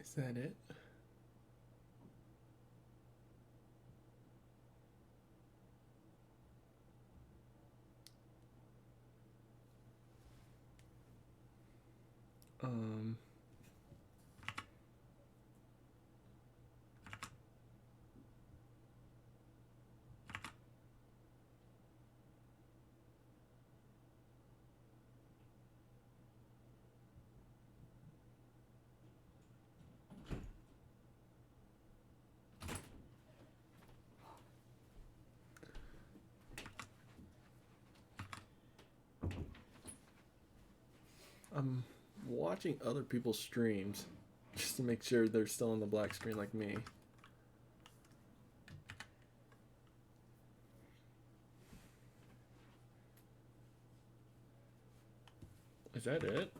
Is that it? Um. I'm watching other people's streams just to make sure they're still on the black screen like me. Is that it?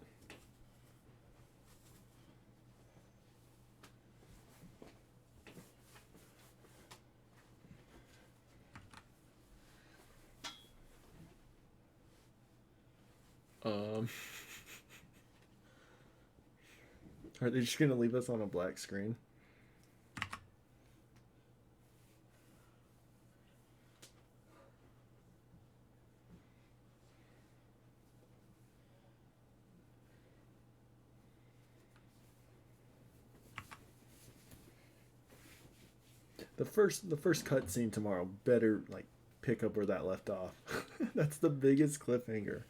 Are they just gonna leave us on a black screen? The first cutscene tomorrow better like pick up where that left off. That's the biggest cliffhanger.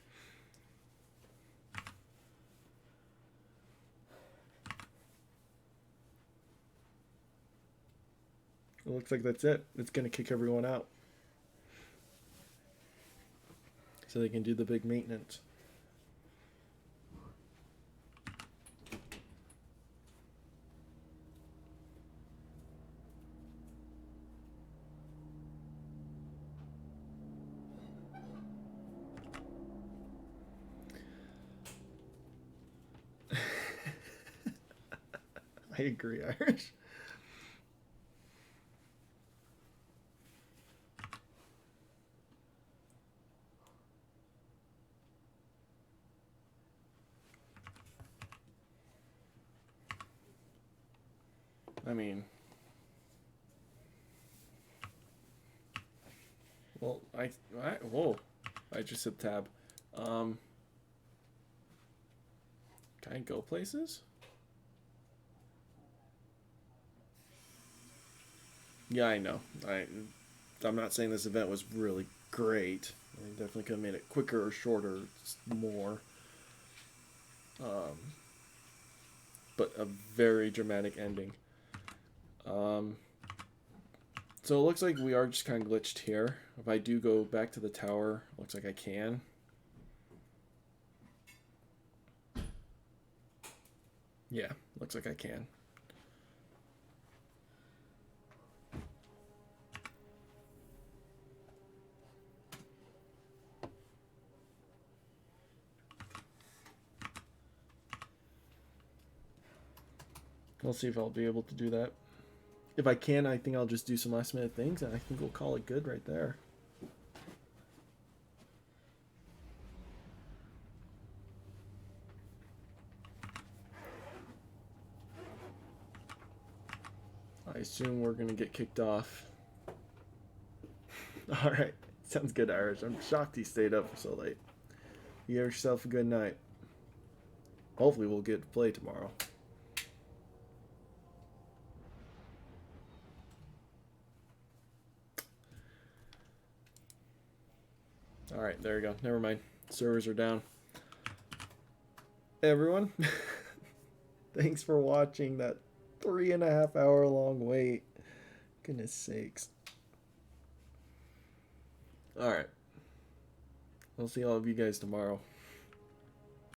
It looks like that's it. It's gonna kick everyone out. So they can do the big maintenance. I agree, Irish. I mean, well, whoa, I just hit tab. Can I go places? Yeah, I know. I'm not saying this event was really great. I definitely could have made it quicker or shorter, more. But a very dramatic ending. So it looks like we are just kind of glitched here. If I do go back to the tower, looks like I can. Yeah, looks like I can. We'll see if I'll be able to do that. If I can, I think I'll just do some last minute things, and I think we'll call it good right there. I assume we're going to get kicked off. Alright, sounds good, Irish. I'm shocked he stayed up for so late. You have yourself a good night. Hopefully we'll get to play tomorrow. Alright, there we go. Never mind. Servers are down. Hey everyone. Thanks for watching that 3.5 hour long wait. Goodness sakes. Alright. I'll see all of you guys tomorrow.